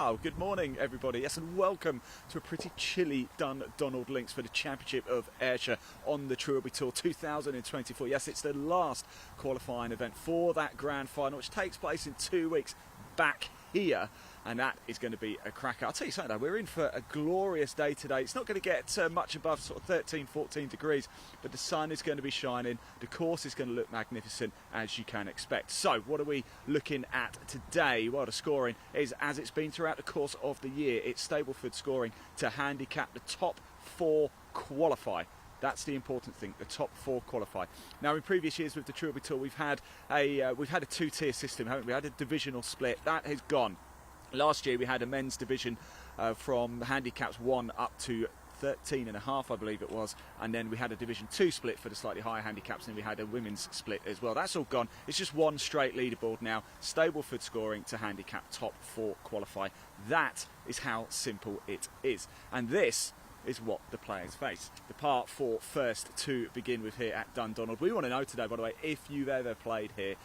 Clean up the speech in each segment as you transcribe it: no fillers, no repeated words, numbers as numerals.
Wow, good morning everybody. Yes, and welcome to a pretty chilly Dundonald Links for the Championship of Ayrshire on the Trilby Tour 2024. Yes, it's the last qualifying event for that grand final, which takes place in 2 weeks back here, and that is going to be a cracker. I'll tell you something though, we're in for a glorious day today. It's not going to get much above sort of 13-14 degrees, but the sun is going to be shining. The course is going to look magnificent, as you can expect. So what are we looking at today? Well, the scoring is as it's been throughout the course of the year. It's Stableford scoring to handicap. The top 4 qualify. That's the important thing. The top 4 qualify. Now, in previous years with the Trilby Tour, we've had a 2-tier system, haven't we? We had a divisional split. That has gone. Last year we had a men's division from handicaps 1 up to 13.5, I believe it was, and then we had a Division 2 split for the slightly higher handicaps, and then we had a women's split as well. That's all gone. It's just one straight leaderboard now. Stableford scoring to handicap, top 4 qualify. That is how simple it is. And this is what the players face. The part 4 first to begin with here at Dundonald. We want to know today, by the way, if you've ever played here.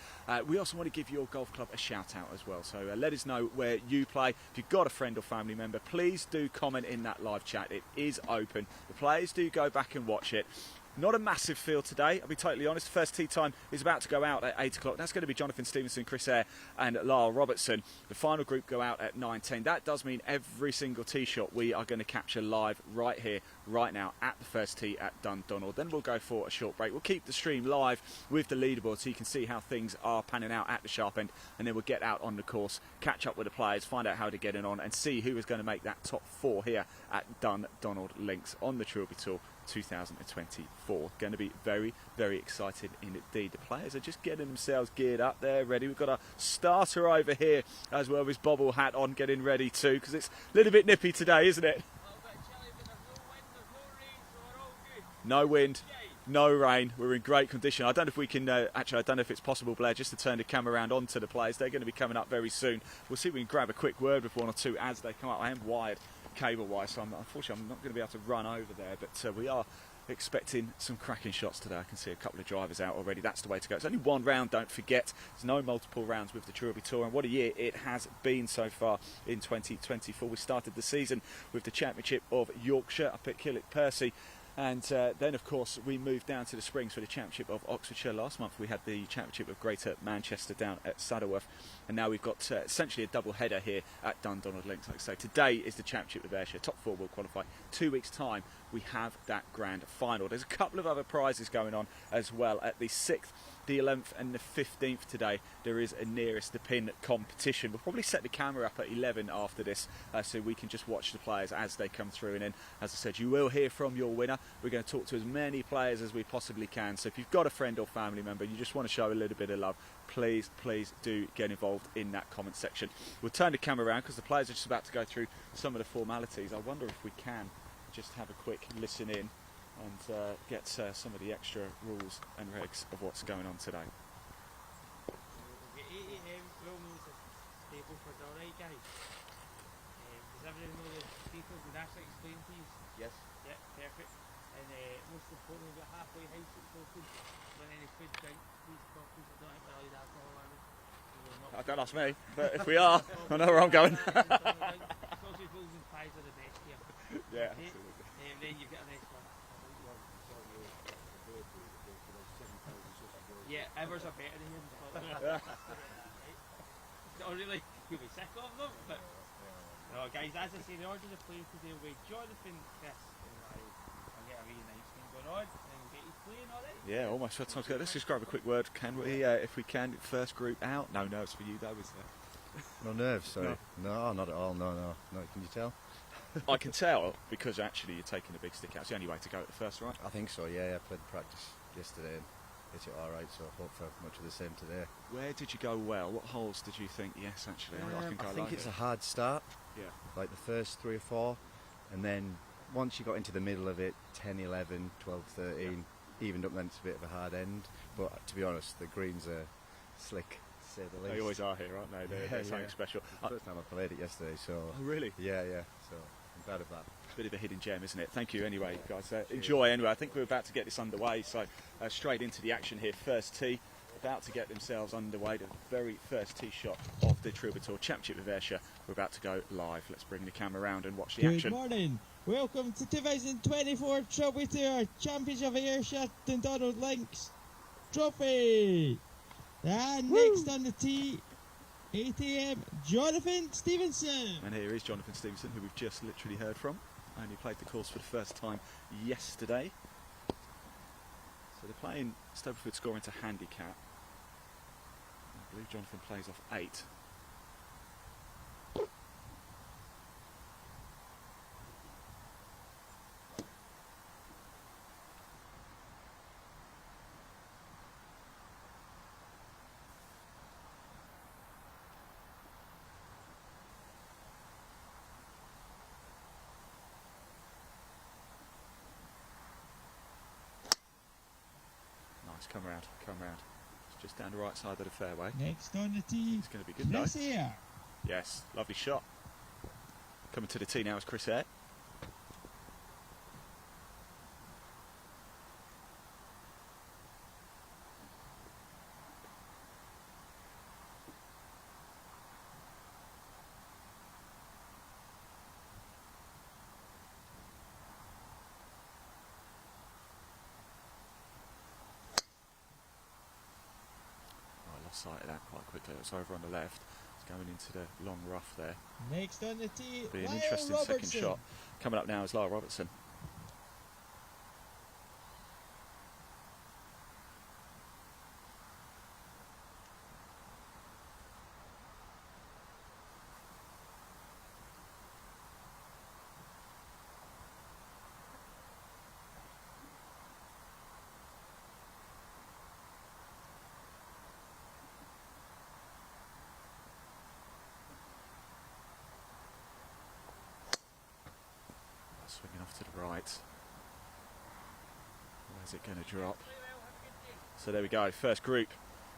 We also want to give your golf club a shout out as well. So let us know where you play. If you've got a friend or family member, please do comment in that live chat. It is open. The players do go back and watch it. Not a massive field today, I'll be totally honest. First tee time is about to go out at 8 o'clock. That's going to be Jonathan Stevenson, Chris Eyre and Lyle Robertson. The final group go out at 9:10. That does mean every single tee shot we are going to capture live right here, right now at the first tee at Dundonald. Then we'll go for a short break. We'll keep the stream live with the leaderboard so you can see how things are panning out at the sharp end. And then we'll get out on the course, catch up with the players, find out how they're getting on and see who is going to make that top 4 here at Dundonald Links on the Trilby Tour 2024. Going to be very, very excited indeed. The players are just getting themselves geared up there, ready. We've got a starter over here as well with his bobble hat on, getting ready too, because it's a little bit nippy today, isn't it? No wind, no rain. We're in great condition. I don't know if we can, actually I don't know if it's possible, Blair, just to turn the camera around onto the players. They're going to be coming up very soon. We'll see if we can grab a quick word with one or two as they come up. I am wired cable wise, so unfortunately I'm not going to be able to run over there, but we are expecting some cracking shots today. I can see a couple of drivers out already. That's the way to go. It's only one round, don't forget. There's no multiple rounds with the Trilby Tour, and what a year it has been so far in 2024. We started the season with the Championship of Yorkshire up at Killick Percy. And then, of course, we moved down to the Springs for the Championship of Oxfordshire. Last month we had the Championship of Greater Manchester down at Saddleworth. And now we've got essentially a double header here at Dundonald Links. Like I say, today is the Championship of Ayrshire. Top 4 will qualify. 2 weeks' time, we have that grand final. There's a couple of other prizes going on as well at the 6th, the 11th and the 15th today. There is a nearest the pin competition. We'll probably set the camera up at 11 after this so we can just watch the players as they come through, and then, as I said, you will hear from your winner. We're going to talk to as many players as we possibly can, so if you've got a friend or family member, you just want to show a little bit of love, please do get involved in that comment section. We'll turn the camera around because the players are just about to go through some of the formalities. I wonder if we can just have a quick listen in and get some of the extra rules and regs of what's going on today. Does everyone know the details? Did Ashley explain to you? Yes. Yeah, perfect. And most importantly, we've got halfway house that's open. But any food, drink, please, coffees, I don't think we're allowed alcohol on it. Don't ask me, but if we are, I know where I'm going. Sausage rolls and pies are the best here. Yeah, okay. absolutely. Then you've got a next one. Yeah, ours are better than here in Scotland. Not really, you'll be sick of them, but no, guys, as I say, the order of the players today will be Jonathan, Chris, and Larry. I'll get a wee announcement going on, and we'll get you playing already. Yeah, almost for time to go. Let's just grab a quick word, can we? If we can, first group out. No nerves for you though, is there? No nerves, sorry. No, not at all. No. Can you tell? I can tell because actually you're taking a big stick out. It's the only way to go at the first, right? I think so. Yeah, I played practice yesterday and hit it all right. So I hope for much of the same today. Where did you go well? What holes did you think? Yes, actually, I can go. I think it's a hard start. Yeah. Like the first 3 or 4, and then once you got into the middle of it, 10, 11, 12, 13, evened up. Then it's a bit of a hard end. But to be honest, the greens are slick. To say the least. They always are here, aren't they? They're something special. It's the first time I played it yesterday. So. Oh, really? Yeah. So I'm glad of that. Bit of a hidden gem, isn't it? Thank you anyway, guys. Enjoy anyway. I think we're about to get this underway, so straight into the action here. First tee, about to get themselves underway. The very first tee shot of the Trilby Tour Championship of Ayrshire. We're about to go live. Let's bring the camera around and watch the action. Good morning. Welcome to 2024 Trilby Tour Championship of Ayrshire Dundonald Links Trophy. And next on the tee, 8 AM, Jonathan Stevenson. And here is Jonathan Stevenson, who we've just literally heard from. Only played the course for the first time yesterday. So they're playing Stableford scoring to handicap. I believe Jonathan plays off 8. Come round, come round. It's just down the right side of the fairway. Next on the tee, It's going to be good though. Chris Eyre. Yes, lovely shot. Coming to the tee now is Chris Eyre. Sight of that quite quickly. It's over on the left. It's going into the long rough there. Next on the tee, Be an Lyle interesting Robertson. second shot. Coming up now is Lyle Robertson. Swinging off to the right. Where's it going to drop? So there we go, first group.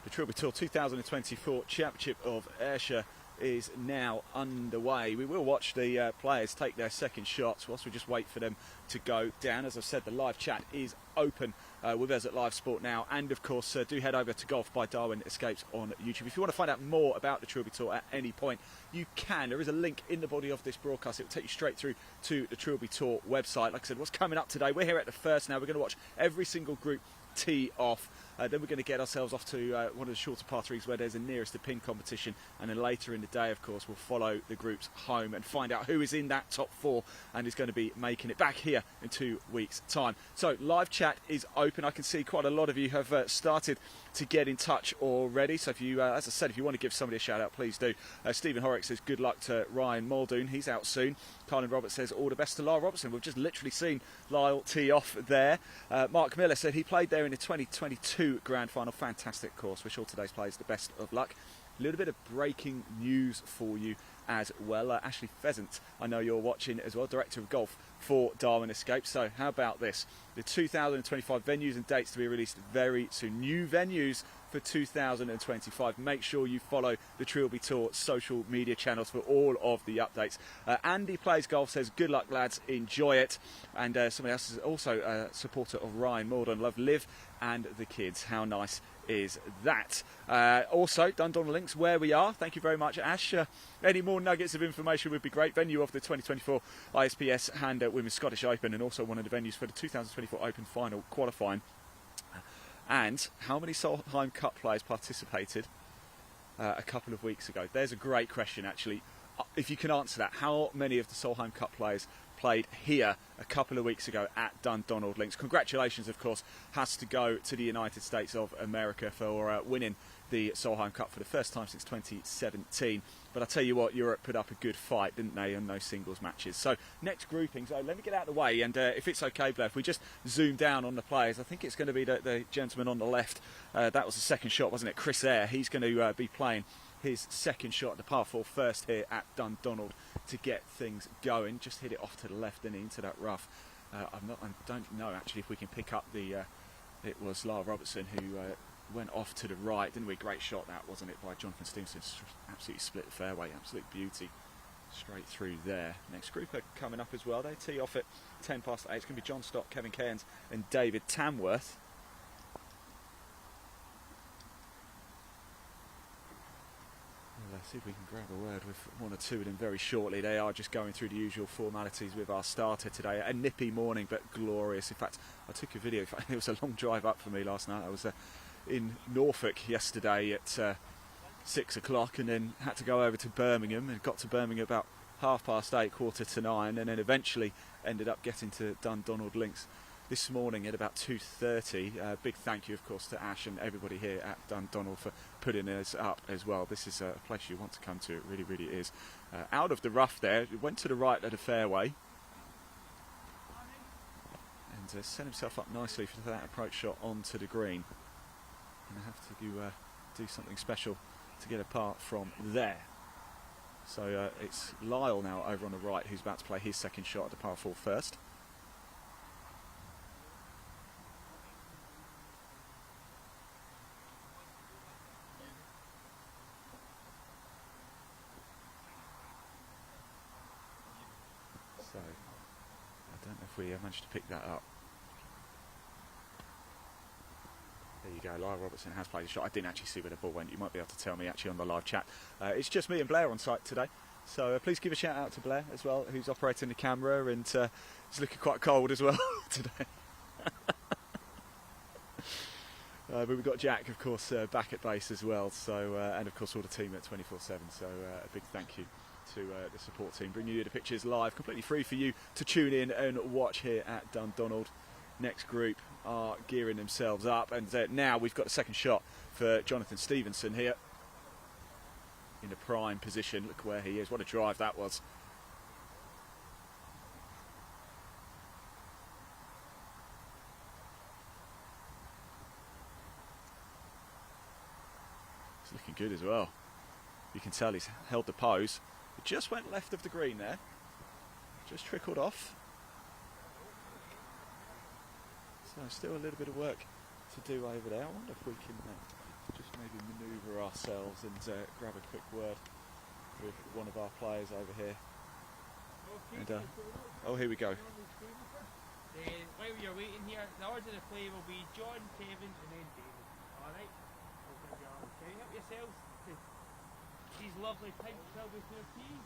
The Trilby Tour 2024 Championship of Ayrshire is now underway. We will watch the players take their second shots whilst we just wait for them to go down. As I've said, the live chat is open with us at Live Sport now, and of course do head over to Golf by Darwin Escapes on YouTube. If you want to find out more about the Trilby Tour at any point, you can. There is a link in the body of this broadcast. It will take you straight through to the Trilby Tour website. Like I said, what's coming up today, we're here at the first now. We're going to watch every single group tee off. Then we're going to get ourselves off to one of the shorter par threes where there's a nearest to pin competition, and then later in the day, of course, we'll follow the groups home and find out who is in that top 4 and is going to be making it back here in 2 weeks' time. So live chat is open. I can see quite a lot of you have started to get in touch already. So if you, as I said, if you want to give somebody a shout out, please do. Stephen Horrocks says good luck to Ryan Muldoon. He's out soon. Colin Roberts says all the best to Lyle Robertson. We've just literally seen Lyle tee off there. Mark Miller said he played there in the 2022 Grand Final. Fantastic course. Wish all today's players the best of luck. A little bit of breaking news for you as well. Ashley Pheasant, I know you're watching as well, Director of Golf for Darwin Escape. So how about this? The 2025 venues and dates to be released very soon. New venues for 2025. Make sure you follow the Trilby Tour social media channels for all of the updates. Andy Plays Golf says, good luck lads, enjoy it. And somebody else is also a supporter of Ryan Morden. Love Liv and the kids. How nice is that? Also, Dundonald Links, where we are. Thank you very much, Ash. Any more nuggets of information would be great. Venue of the 2024 ISPS Hand Women's Scottish Open, and also one of the venues for the 2024 Open Final qualifying. And how many Solheim Cup players participated a couple of weeks ago? There's a great question, actually. If you can answer that, how many of the Solheim Cup players played here a couple of weeks ago at Dundonald Links? Congratulations, of course, has to go to the United States of America for winning the Solheim Cup for the first time since 2017. But I tell you what, Europe put up a good fight, didn't they, in those singles matches. So next grouping, so let me get out of the way, and if it's okay, Blair, if we just zoom down on the players, I think it's going to be the gentleman on the left. That was the second shot, wasn't it? Chris Eyre. He's going to be playing his second shot, the par 4 first here at Dundonald to get things going. Just hit it off to the left and into that rough. I don't know actually if we can pick up the. It was Lyle Robertson who went off to the right, didn't we? Great shot that, wasn't it, by Jonathan Stevenson? Absolutely split the fairway, absolute beauty. Straight through there. Next group are coming up as well. They tee off at 10 past 8. It's going to be John Stott, Kevin Cairns and David Tamworth. See if we can grab a word with one or two of them very shortly. They are just going through the usual formalities with our starter today. A nippy morning, but glorious. In fact, I took a video. It was a long drive up for me last night. I was in Norfolk yesterday at 6 o'clock, and then had to go over to Birmingham, and got to Birmingham about 8:30, 8:45, and then eventually ended up getting to Dundonald Links this morning at about 2:30. Big thank you, of course, to Ash and everybody here at Dundonald for putting us up as well. This is a place you want to come to. It really, really is. Out of the rough there, it went to the right of the fairway and set himself up nicely for that approach shot onto the green. And I have to do something special to get apart from there. So it's Lyle now over on the right who's about to play his second shot at the par 4 first. So I don't know if we managed to pick that up. There you go, Lyle Robertson has played a shot. I didn't actually see where the ball went. You might be able to tell me actually on the live chat. It's just me and Blair on site today. So please give a shout out to Blair as well, who's operating the camera, and he's looking quite cold as well today. But we've got Jack, of course, back at base as well. So and of course all the team at 24/7. So a big thank you to the support team, bringing you the pictures live, completely free for you to tune in and watch here at Dundonald. Next group are gearing themselves up, and now we've got the second shot for Jonathan Stevenson here in a prime position. Look where he is. What a drive that was. It's looking good as well. You can tell he's held the pose. It just went left of the green there. Just trickled off. So still a little bit of work to do over there. I wonder if we can just maybe manoeuvre ourselves and grab a quick word with one of our players over here. And, oh, here we go. While you're waiting here, the order of play will be John, Kevin, and then David. Alright? Can you help yourselves to these lovely pink Trilby Tour tees?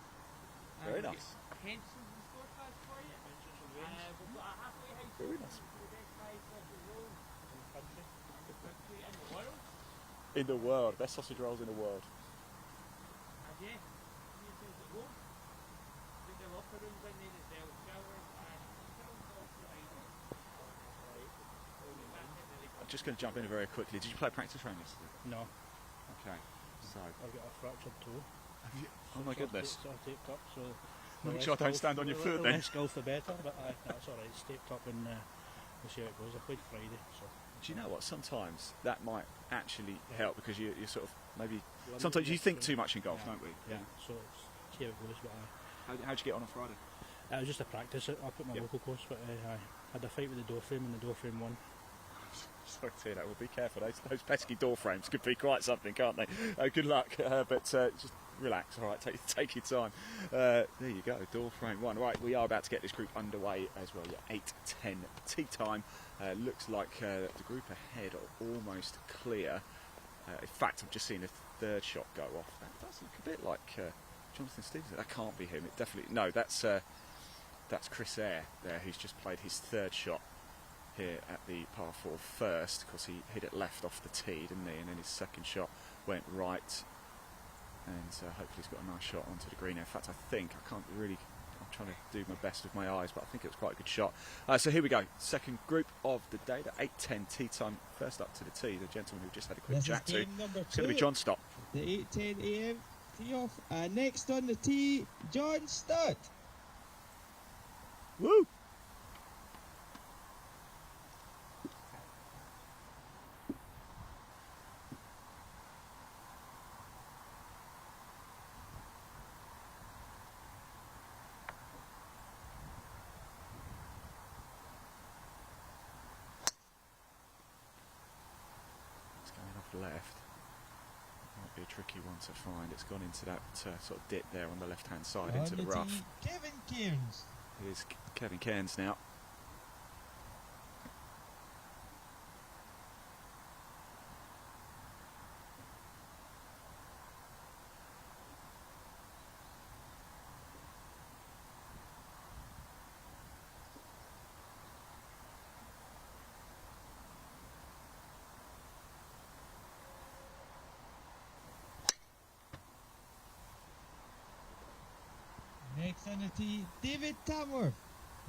Very nice. Henson's and scorecards for you. We've got a halfway house. Very nice. In the world, best sausage rolls in the world. I'm just going to jump in very quickly. Did you play practice round yesterday? No. Okay. So. I've got a fractured toe. Have you? Oh my goodness. It's all taped up, so. Make sure I don't stand on your foot then. The less golf the better, but that's alright. It's taped up, and we'll see how it goes. I played Friday, so. Do you know what? Sometimes that might actually help, because you're sort of maybe. Sometimes you think too much in golf, don't we? Yeah. So see how it goes. But How'd you get on Friday? it was just a practice. I put my local course, but I had a fight with the door frame, and the door frame won. Sorry to hear that. Well, be careful. Those pesky door frames could be quite something, can't they? Good luck, but just relax. All right, take your time. There you go. Door frame one. Right, we are about to get this group underway as well. Yeah, 8:10 tea time. Looks like the group ahead are almost clear. In fact, I've just seen a third shot go off. That does look a bit like Jonathan Stevenson. That can't be him. It definitely no. That's Chris Eyre there, who's just played his third shot here at the par 4 first. Of course, he hit it left off the tee, didn't he? And then his second shot went right, and hopefully he's got a nice shot onto the green. In fact, I'm trying to do my best with my eyes, but I think it was quite a good shot. So here we go, second group of the day, the 8:10 tee time. First up to the tee, the gentleman who just had a quick chat to. It's going to be John Stott. The 8:10 AM tee off. Next on the tee, John Stott. Woo! Left might be a tricky one to find. It's gone into that sort of dip there on the left hand side into the rough. Tee, Kevin Cairns. Here's Kevin Cairns now. Next on the tee, David Tamworth.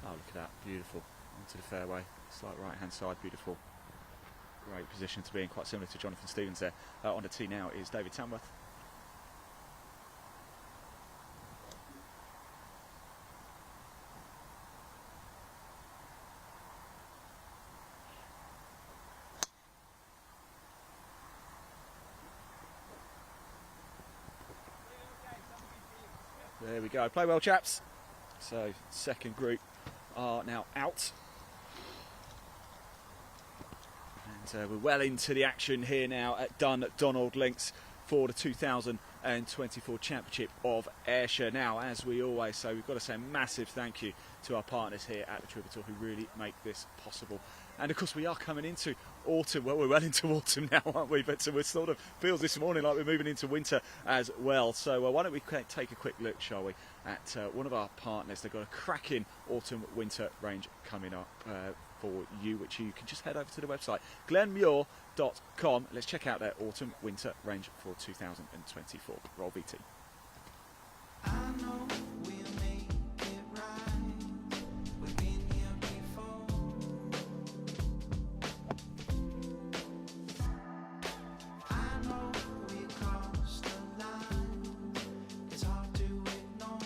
Oh, look at that, beautiful. Onto the fairway, slight right-hand side, beautiful. Great position to be in, quite similar to Jonathan Stevens there. On the tee now is David Tamworth. There we go. Play well, chaps. So, second group are now out. And we're well into the action here now at Dundonald Links for the 2024 Championship of Ayrshire. Now, as we always say, we've got to say a massive thank you to our partners here at the Trilby Tour who really make this possible. And of course we are coming into autumn. Well, we're well into autumn now, aren't we? But we're sort of feels this morning like we're moving into winter as well. So why don't we take a quick look, shall we, at one of our partners. They've got a cracking autumn-winter range coming up for you, which you can just head over to the website, glenmuir.com. Let's check out their autumn-winter range for 2024. Roll VT. I know we'll make it right. We've been here before. I know we crossed the line. It's hard to ignore.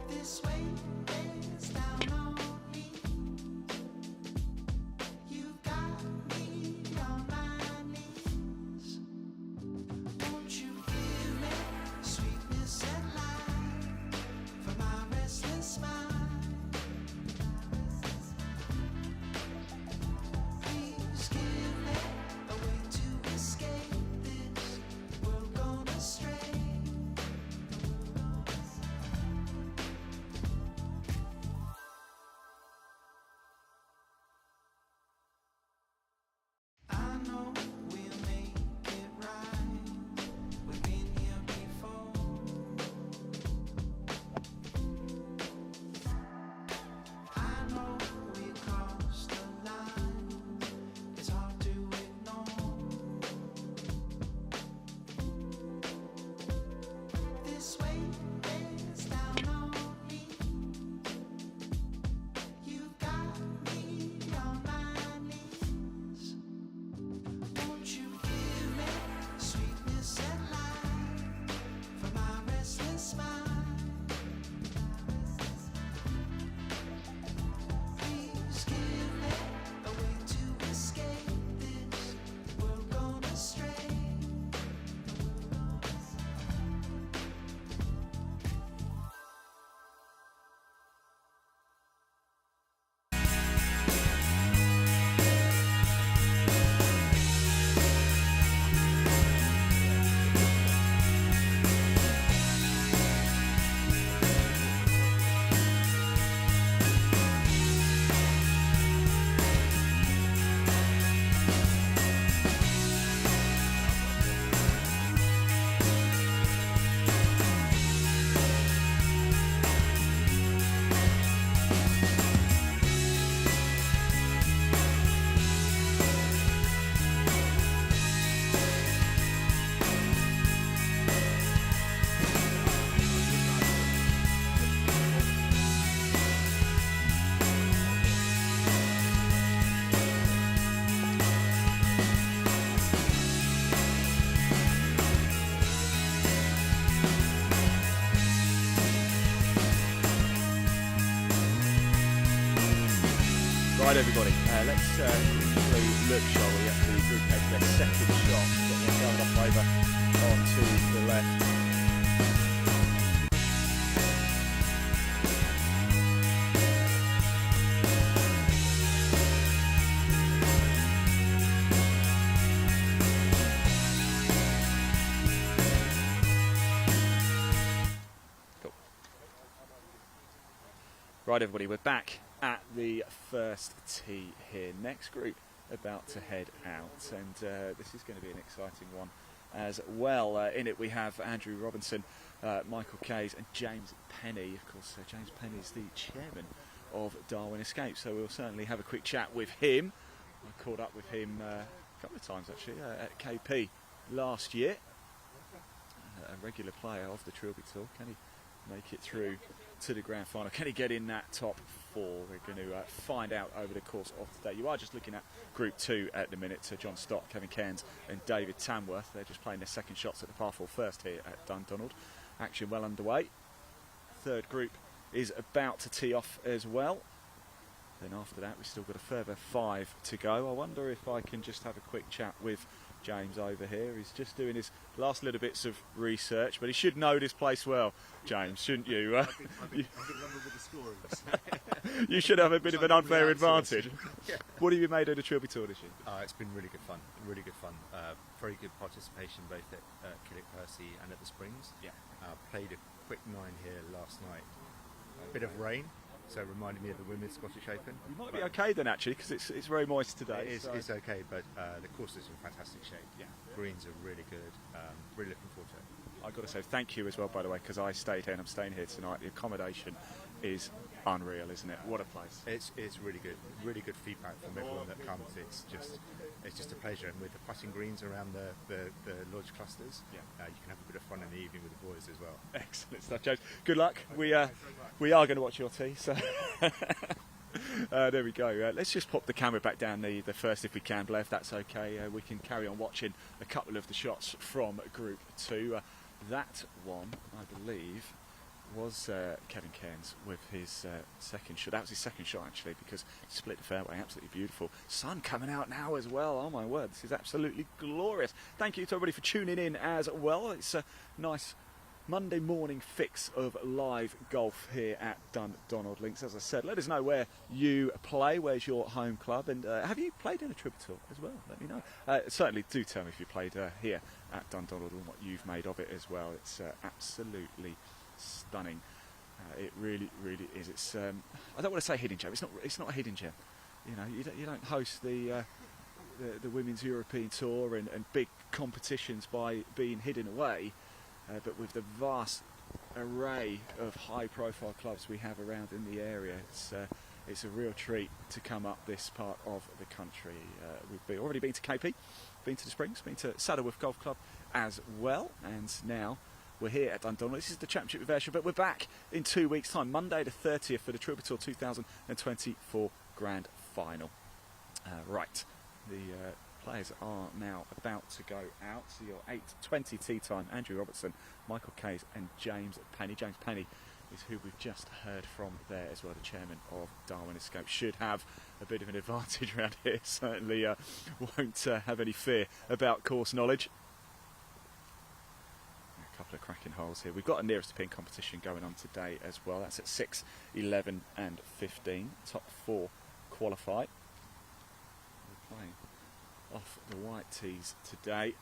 This way is down on me. You've got me on my knees. Won't you give me sweetness and light for my restless mind? Please give me a way to escape this world gone astray. I know we'll make it right. We've been here before. I know we crossed the line. It's hard to ignore. This way is down on me. You've got me on my knees. Won't you give me sweetness and light for my restless mind? Please give me a way to escape this world gone astray. Right, everybody, let's quickly look, shall we, at the group head their second shot. Got one going off over onto the left. Cool. Right, everybody, we're back at the first tee here. Next group about to head out, and this is going to be an exciting one as well. In it we have Andrew Robinson, Michael Kays and James Penny. Of course, James Penny is the chairman of Darwin Escape, so we'll certainly have a quick chat with him. I caught up with him a couple of times actually at KP last year. a regular player of the Trilby Tour. Can he make it through to the grand final? Can he get in that top 4? We're going to find out over the course of today. You are just looking at Group 2 at the minute. John Stott, Kevin Cairns and David Tamworth. They're just playing their second shots at the par 4 first here at Dundonald. Action well underway. Third group is about to tee off as well. Then after that, we've still got a further 5 to go. I wonder if I can just have a quick chat with James over here. He's just doing his last little bits of research, but he should know this place well, James, shouldn't you? I've been numbered with the scorings. You should have a bit of an unfair advantage. Yeah. What have you made of the Trilby Tour this year? It's been really good fun. Really good fun. Very good participation both at Killick Percy and at the Springs. Yeah. Played a quick 9 here last night. A bit of rain, so it reminded me of the Women's Scottish Open. You might be okay then, actually, because it's very moist today. It's okay, but the course is in fantastic shape. Yeah. Greens are really good. Really looking forward to it. I've got to say thank you as well, by the way, because I stayed here and I'm staying here tonight. The accommodation is unreal, isn't it? What a place. It's really good. Really good feedback from everyone that comes. It's just a pleasure, and with the putting greens around the lodge clusters, you can have a bit of fun in the evening with the boys as well. Excellent stuff, James. Good luck. We are going to watch your tee, so there we go. Let's just pop the camera back down the first if we can, Blair, if that's okay. We can carry on watching a couple of the shots from Group 2. That one, I believe, was Kevin Cairns with his second shot. That was his second shot, actually, because he split the fairway. Absolutely beautiful. Sun coming out now as well. Oh, my word. This is absolutely glorious. Thank you to everybody for tuning in as well. It's a nice Monday morning fix of live golf here at Dundonald Links. As I said, let us know where you play, where's your home club, and have you played in a Trilby Tour as well? Let me know. Certainly do tell me if you played here at Dundonald and what you've made of it as well. It's absolutely stunning. It really, really is. It's I don't want to say hidden gem. It's not a hidden gem. You know, you don't host the Women's European Tour and big competitions by being hidden away. But with the vast array of high-profile clubs we have around in the area, it's a real treat to come up this part of the country. We've already been to KP, been to the Springs, been to Saddleworth Golf Club as well, and now we're here at Dundonald. This is the Championship of Ayrshire, but we're back in 2 weeks' time, Monday the 30th, for the Trilby Tour 2024 Grand Final. Right, the players are now about to go out. So your 8:20 tee time, Andrew Robertson, Michael Case and James Penny. James Penny is who we've just heard from there as well, the chairman of Darwin Escape. Should have a bit of an advantage around here, certainly won't have any fear about course knowledge. A couple of cracking holes here. We've got a nearest to pin competition going on today as well. That's at 6, 11 and 15. Top 4 qualify. We're playing off the white tees today.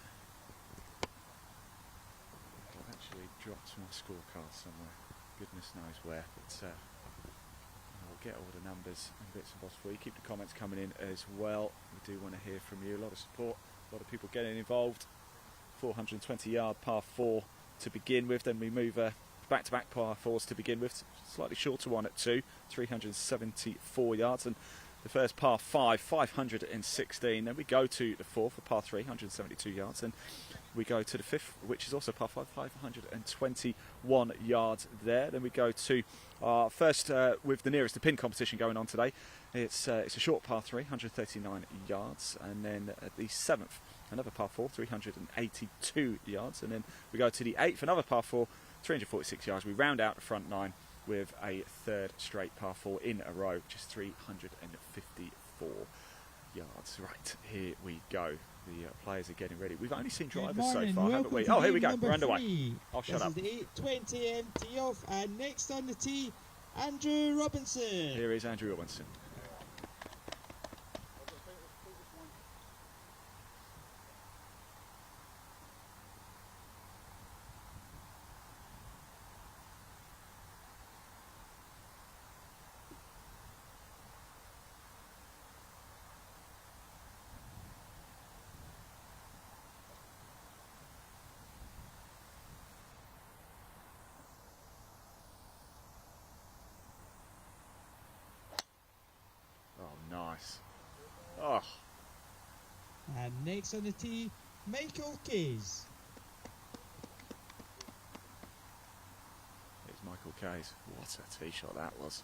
I've actually dropped my scorecard somewhere. Goodness knows where. But we'll get all the numbers and bits and bobs for you. Keep the comments coming in as well. We do want to hear from you. A lot of support, a lot of people getting involved. 420-yard par 4 to begin with. Then we move back-to-back par 4s to begin with. Slightly shorter one at 2, 374 yards. And the first par 5, 516. Then we go to the fourth for par 3, 172 yards. And we go to the fifth, which is also par 5, 521 yards there. Then we go to our first with the nearest to pin competition going on today. It's a short par 3, 139 yards. And then at the seventh, another par 4, 382 yards. And then we go to the eighth, another par 4, 346 yards. We round out the front 9 with a third straight par 4 in a row, which is 354 yards. Right, here we go. The players are getting ready. We've only seen drivers so far, haven't we? Oh, here we go. We're underway. I'll shut up. This is the 8:20 tee off, and next on the tee, Andrew Robinson. Here is Andrew Robinson. Nice. Oh. And next on the tee, Michael Case. gaze. What a tee shot that was.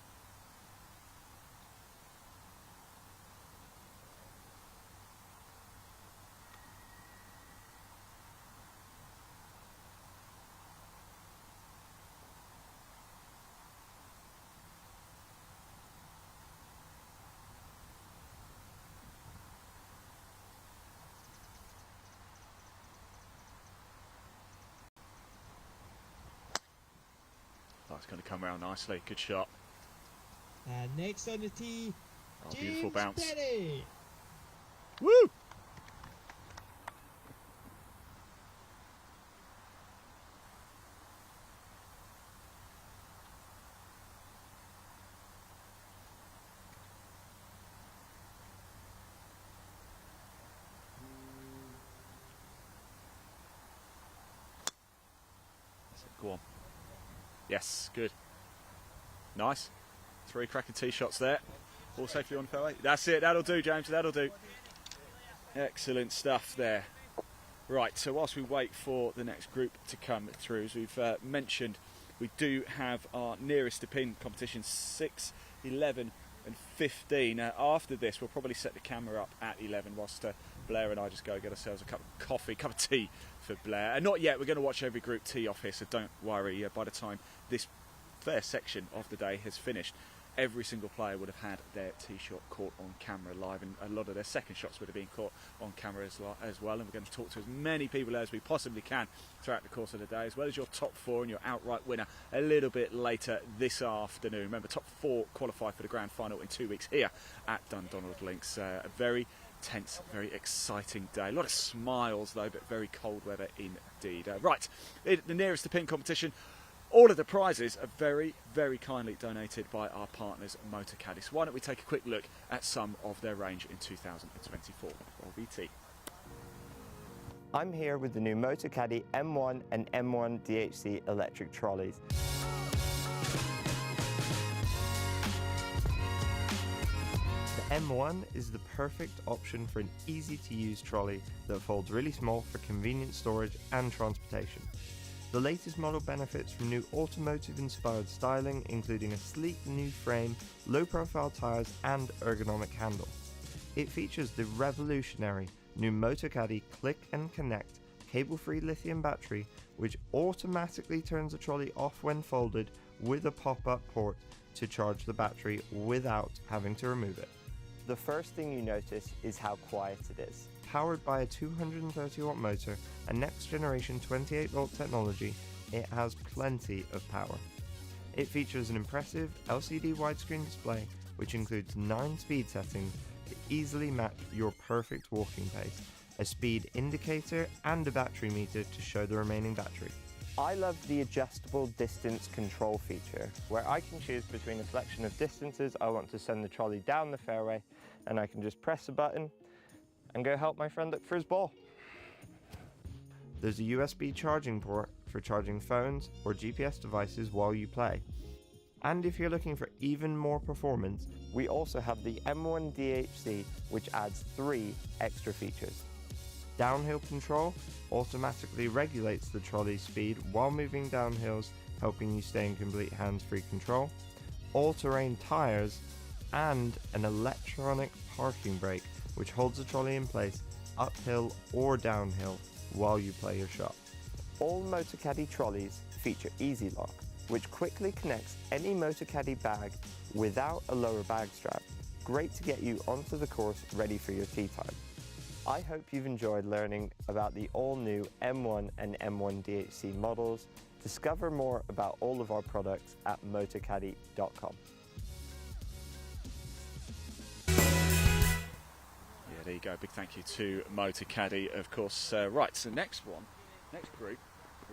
That's going to come around nicely. Good shot. And next on the tee, Oh, beautiful James bounce. Perry. Woo! Go on. Yes, good. Nice. 3 cracking tee shots there. All safely on the fairway. That's it. That'll do, James. That'll do. Excellent stuff there. Right, so whilst we wait for the next group to come through, as we've mentioned, we do have our nearest to pin competition, 6, 11 and 15. After this, we'll probably set the camera up at 11 whilst Blair and I just go get ourselves a cup of coffee, cup of tea for Blair. And not yet, we're going to watch every group tee off here, so don't worry. By the time this fair section of the day has finished, every single player would have had their tee shot caught on camera live, and a lot of their second shots would have been caught on camera as well. And we're going to talk to as many people as we possibly can throughout the course of the day, as well as your top 4 and your outright winner a little bit later this afternoon. Remember, top 4 qualify for the grand final in 2 weeks here at Dundonald Links. A very tense, very exciting day. A lot of smiles though, but very cold weather indeed. Right, the nearest to pin competition. All of the prizes are very, very kindly donated by our partners Motor Caddy. So why don't we take a quick look at some of their range in 2024. Roll VT. I'm here with the new Motor Caddy M1 and M1 DHC electric trolleys. The M1 is the perfect option for an easy-to-use trolley that folds really small for convenient storage and transportation. The latest model benefits from new automotive-inspired styling, including a sleek new frame, low-profile tyres and ergonomic handle. It features the revolutionary new Motor Caddy Click and Connect cable-free lithium battery, which automatically turns the trolley off when folded with a pop-up port to charge the battery without having to remove it. The first thing you notice is how quiet it is. Powered by a 230 watt motor and next generation 28 volt technology, it has plenty of power. It features an impressive LCD widescreen display which includes 9 speed settings to easily match your perfect walking pace, a speed indicator and a battery meter to show the remaining battery. I love the adjustable distance control feature, where I can choose between a selection of distances I want to send the trolley down the fairway, and I can just press a button and go help my friend look for his ball. There's a USB charging port for charging phones or GPS devices while you play. And if you're looking for even more performance, we also have the M1 DHC, which adds 3 extra features. Downhill control automatically regulates the trolley's speed while moving downhills, helping you stay in complete hands-free control. All-terrain tyres and an electronic parking brake, which holds the trolley in place uphill or downhill while you play your shot. All Motor Caddy trolleys feature Easy Lock, which quickly connects any Motor Caddy bag without a lower bag strap. Great to get you onto the course ready for your tee time. I hope you've enjoyed learning about the all-new M1 and M1 DHC models. Discover more about all of our products at motorcaddy.com. There you go. Big thank you to Motor Caddy, of course. Right, so next group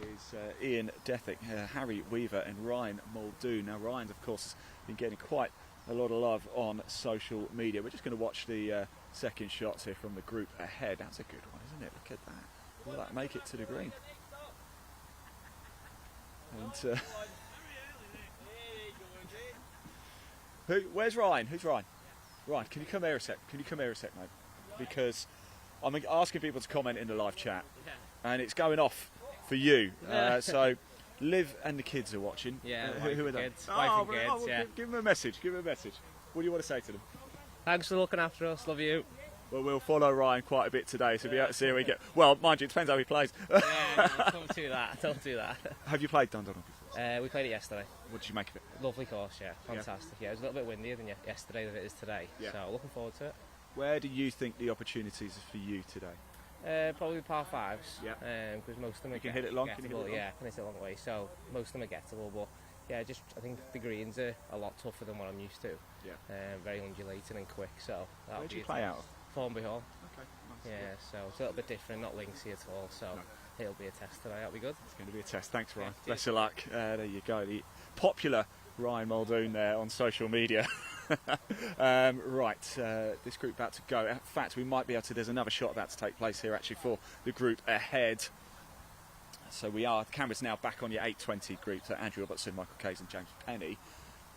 is Ian Dethick, Harry Weaver and Ryan Muldoon. Now Ryan's, of course, has been getting quite a lot of love on social media. We're just going to watch the second shots here from the group ahead. That's a good one, isn't it? Look at that. Will that make it to the green? And where's Ryan? Who's Ryan? Ryan, can you come here a sec? Mate? Because I'm asking people to comment in the live chat, and it's going off for you. So Liv and the kids are watching. Yeah, who are they? kids. Wife and kids, well, yeah. Give them a message. Give them a message. What do you want to say to them? Thanks for looking after us. Love you. Well, we'll follow Ryan quite a bit today, so we'll be able to see how we get. Well, mind you, it depends how he plays. Yeah, no, don't do that. Don't do that. Have you played Dundonald before? We played it yesterday. What did you make of it? Lovely course, yeah. Fantastic. Yeah, it was a little bit windier than yesterday than it is today. Yeah. So looking forward to it. Where do you think the opportunities are for you today? Probably par fives. Yeah. Because most of them You are can hit it long, can you hit it gettable. long? Yeah, can hit it a long way. So most of them are gettable, but yeah, I think the greens are a lot tougher than what I'm used to. Yeah. Very undulating and quick. So that'll Where do be you play out of? Thornbury Hall. Okay, nice. Yeah, so it's a little bit different, not linksy at all. So it'll be a test today. That'll be good. It's going to be a test. Thanks, Ryan. Yeah, Best of luck. There you go. The popular Ryan Muldoon there on social media. This group about to go. In fact, we might be able to. There's another shot about to take place here actually for the group ahead. So we are. The camera's now back on your 8:20 group. So Andrew Robertson, Michael Case, and James Penny.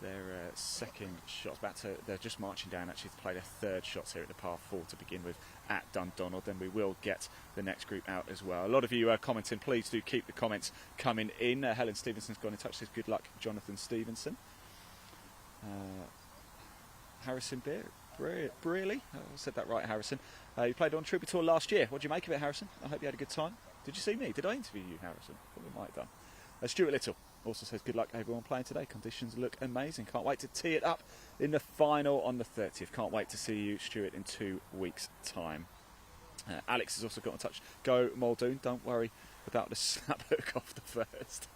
Their second shot's about to. They're just marching down actually to play their third shots here at the par 4 to begin with at Dundonald. Then we will get the next group out as well. A lot of you are commenting. Please do keep the comments coming in. Helen Stevenson's gone in touch. Says good luck, Jonathan Stevenson. Harrison Brearley. I said that right, Harrison. You played on Trilby Tour last year. What do you make of it, Harrison? I hope you had a good time. Did you see me? Did I interview you, Harrison? Probably might have done. Stuart Little also says good luck everyone playing today. Conditions look amazing. Can't wait to tee it up in the final on the 30th. Can't wait to see you, Stuart, in 2 weeks' time. Alex has also got in touch. Go Muldoon. Don't worry about the snap hook off the first.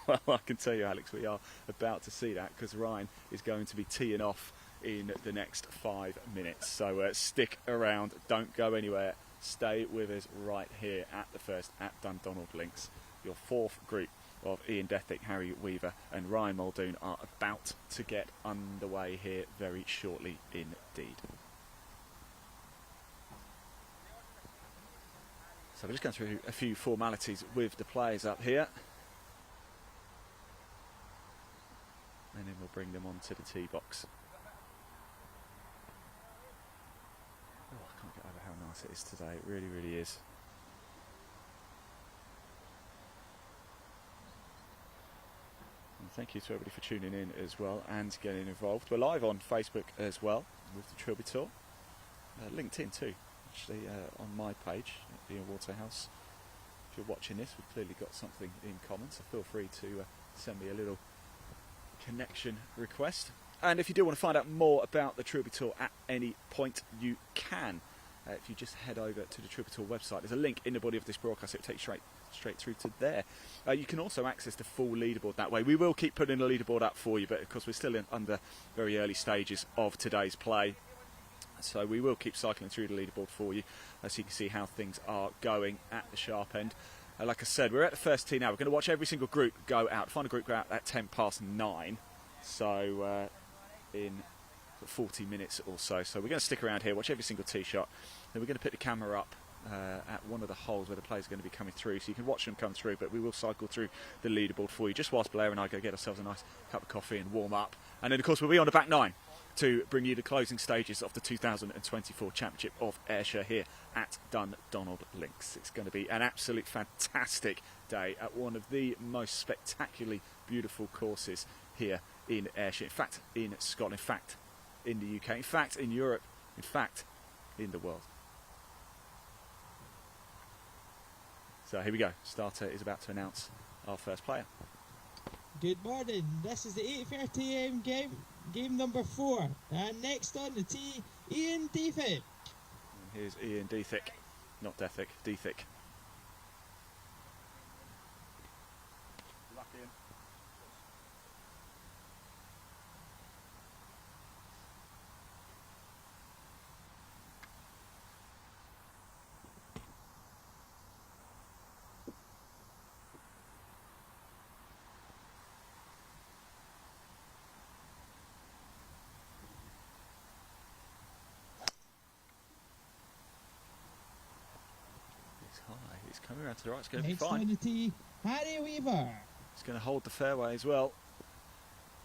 Well, I can tell you, Alex, we are about to see that because Ryan is going to be teeing off in the next 5 minutes. So stick around. Don't go anywhere. Stay with us right here at the first at Dundonald Links. Your fourth group of Ian Dethick, Harry Weaver and Ryan Muldoon are about to get underway here very shortly indeed. So we're just going through a few formalities with the players up here. And then we'll bring them onto the tee box. Oh, I can't get over how nice it is today. It really, really is. And thank you to everybody for tuning in as well and getting involved. We're live on Facebook as well with the Trilby Tour. LinkedIn too, actually, on my page at Ian Waterhouse. If you're watching this, we've clearly got something in common, so feel free to send me a little connection request. And if you do want to find out more about the Trilby Tour at any point, you can. If you just head over to the Trilby Tour website, there's a link in the body of this broadcast. It'll take you straight through to there. You can also access the full leaderboard that way. We will keep putting the leaderboard up for you, but of course we're still under very early stages of today's play. So we will keep cycling through the leaderboard for you so you can see how things are going at the sharp end. Like I said, we're at the first tee now. We're going to watch every single group go out. The final group go out at 9:10. So in 40 minutes or so. So we're going to stick around here, watch every single tee shot. Then we're going to put the camera up at one of the holes where the players are going to be coming through, so you can watch them come through, but we will cycle through the leaderboard for you just whilst Blair and I go get ourselves a nice cup of coffee and warm up. And then of course we'll be on the back nine to bring you the closing stages of the 2024 Championship of Ayrshire here at Dundonald Links. It's going to be an absolute fantastic day at one of the most spectacularly beautiful courses here in Ayrshire, in fact in Scotland, in fact in the UK, in fact in Europe, in fact in the world. So here we go. Starter is about to announce our first player. Good morning. This is the 8:30 AM game number 4. And next on the tee, Ian Dethick. And here's Ian Dethick, not Dethick, Dethick. Luck, Ian. It's coming around to the right. It's going to be Next fine. on the tee, Harry Weaver. He's going to hold the fairway as well.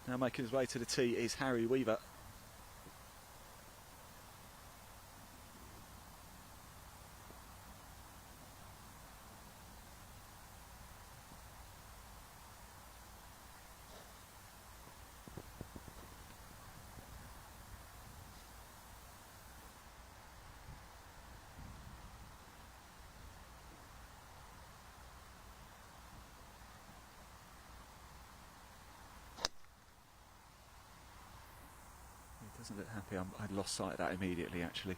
Now making his way to the tee is Harry Weaver. Doesn't look happy. I lost sight of that immediately, actually.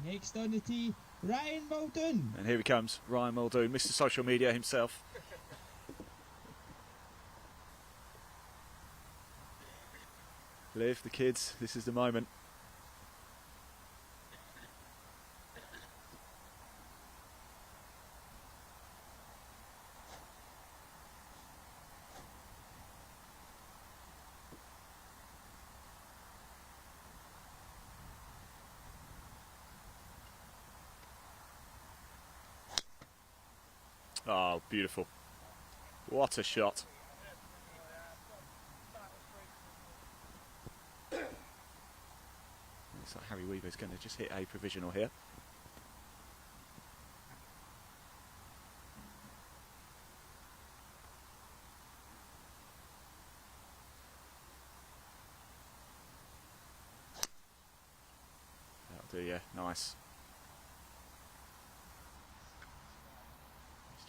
Next on the tee, Ryan Muldoon. And here he comes, Ryan Muldoon, Mr. Social Media himself. Liv, the kids, this is the moment. Oh, beautiful. What a shot. Looks like Harry Weaver's going to just hit a provisional here. That'll do, yeah. Nice.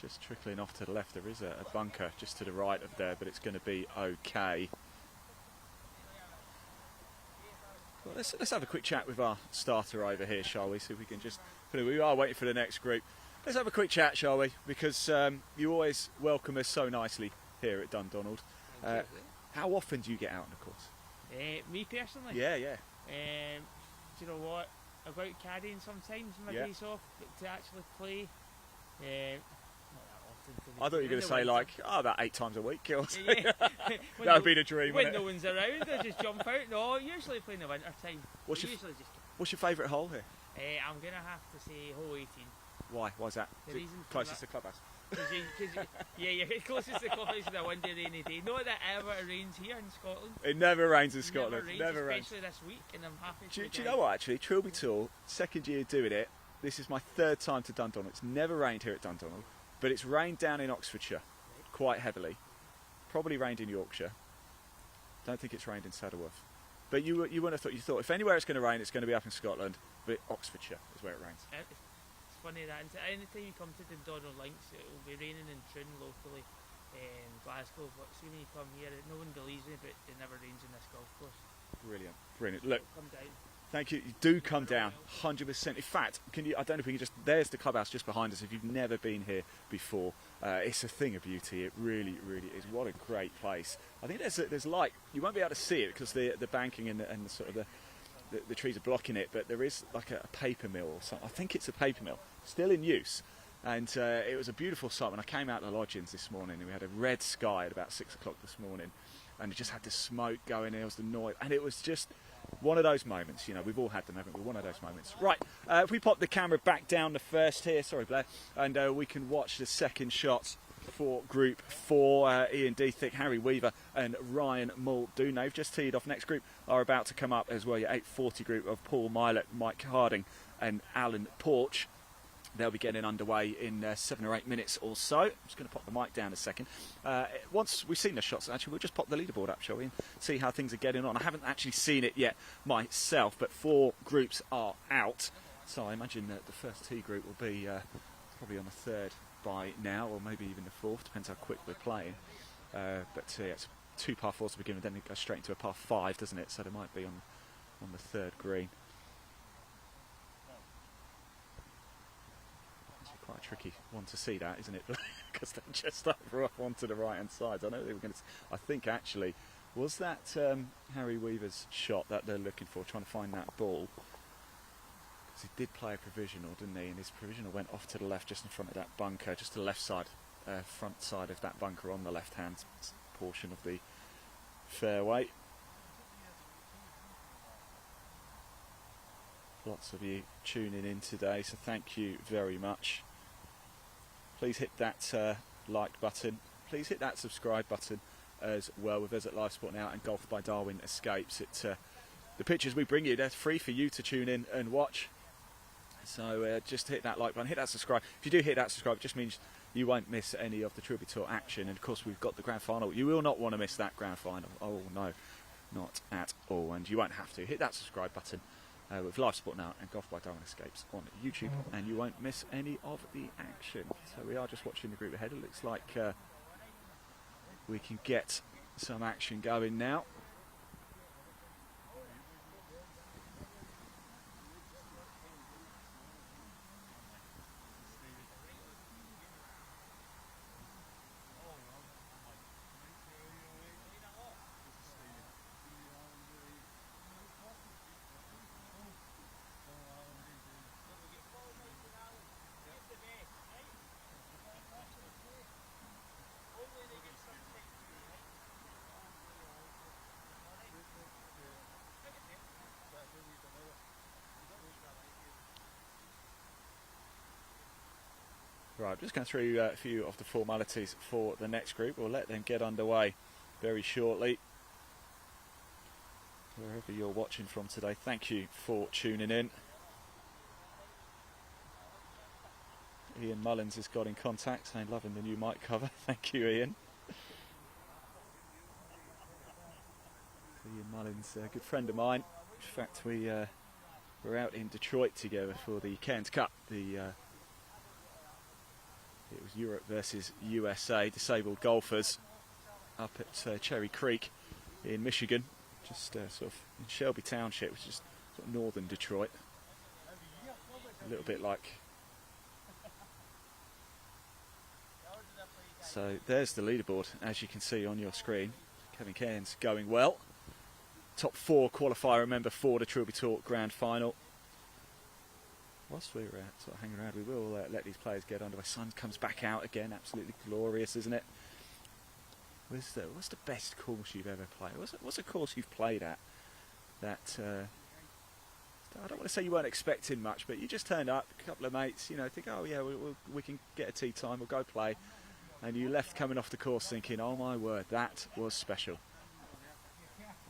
Just trickling off to the left. There is a bunker just to the right of there, but it's going to be okay. Well, let's have a quick chat with our starter over here, shall we? See if we can just put it. We are waiting for the next group. Let's have a quick chat, shall we? Because you always welcome us so nicely here at Dundonald. How often do you get out on the course? Me personally? Yeah, yeah. Do you know what? I go out caddying sometimes on my days off, but to actually play. Not that often. I thought you were going to say like, about 8 times a week or something. Yeah. That would be the dream, when wouldn't no it? one's around, I just jump out. No, usually play in the winter time. What's your favourite hole here? I'm going to have to say hole 18. Why? Why's that? The Is it reason for closest that- to clubhouse? You're closest to the clubhouse on a windy rainy day. Not that it ever rains here in Scotland. It never rains in It Scotland. never rains, rains. especially this week, and I'm happy Do to you know what, actually? Trilby Tour, second year doing it. This is my 3rd time to Dundonald. It's never rained here at Dundonald, but it's rained down in Oxfordshire quite heavily. Probably rained in Yorkshire. Don't think it's rained in Saddleworth. But you wouldn't have thought. You thought if anywhere it's going to rain, it's going to be up in Scotland. But Oxfordshire is where it rains. It's funny that anytime you come to Dundonald Links, it will be raining in Troon locally in Glasgow. But see when you come here, no one believes me, but it never rains in this golf course. Brilliant, brilliant. Look, Come down. thank you. You do come down, 100%. In fact, can you? I don't know if we can just. There's the clubhouse just behind us. If you've never been here before, it's a thing of beauty. It really, really is. What a great place. I think there's like you won't be able to see it because the banking and the sort of the trees are blocking it. But there is like a paper mill or something. I think it's a paper mill still in use. And it was a beautiful sight when I came out of the lodgings this morning, and we had a red sky at about 6 o'clock this morning, and it just had the smoke going. There was the noise, and it was just one of those moments. You know, we've all had them, haven't we? One of those moments. Right, if we pop the camera back down the first here, sorry Blair, and we can watch the second shot for Group 4. Ian Deathick, Harry Weaver and Ryan Muldoon. They've just teed off. Next group are about to come up as well. Your 840 group of Paul Milet, Mike Harding and Alan Porch. They'll be getting underway in 7 or 8 minutes or so. I'm just going to pop the mic down a second. Once we've seen the shots, actually, we'll just pop the leaderboard up, shall we, and see how things are getting on. I haven't actually seen it yet myself, but 4 groups are out. So I imagine that the first T group will be probably on the 3rd by now, or maybe even the 4th, depends how quick we're playing. But yeah, it's 2 par 4s to begin with, then it goes straight into a par 5, doesn't it? So they might be on the 3rd green. Quite a tricky one to see, that, isn't it? Because they're just over off onto the right hand side. I know they were going to. I think actually, was that Harry Weaver's shot that they're looking for, trying to find that ball? Because he did play a provisional, didn't he? And his provisional went off to the left, just in front of that bunker, just to the left side, front side of that bunker on the left hand portion of the fairway. Lots of you tuning in today, so thank you very much. Please hit that like button. Please hit that subscribe button as well with us at Live Sport Now and Golf by Darwin Escapes. The pictures we bring you, they're free for you to tune in and watch. So just hit that like button, hit that subscribe. If you do hit that subscribe, it just means you won't miss any of the Trilby Tour action. And of course, we've got the grand final. You will not want to miss that grand final. Oh no, not at all. And you won't have to. Hit that subscribe button. With Live Sport Now and Golf by Darwin Escapes on YouTube, and you won't miss any of the action. So we are just watching the group ahead. It looks like we can get some action going now. Right, just going through a few of the formalities for the next group. We'll let them get underway very shortly. Wherever you're watching from today, thank you for tuning in. Ian Mullins has got in contact saying loving the new mic cover. Thank you, Ian. Ian Mullins, a good friend of mine. In fact, we were out in Detroit together for the Cairns Cup. It was Europe versus USA, disabled golfers, up at Cherry Creek in Michigan, just sort of in Shelby Township, which is sort of northern Detroit. A little bit like. So there's the leaderboard, as you can see on your screen. Kevin Cairns going well. Top 4 qualifier, remember, for the Trilby Tour Grand Final. Whilst we're sort of hanging around, we will let these players get underway. Sun comes back out again, absolutely glorious, isn't it? What's the best course you've ever played? What's a course you've played at that, I don't want to say you weren't expecting much, but you just turned up, a couple of mates, you know, think, oh yeah, we can get a tee time, we'll go play. And you left coming off the course thinking, oh my word, that was special.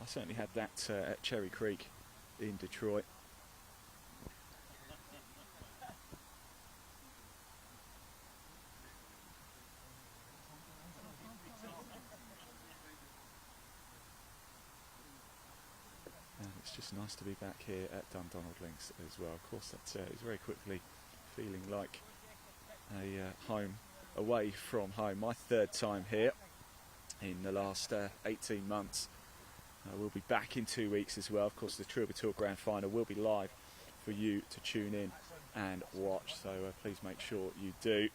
I certainly had that at Cherry Creek in Detroit. And it's just nice to be back here at Dundonald Links as well. Of course, that is very quickly feeling like a home away from home. My 3rd time here in the last 18 months. We'll be back in 2 weeks as well. Of course, the Trilby Tour Grand Final will be live for you to tune in and watch, so please make sure you do.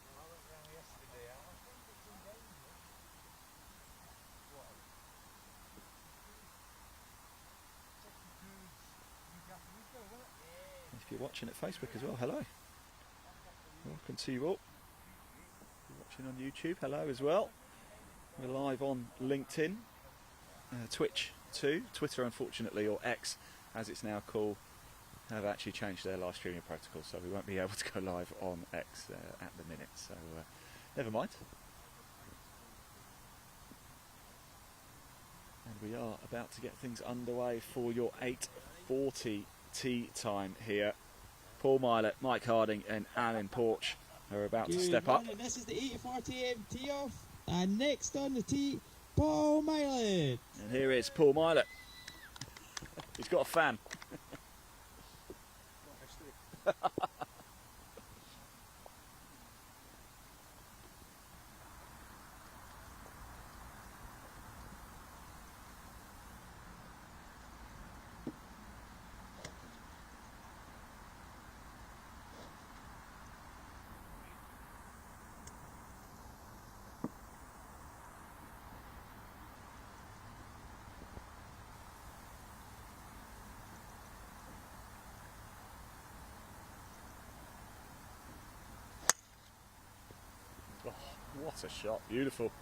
If you're watching at Facebook as well, hello. Welcome to you all. Watching on YouTube, hello as well. We're live on LinkedIn, Twitch too. Twitter, unfortunately, or X as it's now called, have actually changed their live streaming protocol, so we won't be able to go live on X at the minute, so never mind. And we are about to get things underway for your 8:40 tee time here. Paul Milett, Mike Harding and Alan Porch are about to step up. This is the 8:40 AM tee off, and next on the tee, Paul Milett. And here is Paul Milett. He's got a fan. What a shot, beautiful.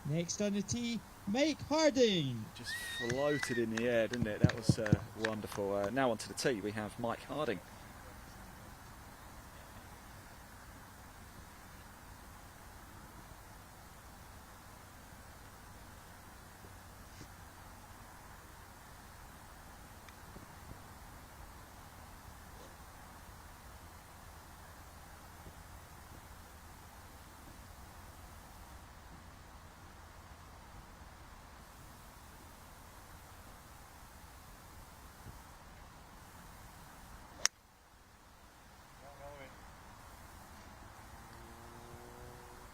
Next on the tee, Mike Harding. Just floated in the air, didn't it? That was wonderful. Now onto the tee, we have Mike Harding.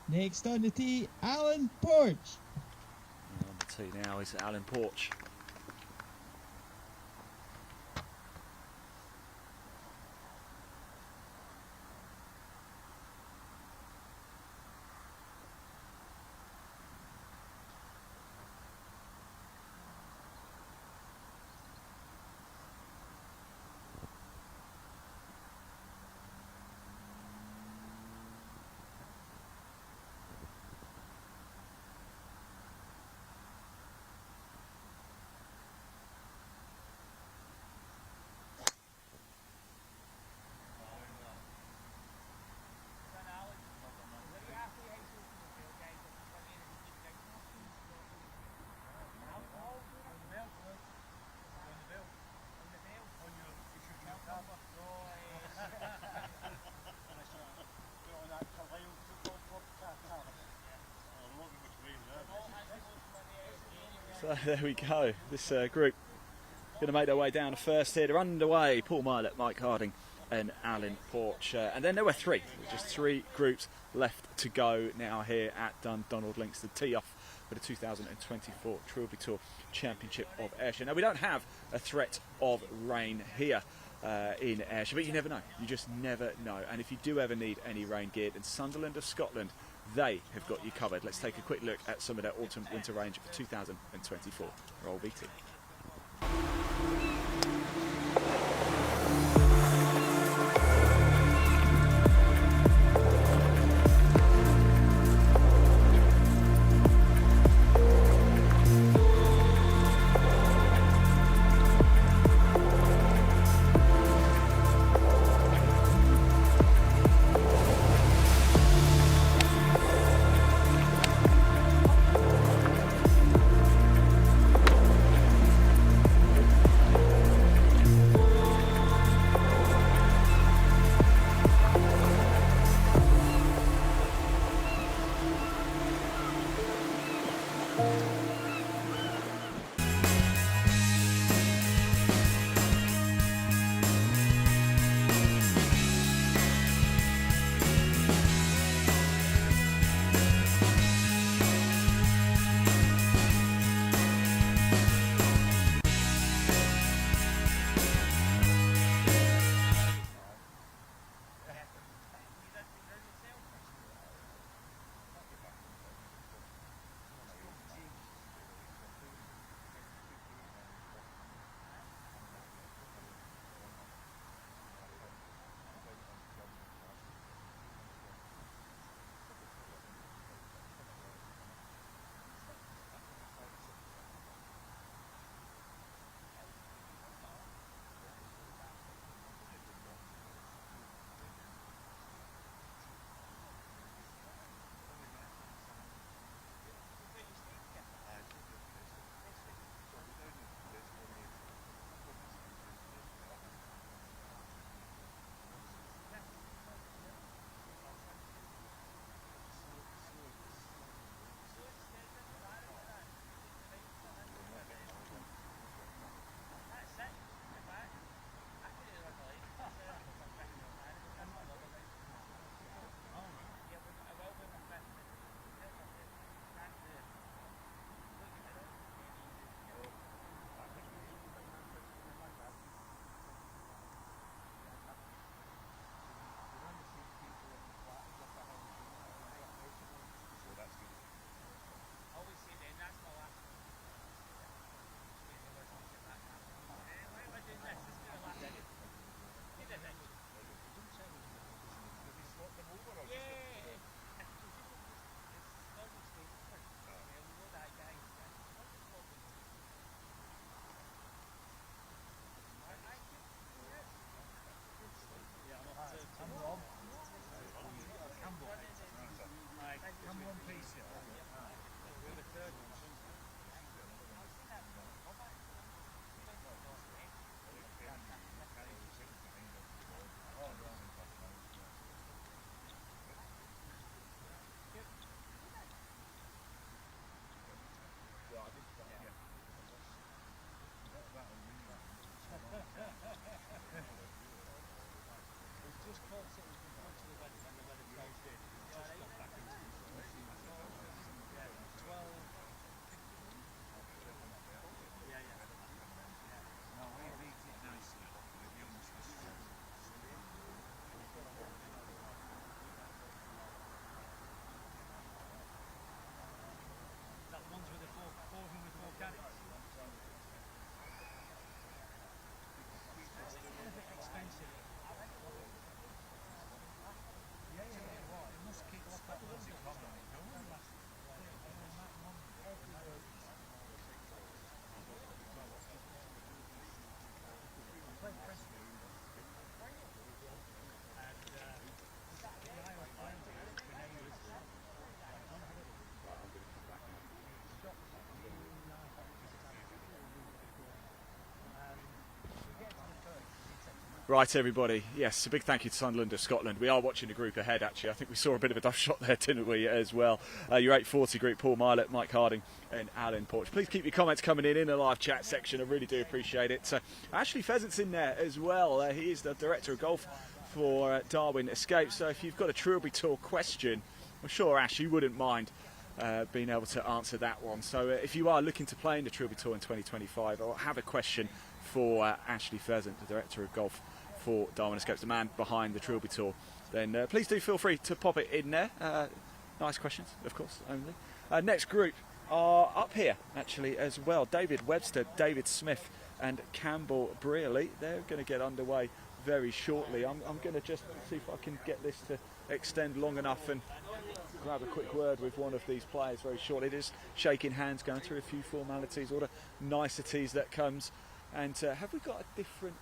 Next on the tee, Alan Porch. And on the tee now is Alan Porch. So there we go. This group going to make their way down to first here. They're underway. Paul Milet, Mike Harding and Alan Porch. And then there were three. Just three groups left to go now here at Dundonald Links to tee off for the 2024 Trilby Tour Championship of Ayrshire. Now, we don't have a threat of rain here in Ayrshire, but you never know. You just never know. And if you do ever need any rain gear, then Sunderland of Scotland, they have got you covered. Let's take a quick look at some of their autumn-winter range for 2024. Roll BT. Right, everybody. Yes, a big thank you to Sunderland of Scotland. We are watching the group ahead, actually. I think we saw a bit of a duff shot there, didn't we, as well? Your 840 group, Paul Milet, Mike Harding and Alan Porch. Please keep your comments coming in the live chat section. I really do appreciate it. Ashley Pheasant's in there as well. He is the Director of Golf for Darwin Escape. So if you've got a Trilby Tour question, I'm sure, Ash, you wouldn't mind being able to answer that one. So if you are looking to play in the Trilby Tour in 2025 or have a question for Ashley Pheasant, the Director of Golf for Darwin Escapes, the man behind the Trilby Tour, then please do feel free to pop it in there. Nice questions, of course, only. Next group are up here, actually, as well. David Webster, David Smith and Campbell Brearley. They're going to get underway very shortly. I'm going to just see if I can get this to extend long enough and grab a quick word with one of these players very shortly. Just shaking hands, going through a few formalities, all the niceties that comes. And have we got a different...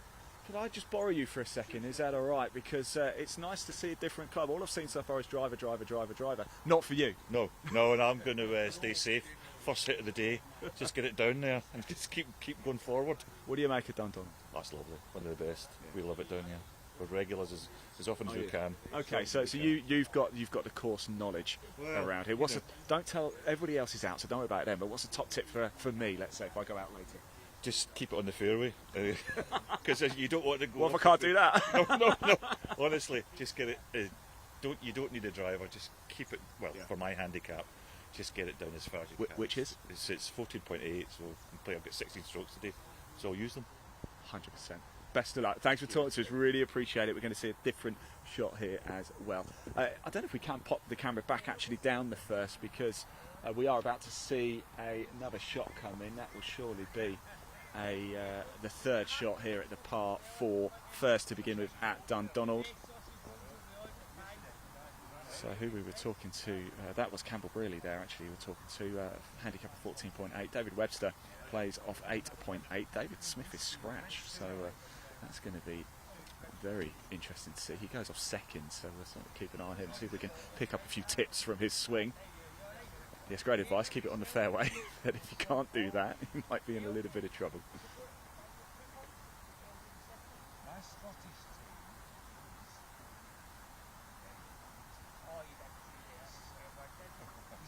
Could I just borrow you for a second? Is that all right? Because it's nice to see a different club. All I've seen so far is driver. Not for you. No, and I'm going to stay safe. First hit of the day, just get it down there and just keep going forward. What do you make of Dundonald? That's lovely, one of the best. We love it down here. We're regulars as often as we can. Okay, so you've got the course knowledge around here. Don't tell everybody else is out, so don't worry about them. But what's the top tip for me? Let's say if I go out later. Just keep it on the fairway, because you don't want to go. What if I can't do that? No. Honestly, just get it. You don't need a driver. Just keep it. Well, for my handicap, just get it down as far as you can. Which is? It's 14.8. So I've got 16 strokes today, so I'll use them. 100%. Best of luck. Thanks for talking to us. Really appreciate it. We're going to see a different shot here as well. I don't know if we can pop the camera back actually down the first, because we are about to see another shot come in. That will surely be the third shot here at the par 4 first to begin with at Dundonald. So who we were talking to, that was Campbell Brearley there actually. We were talking to handicap of 14.8. David Webster plays off 8.8. David Smith is scratch, so that's going to be very interesting to see. He goes off second, so we'll sort of keep an eye on him, see if we can pick up a few tips from his swing. Yes, great advice, keep it on the fairway. But if you can't do that, you might be in a little bit of trouble.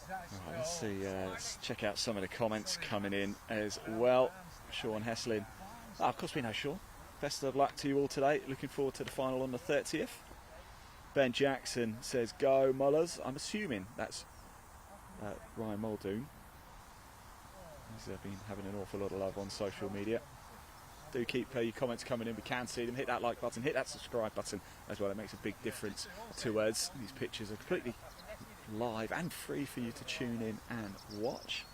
Right, let's see, let's check out some of the comments coming in as well. Sean Heslin. Of course we know Sean. Best of luck to you all today. Looking forward to the final on the 30th. Ben Jackson says, go Mullers. I'm assuming that's Ryan Muldoon. He's been having an awful lot of love on social media. Do keep your comments coming in. We can see them. Hit that like button, hit that subscribe button as well. It makes a big difference to us. These pictures are completely live and free for you to tune in and watch.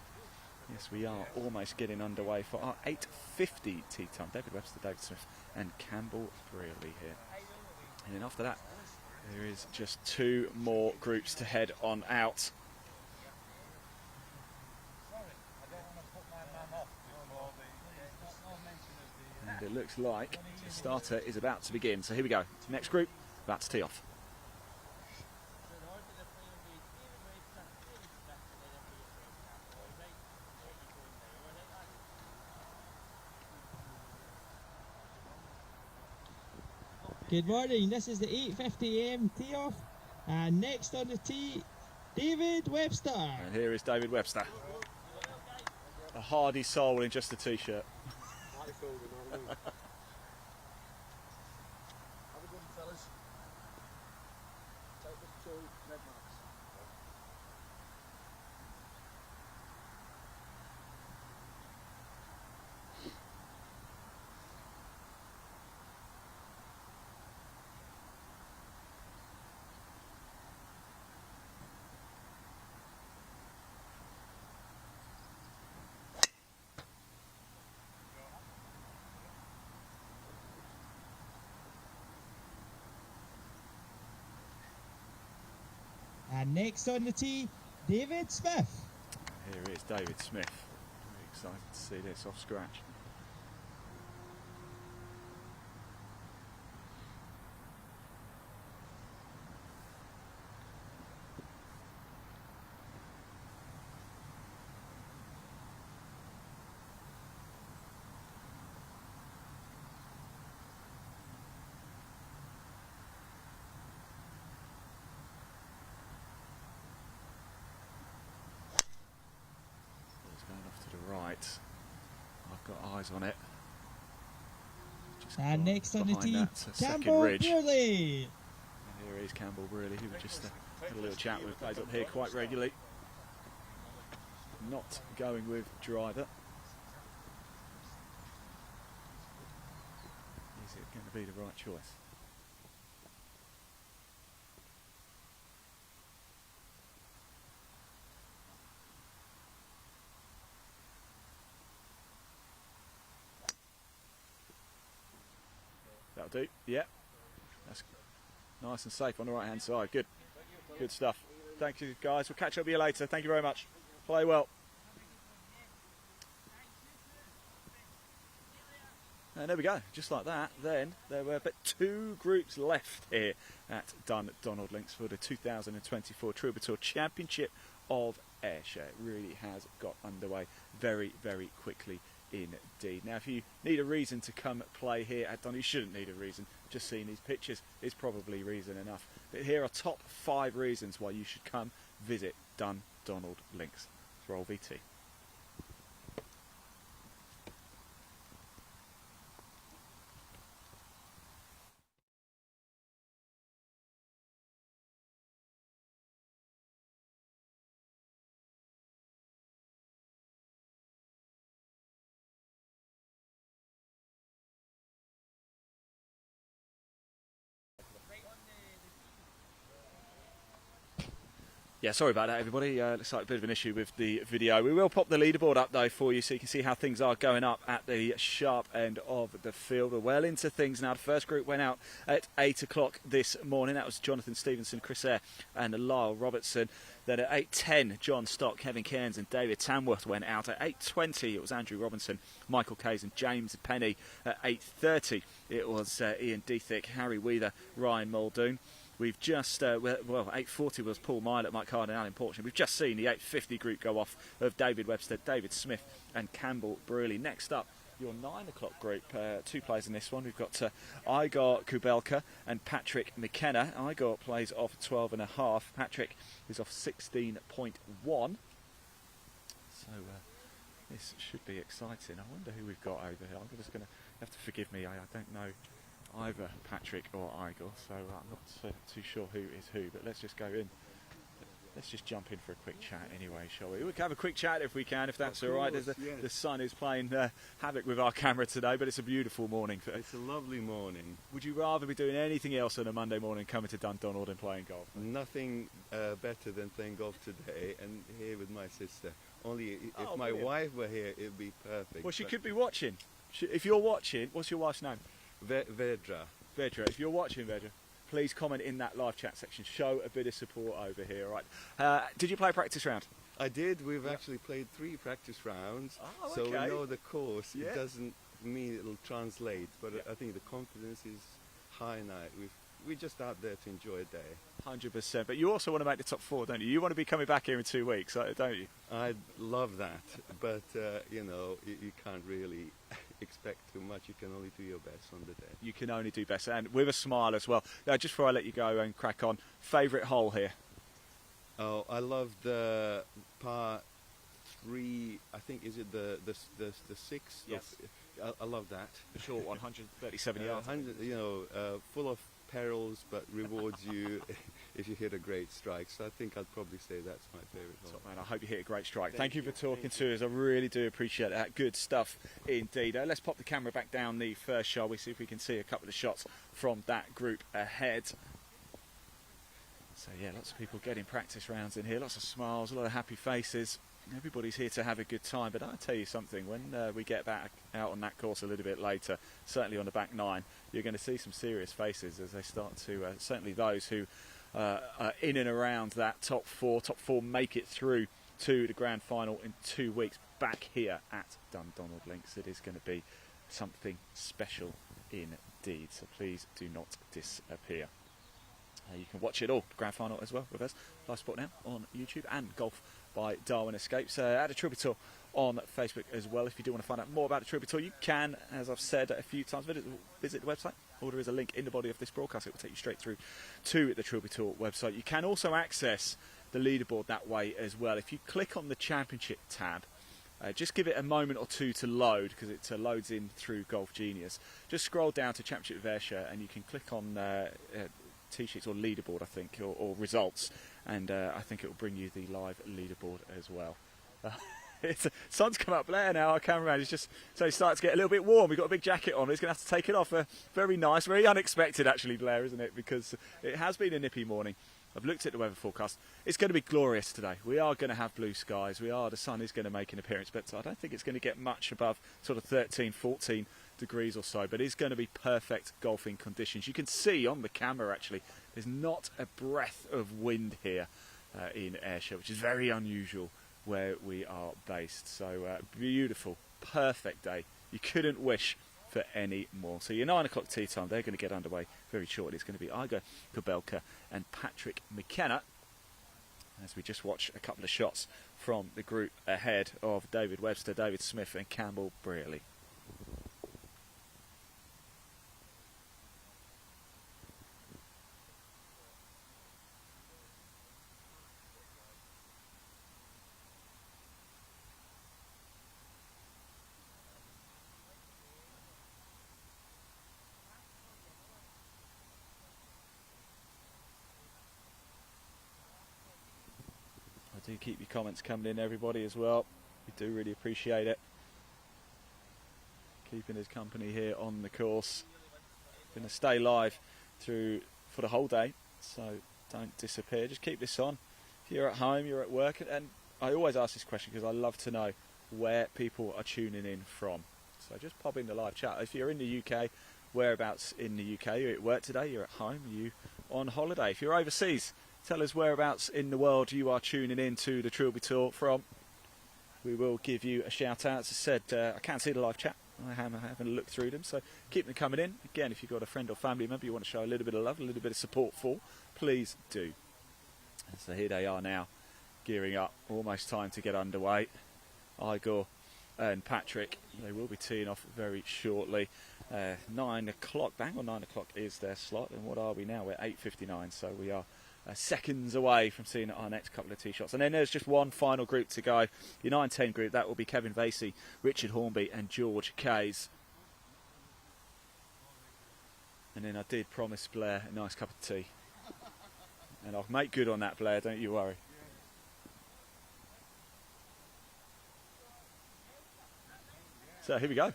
Yes, we are almost getting underway for our 8:50 tee time. David Webster, David Smith and Campbell Brearley here. And then after that, there is just 2 more groups to head on out. And it looks like the starter is about to begin. So here we go. Next group, about to tee off. Good morning, this is the 8:50 AM tee off, and next on the tee, David Webster. And here is David Webster. A hardy soul in just a t-shirt. And next on the tee, David Smith. Here is David Smith. Very excited to see this off scratch. eyes on it. Just And next on the behind tee, that second Campbell ridge. Burley. And here is Campbell Brearley, who we just had a little chat with, plays up here quite regularly. Not going with driver. Is it going to be the right choice? That'll do. Yeah. That's nice and safe on the right hand side. Good. Good stuff. Thank you, guys. We'll catch up with you later. Thank you very much. Play well. And there we go. Just like that. Then there were but 2 groups left here at Dundonald Links for the 2024 Trilby Tour Championship of Ayrshire. It really has got underway very, very quickly indeed. Now, if you need a reason to come play here at Dundonald, you shouldn't need a reason. Just seeing these pictures is probably reason enough. But here are top 5 reasons why you should come visit Dundonald Links. Roll VT. Yeah, sorry about that, everybody. Looks like a bit of an issue with the video. We will pop the leaderboard up, though, for you so you can see how things are going up at the sharp end of the field. We're well into things now. The first group went out at 8 o'clock this morning. That was Jonathan Stevenson, Chris Eyre and Lyle Robertson. Then at 8:10, John Stock, Kevin Cairns and David Tamworth went out. At 8:20, it was Andrew Robinson, Michael Kays and James Penny. At 8:30, it was Ian Dethick, Harry Wheeler, Ryan Muldoon. We've just, 8:40 was Paul Milot, Mike Cardinal in Portugal. We've just seen the 8:50 group go off of David Webster, David Smith and Campbell Brearley. Next up, your 9 o'clock group, 2 players in this one. We've got Igor Kubelka and Patrick McKenna. Igor plays off 12.5. Patrick is off 16.1. So this should be exciting. I wonder who we've got over here. I'm just going to have to forgive me. I don't know either Patrick or Igor, so I'm not too sure who is who, but let's just go in. Let's just jump in for a quick chat anyway, shall we? We can have a quick chat if we can, if that's all right. There's the sun is playing havoc with our camera today, but it's a beautiful morning. It's a lovely morning. Would you rather be doing anything else on a Monday morning, coming to Dundonald and playing golf? Nothing better than playing golf today and here with my sister. Only if my brilliant. wife were here, it would be perfect. Well, she could be watching. If you're watching, what's your wife's name? Vedra. Vedra. If you're watching, Vedra, please comment in that live chat section. Show a bit of support over here, all right? Did you play a practice round? I did. We've actually played 3 practice rounds, Oh, so we okay. know the course. Yeah. It doesn't mean it'll translate, but I think the confidence is high now. We're just out there to enjoy a day. 100%. But you also want to make the top 4, don't you? You want to be coming back here in 2 weeks, don't you? I'd love that, but you can't really expect too much. You can only do your best on the day. You can only do best, and with a smile as well. Now, just before I let you go and crack on, favourite hole here? Oh, I love the par 3. I think is it the 6? Yes. I love that. The short one, 137 yards. Full of perils, but rewards you if you hit a great strike. So I think I'd probably say that's my favourite hole. Man, I hope you hit a great strike. Thank you for talking to us. I really do appreciate that. Good stuff indeed. Let's pop the camera back down the first, shall we? See if we can see a couple of shots from that group ahead. So yeah, lots of people getting practice rounds in here. Lots of smiles, a lot of happy faces. Everybody's here to have a good time, but I'll tell you something, when we get back out on that course a little bit later, certainly on the back 9, you're going to see some serious faces as they start to, certainly those who are in and around that top 4 make it through to the grand final in 2 weeks back here at Dundonald Links. It is going to be something special indeed, so please do not disappear. You can watch it all, the grand final as well with us, Live Sport Now on YouTube, and Golf by Darwin Escapes at the Trilby Tour on Facebook as well. If you do want to find out more about the Trilby Tour, you can, as I've said a few times, visit the website, or there is a link in the body of this broadcast. It will take you straight through to the Trilby Tour website. You can also access the leaderboard that way as well. If you click on the Championship tab, Just give it a moment or two to load, because it loads in through Golf Genius. Just scroll down to Championship of Ayrshire and you can click on T-sheets or leaderboard, I think, or results, and I think it will bring you the live leaderboard as well. Sun's come up there now. Our cameraman is just, so it's starting to get a little bit warm. We've got a big jacket on. He's going to have to take it off. Very nice, very unexpected actually, Blair, isn't it? Because it has been a nippy morning. I've looked at the weather forecast. It's going to be glorious today. We are going to have blue skies. The sun is going to make an appearance, but I don't think it's going to get much above sort of 13, 14 degrees or so. But it's going to be perfect golfing conditions. You can see on the camera actually, there's not a breath of wind here in Ayrshire, which is very unusual where we are based. So beautiful, perfect day. You couldn't wish for any more. So your 9 o'clock tee time, they're going to get underway very shortly. It's going to be Igor Kubelka and Patrick McKenna, as we just watch a couple of shots from the group ahead of David Webster, David Smith and Campbell Brearley. Do keep your comments coming in, everybody, as well. We do really appreciate it. Keeping us company here on the course. Going to stay live for the whole day, so don't disappear. Just keep this on. If you're at home, you're at work, and I always ask this question because I love to know where people are tuning in from. So just pop in the live chat. If you're in the UK, whereabouts in the UK? You're at work today, you're at home, are you on holiday? If you're overseas, tell us whereabouts in the world you are tuning in to the Trilby Tour from. We will give you a shout out. As I said, I can't see the live chat. I haven't looked through them, so keep them coming in. Again, if you've got a friend or family member you want to show a little bit of love, a little bit of support for, please do. And so here they are now, gearing up. Almost time to get underway. Igor and Patrick, they will be teeing off very shortly. 9 o'clock, bang on 9 o'clock is their slot. And what are we now? We're 8:59, so we are seconds away from seeing our next couple of tee shots. And then there's just one final group to go. Your 9-10 group, that will be Kevin Vasey, Richard Hornby and George Kays. And then I did promise Blair a nice cup of tea. And I'll make good on that, Blair, don't you worry. So here we go.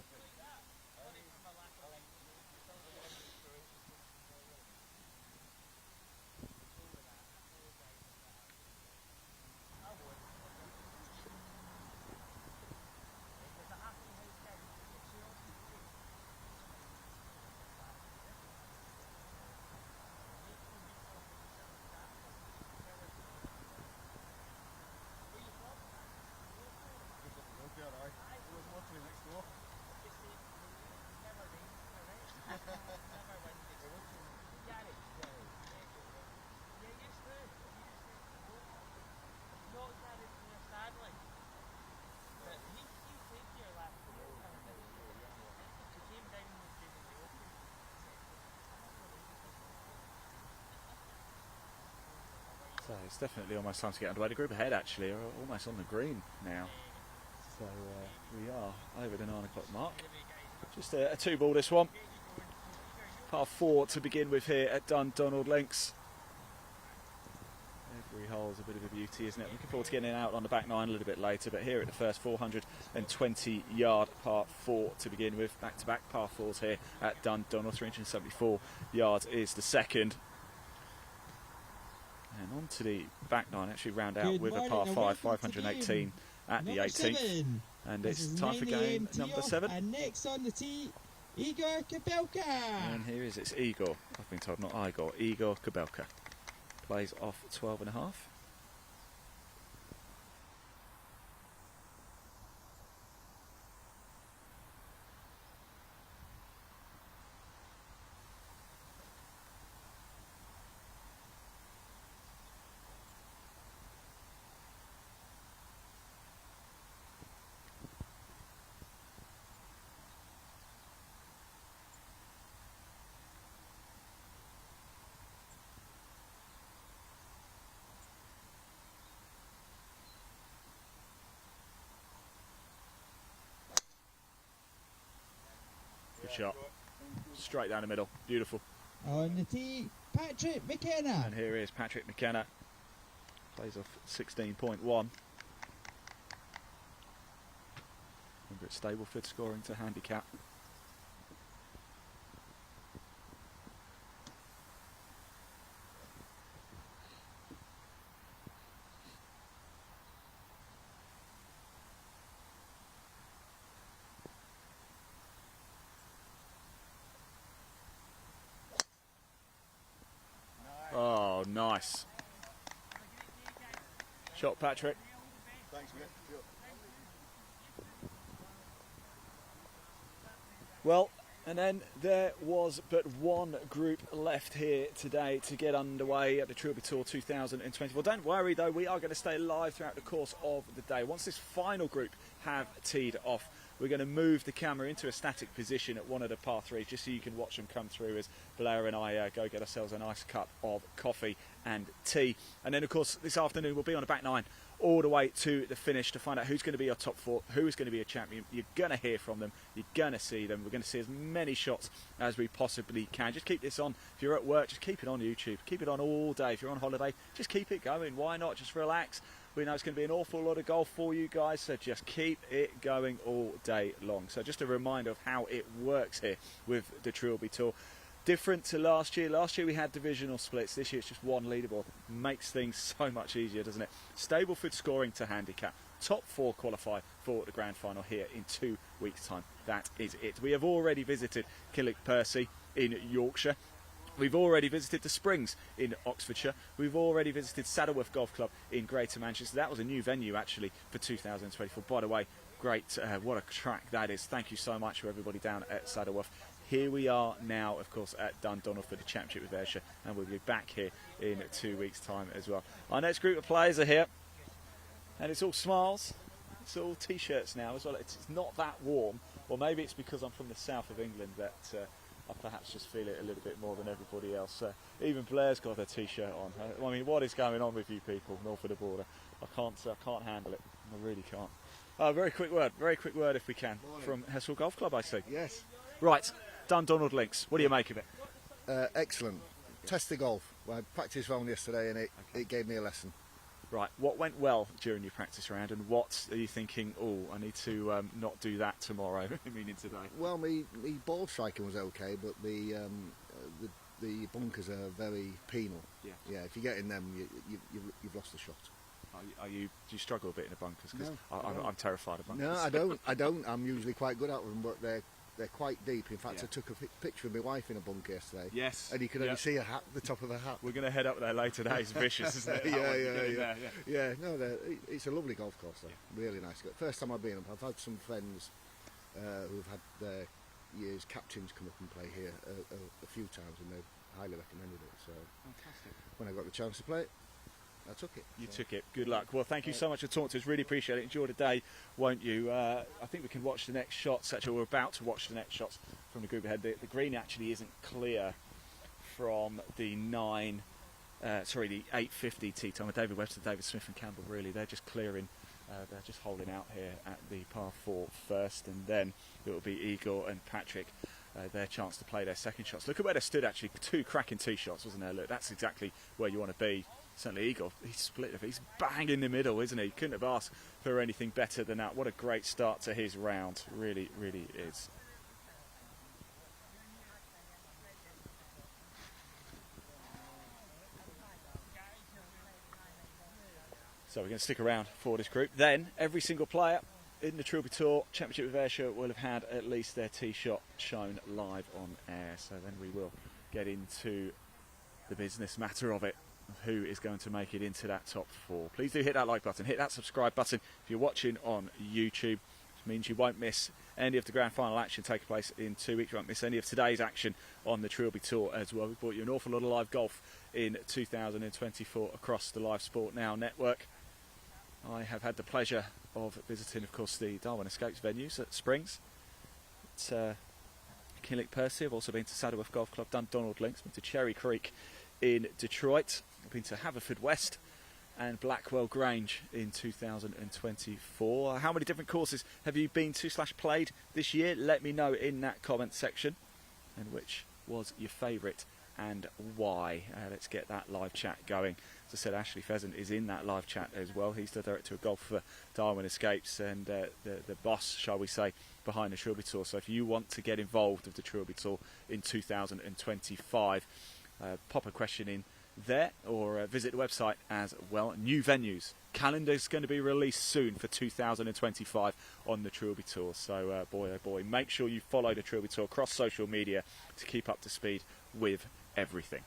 So it's definitely almost time to get underway. The group ahead actually are almost on the green now. So we are over the 9 o'clock mark. Just a 2-ball this one. Par 4 to begin with here at Dundonald Links. Every hole is a bit of a beauty, isn't it? Looking forward to getting out on the back 9 a little bit later, but here at the first 420 yard par 4 to begin with. Back-to-back par 4s here at Dundonald. 374 yards is the second. And on to the back 9, actually round out with a par 5, 518 at the 18th. And it's time for game number 7. And next on the tee, Igor Kubelka. And here is it's Igor. I've been told, not Igor. Igor Kubelka plays off 12.5. shot. Straight down the middle. Beautiful. On the tee, Patrick McKenna. And here is Patrick McKenna. Plays off 16.1. Remember, it's Stableford scoring to handicap. Oh, nice. Shot, Patrick. Thanks, mate. Well, and then there was but one group left here today to get underway at the Trilby Tour 2024. Don't worry though, we are going to stay live throughout the course of the day. Once this final group have teed off, we're going to move the camera into a static position at one of the par threes just so you can watch them come through as Blair and I go get ourselves a nice cup of coffee and tea. And then of course this afternoon we'll be on the back nine all the way to the finish to find out who's going to be our top four, who is going to be a champion. You're going to hear from them, you're going to see them. We're going to see as many shots as we possibly can. Just keep this on. If you're at work, just keep it on YouTube. Keep it on all day. If you're on holiday, just keep it going. Why not? Just relax. We know it's going to be an awful lot of golf for you guys, so just keep it going all day long. So just a reminder of how it works here with the Trilby Tour. Different to last year. Last year we had divisional splits. This year it's just one leaderboard. Makes things so much easier, doesn't it? Stableford scoring to handicap. Top four qualify for the grand final here in 2 weeks' time. That is it. We have already visited Killick-Percy in Yorkshire. We've already visited the Springs in Oxfordshire. We've already visited Saddleworth Golf Club in Greater Manchester. That was a new venue actually for 2024. By the way, great, what a track that is. Thank you so much for everybody down at Saddleworth. Here we are now, of course, at Dundonald for the Championship of Ayrshire, and we'll be back here in 2 weeks' time as well. Our next group of players are here, and it's all smiles. It's all T-shirts now as well. It's not that warm, or maybe it's because I'm from the south of England that I perhaps just feel it a little bit more than everybody else. Even Blair's got a T-shirt on. I mean, what is going on with you people north of the border? I can't handle it. I really can't. Very quick word if we can, from Hessel Golf Club, I see. Yes. Right, Dundonald Links. What do you make of it? Excellent. Test the golf. I practiced round yesterday and it gave me a lesson. Right, what went well during your practice round, and what are you thinking, oh, I need to not do that tomorrow, meaning today? Well, my ball striking was okay, but the bunkers are very penal. Yeah. Yeah, if you get in them, you've lost the shot. Do you struggle a bit in the bunkers? Because No. I'm terrified of bunkers. No, I don't. I'm usually quite good at them, but they're quite deep. In fact, Yeah. I took a picture of my wife in a bunker yesterday. Yes. And you could only see a hat, the top of a hat. We're going to head up there later today. It's vicious, isn't it? Yeah. No, it's a lovely golf course, though. Really nice. First time I've been up. I've had some friends who've had their year's captains come up and play here a few times, and they've highly recommended it. So Fantastic. when I got the chance to play it, I took it. You took it. Good luck. Well, thank you so much for talking to us. Really appreciate it. Enjoy the day, won't you? I think we can watch the next shots. Actually, we're about to watch the next shots from the group ahead. The green actually isn't clear from the 8:50 tee time with David Webster, David Smith and Campbell. Really, they're just clearing. They're just holding out here at the par 4 first, and then it will be Igor and Patrick. Their chance to play their second shots. Look at where they stood actually. 2 cracking tee shots, wasn't there? Look, that's exactly where you want to be. Certainly Igor, he's split it. He's bang in the middle, isn't he? Couldn't have asked for anything better than that. What a great start to his round. Really, really is. So we're going to stick around for this group. Then every single player in the Trilby Tour Championship of Ayrshire will have had at least their tee shot shown live on air. So then we will get into the business matter of it. Who is going to make it into that top 4. Please do hit that like button, hit that subscribe button if you're watching on YouTube. Which means you won't miss any of the grand final action taking place in 2 weeks. You won't miss any of today's action on the Trilby Tour as well. We've brought you an awful lot of live golf in 2024 across the Live Sport Now network. I have had the pleasure of visiting, of course, the Darwin Escapes venues at Springs. It's Killick-Percy. I've also been to Saddleworth Golf Club, Dundonald Links, been to Cherry Creek in Detroit. I've been to Haverfordwest and Blackwell Grange in 2024. How many different courses have you been to / played this year? Let me know in that comment section, and which was your favourite and why. Let's get that live chat going. As I said, Ashley Pheasant is in that live chat as well. He's the director of golf for Darwin Escapes and the boss, shall we say, behind the Trilby Tour. So if you want to get involved with the Trilby Tour in 2025, pop a question in there or visit the website as well. New venues. Calendar's going to be released soon for 2025 on the Trilby Tour. So boy oh boy, make sure you follow the Trilby Tour across social media to keep up to speed with everything.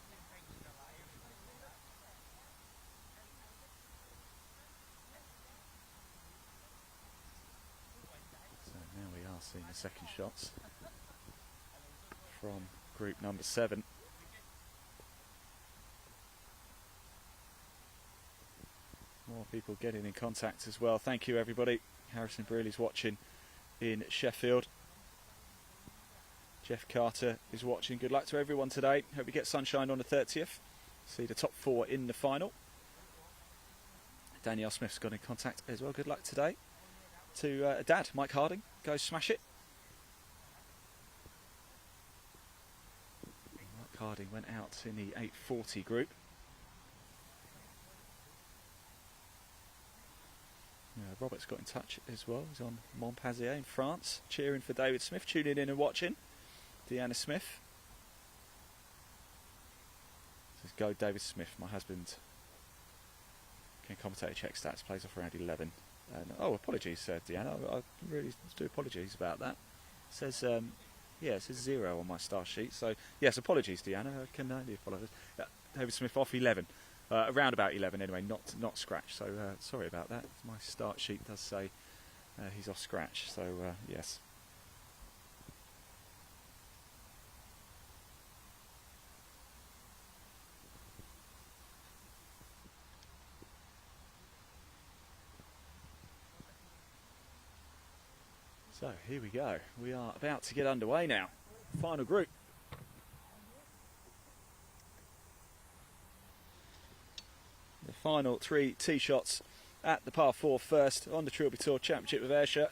So now we are seeing the second shots from group number 7. More people getting in contact as well. Thank you, everybody. Harrison Brearley's watching in Sheffield. Jeff Carter is watching. Good luck to everyone today. Hope you get sunshine on the 30th. See the top 4 in the final. Danielle Smith's got in contact as well. Good luck today to Dad, Mike Harding. Go smash it. Mike Harding went out in the 840 group. Robert's got in touch as well. He's on Montpazier in France, cheering for David Smith, tuning in and watching. Deanna Smith says, "Go David Smith. My husband can commentate, check stats, plays off around 11." Oh, apologies, Deanna. I really do apologies about that. It says, yeah, it says 0 on my star sheet. So yes, apologies, Deanna. I can only apologise. David Smith off 11. Around about 11 anyway, not scratch. So sorry about that. My start sheet does say he's off scratch. So yes. So here we go. We are about to get underway now. Final group. The final 3 tee shots at the par 4 first on the Trilby Tour Championship of Ayrshire.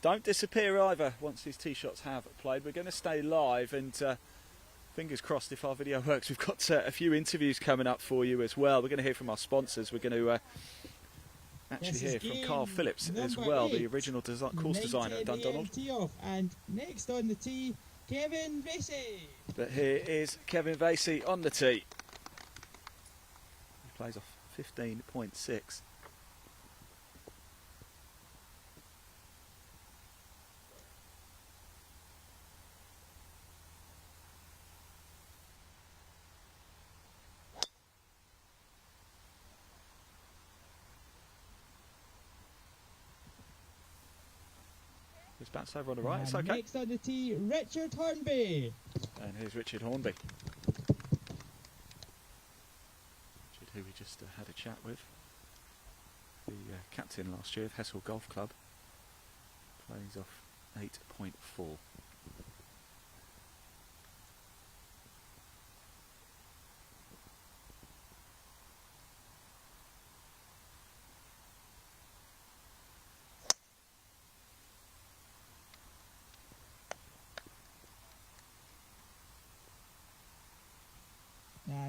Don't disappear either once these tee shots have played. We're going to stay live and fingers crossed if our video works. We've got a few interviews coming up for you as well. We're going to hear from our sponsors. We're going to actually hear from Carl Phillips as well, the original course designer at Dundonald. And next on the tee, Kevin Vasey. But here is Kevin Vasey on the tee. He plays off 15.6. It's bounced over on the right, it's okay. Next on the tee, Richard Hornby. And here's Richard Hornby. Richard, who we just had a chat with. The captain last year of Hessel Golf Club. Plays off 8.4.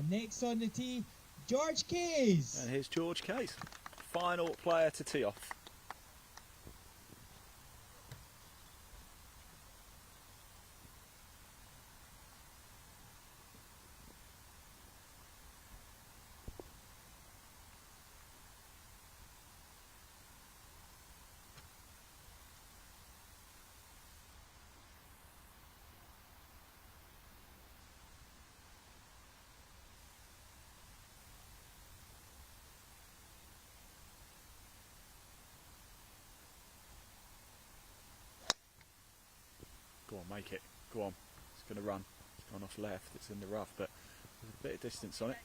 Next on the tee, George Case. And here's George Case, final player to tee off. Go on, make it. Go on. It's going to run. It's gone off left. It's in the rough, but there's a bit of distance on it.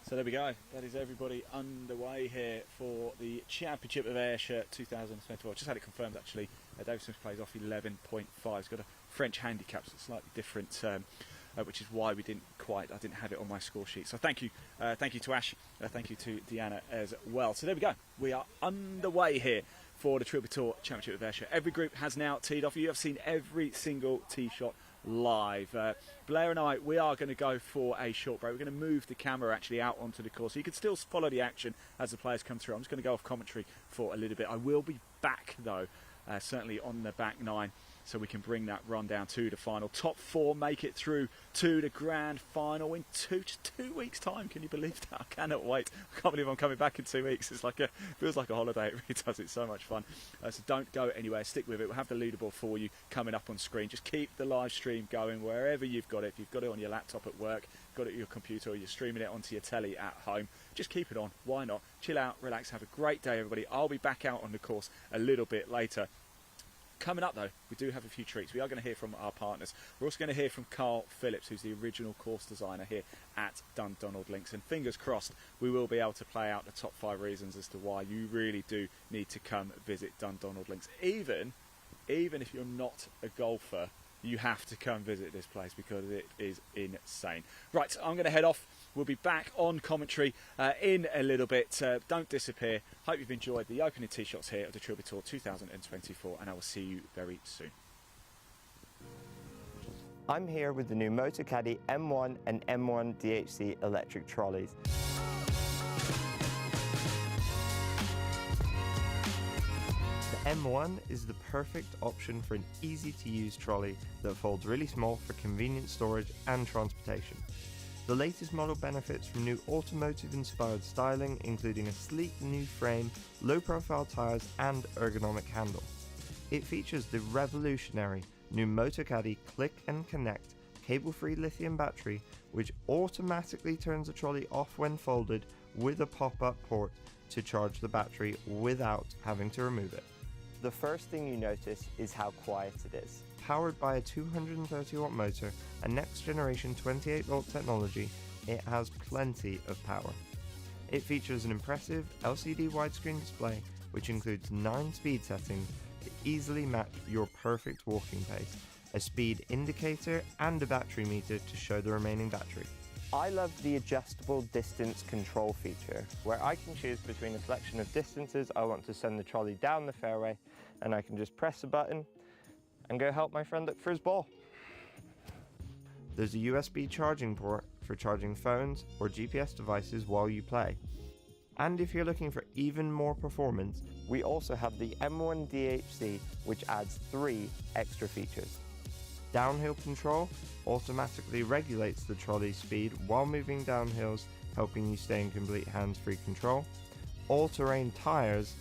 So there we go. That is everybody underway here for the Championship of Ayrshire 2024. Just had it confirmed actually. David Smith plays off 11.5. He's got a French handicap, so it's slightly different which is why I didn't have it on my score sheet. So thank you to Ash, thank you to Deanna as well. So there we go. We are underway here for the Trilby Tour Championship of Ayrshire. Every group has now teed off. You have seen every single tee shot live. Blair and I, we are going to go for a short break. We're going to move the camera actually out onto the course so you can still follow the action as the players come through. I'm just going to go off commentary for a little bit. I will be back though, certainly on the back nine, so we can bring that run down to the final. Top four make it through to the grand final in just 2 weeks' time. Can you believe that? I cannot wait. I can't believe I'm coming back in 2 weeks. It's feels like a holiday. It really does. It's so much fun. So don't go anywhere. Stick with it. We'll have the leaderboard for you coming up on screen. Just keep the live stream going wherever you've got it. If you've got it on your laptop at work, got it on your computer, or you're streaming it onto your telly at home, just keep it on. Why not? Chill out, relax, have a great day, everybody. I'll be back out on the course a little bit later. Coming up though, we do have a few treats. We are going to hear from our partners. We're also going to hear from Carl Phillips, who's the original course designer here at Dundonald Links. And fingers crossed, we will be able to play out the top 5 reasons as to why you really do need to come visit Dundonald Links. Even if you're not a golfer, you have to come visit this place because it is insane. Right, I'm going to head off. We'll be back on commentary in a little bit. Don't disappear. Hope you've enjoyed the opening tee shots here of the Trilby Tour 2024, and I will see you very soon. I'm here with the new Motocaddy M1 and M1 DHC electric trolleys. The M1 is the perfect option for an easy-to-use trolley that folds really small for convenient storage and transportation. The latest model benefits from new automotive-inspired styling, including a sleek new frame, low-profile tyres and ergonomic handle. It features the revolutionary new Motocaddy Click and Connect cable-free lithium battery, which automatically turns the trolley off when folded with a pop-up port to charge the battery without having to remove it. The first thing you notice is how quiet it is. Powered by a 230 watt motor and next generation 28 volt technology, it has plenty of power. It features an impressive LCD widescreen display which includes 9 speed settings to easily match your perfect walking pace, a speed indicator and a battery meter to show the remaining battery. I love the adjustable distance control feature, where I can choose between a selection of distances I want to send the trolley down the fairway, and I can just press a button and go help my friend look for his ball. There's a USB charging port for charging phones or GPS devices while you play. And if you're looking for even more performance, we also have the M1 DHC, which adds 3 extra features. Downhill control automatically regulates the trolley speed while moving down hills, helping you stay in complete hands-free control. All-terrain tyres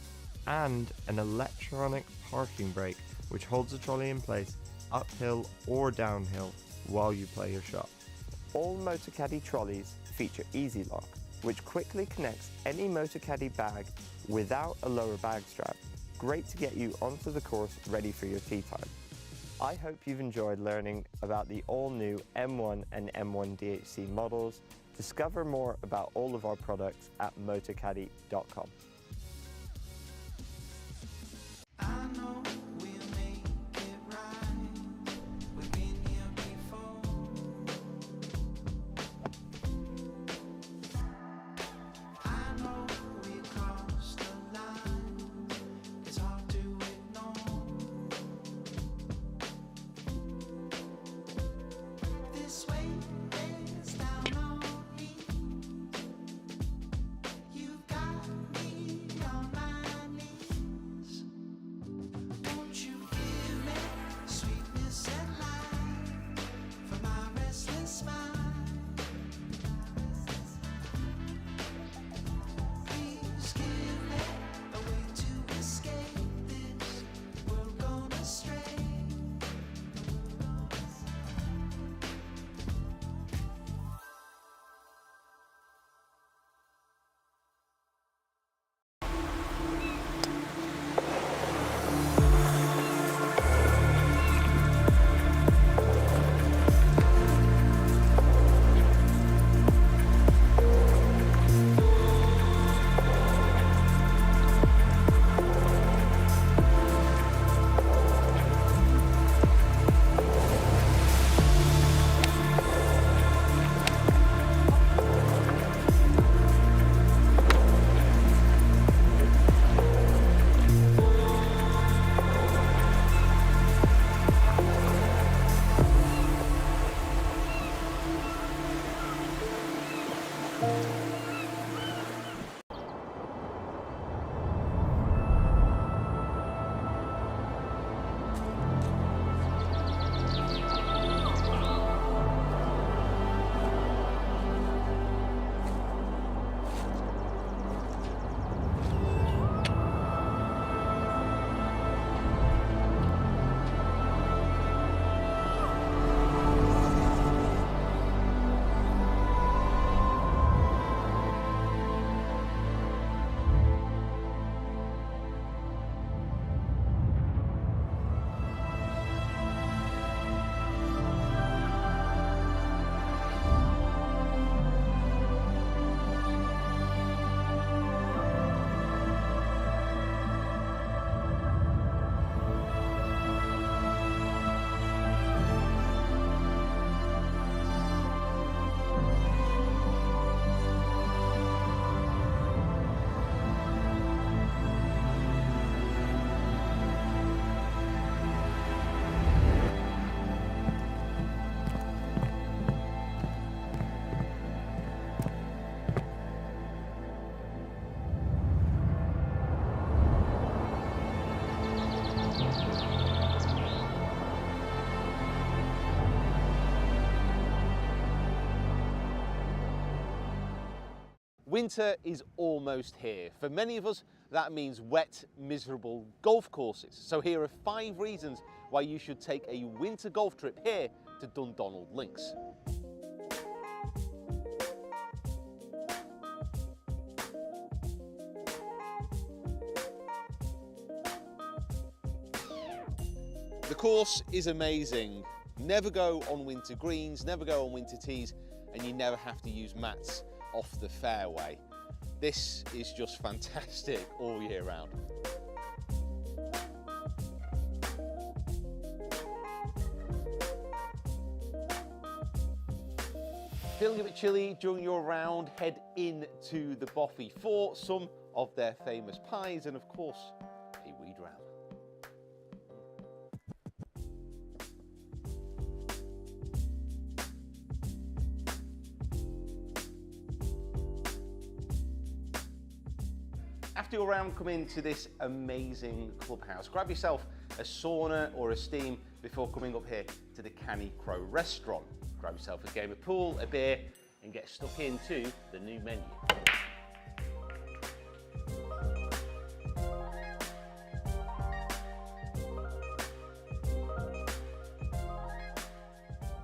and an electronic parking brake, which holds the trolley in place uphill or downhill while you play your shot. All Motocaddy trolleys feature Easy Lock, which quickly connects any Motocaddy bag without a lower bag strap. Great to get you onto the course ready for your tee time. I hope you've enjoyed learning about the all-new M1 and M1 DHC models. Discover more about all of our products at motocaddy.com. I know we'll make it right. We've been here before. I know we crossed the line. It's hard to ignore. This weight is down on me. You've got me on my knees. Winter is almost here. For many of us, that means wet, miserable golf courses. So here are 5 reasons why you should take a winter golf trip here to Dundonald Links. The course is amazing. Never go on winter greens, never go on winter tees, and you never have to use mats off the fairway. This is just fantastic all year round. Feeling a bit chilly during your round, head into the Boffey for some of their famous pies and of course a wee dram. After your round, come into this amazing clubhouse. Grab yourself a sauna or a steam before coming up here to the Canny Crow restaurant. Grab yourself a game of pool, a beer, and get stuck into the new menu.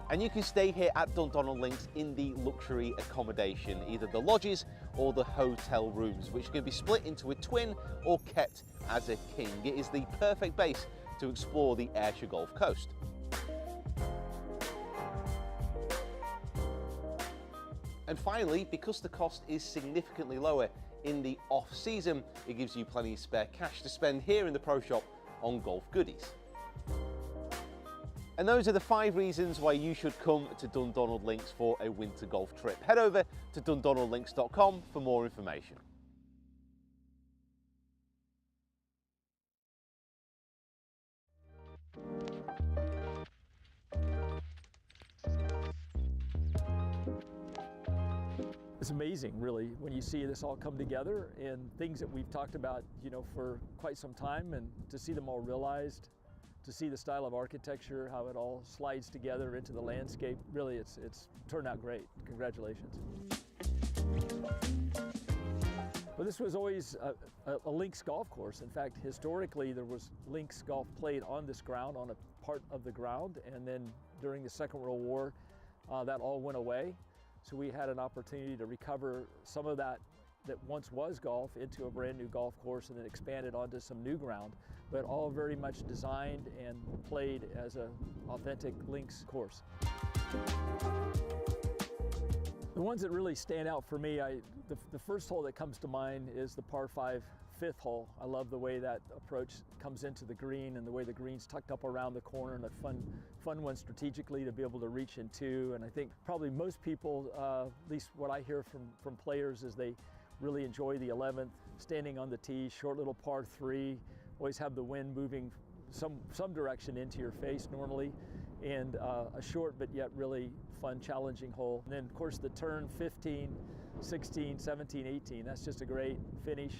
And you can stay here at Dundonald Links in the luxury accommodation, either the lodges or the hotel rooms, which can be split into a twin or kept as a king. It is the perfect base to explore the Ayrshire Gulf Coast. And finally, because the cost is significantly lower in the off-season, it gives you plenty of spare cash to spend here in the Pro Shop on golf goodies. And those are the 5 reasons why you should come to Dundonald Links for a winter golf trip. Head over to dundonaldlinks.com for more information. It's amazing, really, when you see this all come together and things that we've talked about, you know, for quite some time, and to see them all realized, to see the style of architecture, how it all slides together into the landscape. Really, it's turned out great. Congratulations. Well, this was always a links golf course. In fact, historically, there was links golf played on this ground, on a part of the ground, and then during the Second World War, that all went away. So we had an opportunity to recover some of that once was golf into a brand new golf course and then expanded onto some new ground, but all very much designed and played as an authentic links course. The ones that really stand out for me, the first hole that comes to mind is the par 5 5th hole. I love the way that approach comes into the green and the way the green's tucked up around the corner, and a fun one strategically to be able to reach into. And I think probably most people, at least what I hear from players, is they really enjoy the 11th, standing on the tee, short little par 3, always have the wind moving some direction into your face normally, and a short but yet really fun, challenging hole. And then of course the turn 15, 16, 17, 18, that's just a great finish.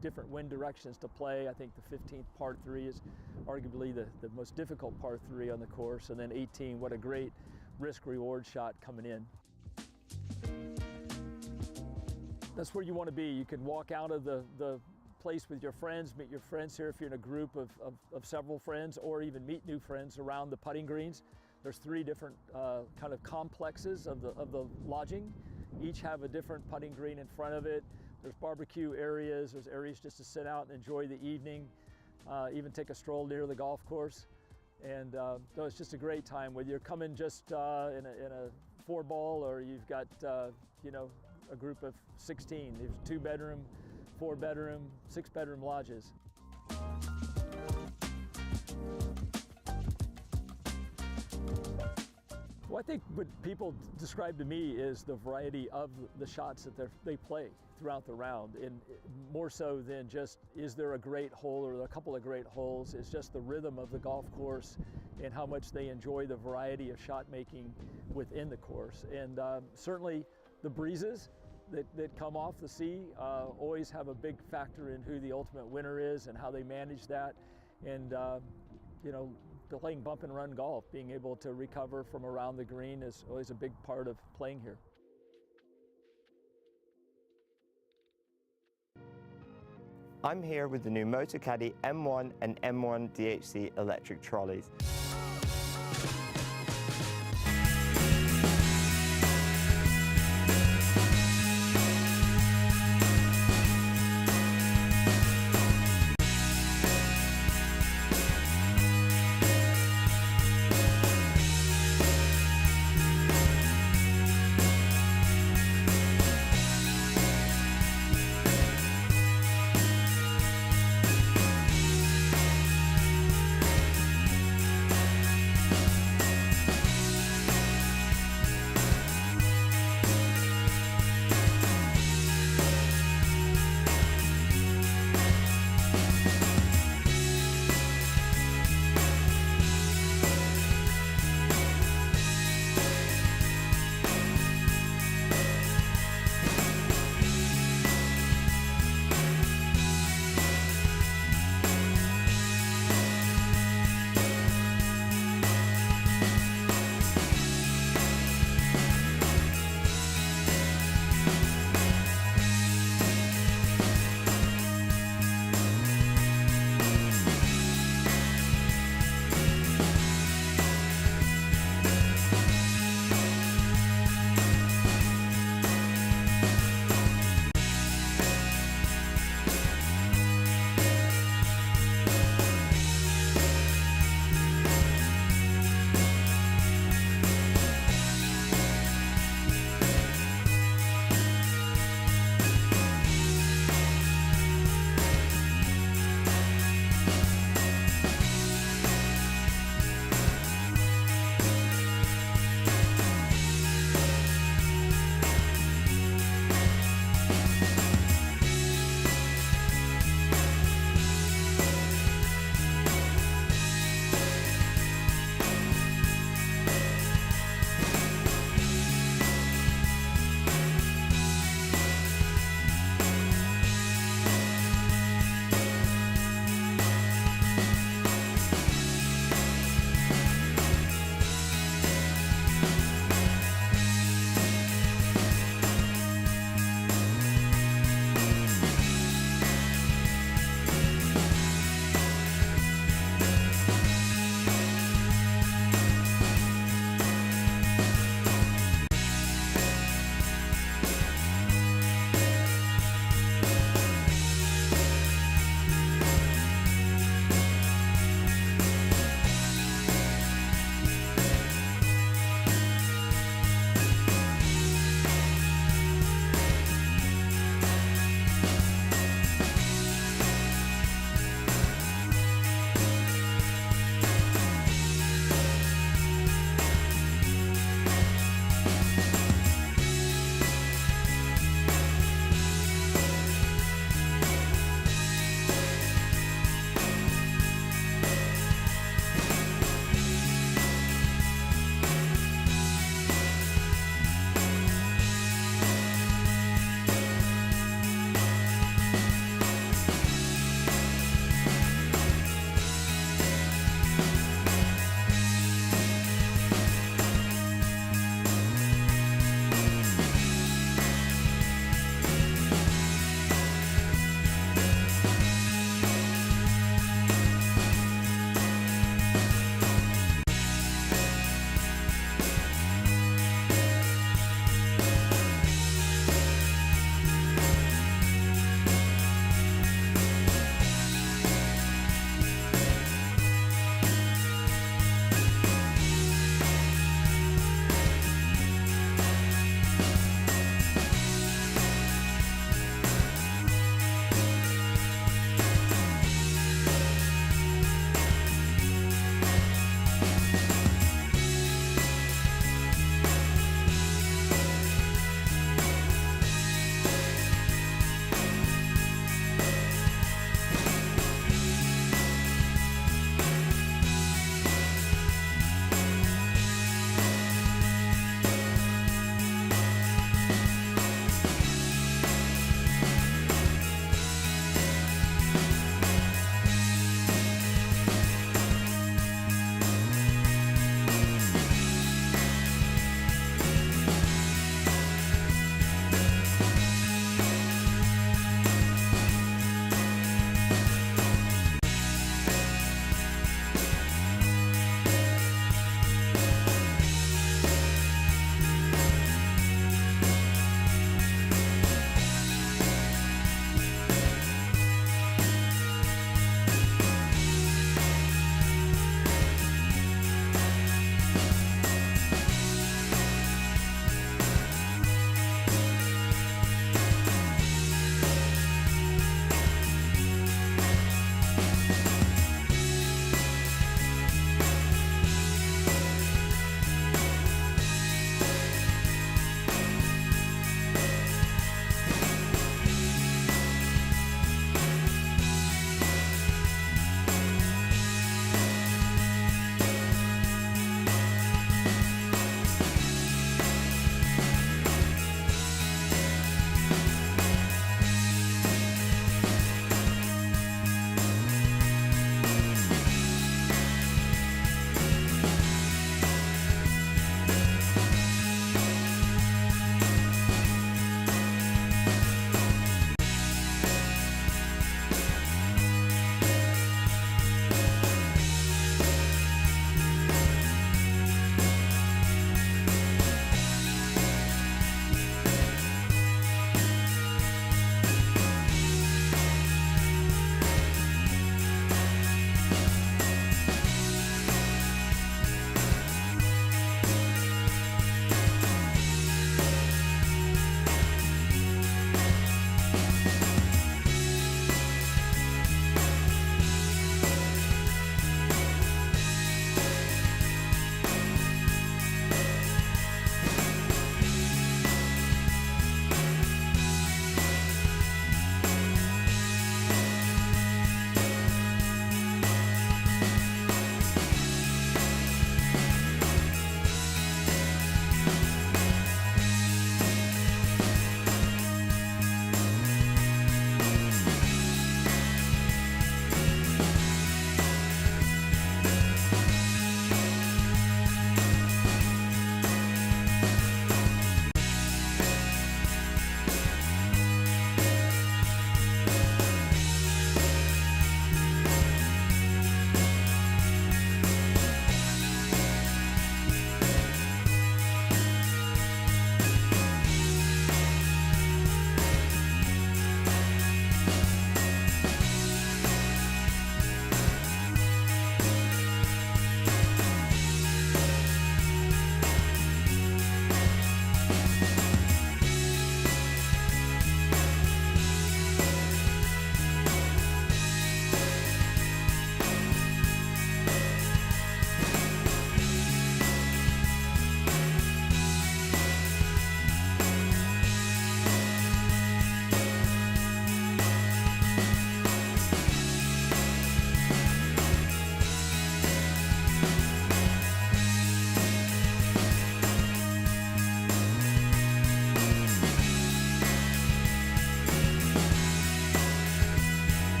Different wind directions to play. I think the 15th par 3 is arguably the most difficult par 3 on the course, and then 18, what a great risk-reward shot coming in. That's where you want to be. You can walk out of the place with your friends, meet your friends here if you're in a group of several friends, or even meet new friends around the putting greens. There's 3 different kind of complexes of the lodging. Each have a different putting green in front of it. There's barbecue areas, there's areas just to sit out and enjoy the evening, even take a stroll near the golf course. And so it's just a great time, whether you're coming just in a 4-ball or you've got, you know, a group of 16. There's 2-bedroom, 4-bedroom, 6-bedroom lodges. Well, I think what people describe to me is the variety of the shots that they play throughout the round, and more so than just is there a great hole or a couple of great holes. It's just the rhythm of the golf course and how much they enjoy the variety of shot making within the course. And certainly the breezes that come off the sea always have a big factor in who the ultimate winner is and how they manage that. And you know, playing bump and run golf, being able to recover from around the green is always a big part of playing here. I'm here with the new Motocaddy M1 and M1 DHC electric trolleys.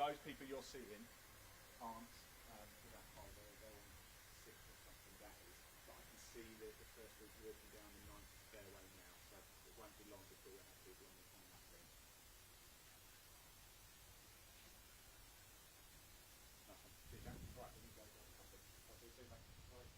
those people you're seeing aren't for that hole. They're on 6 or something, that is. But I can see the first group walking down the 9th fairway now, so it won't be long before we have people on that green. Nice one. Cheers, Jack. Right, we can go down a couple. I'll see you soon, mate. Bye.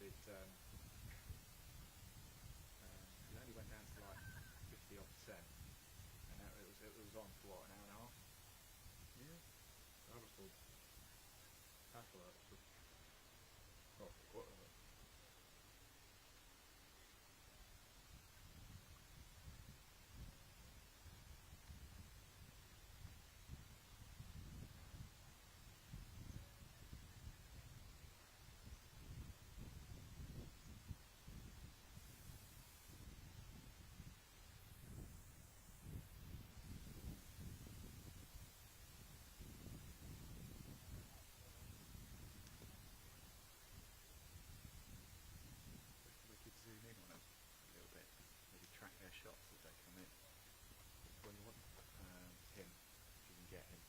it only went down to like 50 odd percent, and it was on for what, an hour and a half? Yeah, I was still half of that. Not a quarter of it. We could zoom in on them a little bit, maybe track their shots as they come in. When you want him, if you can get him.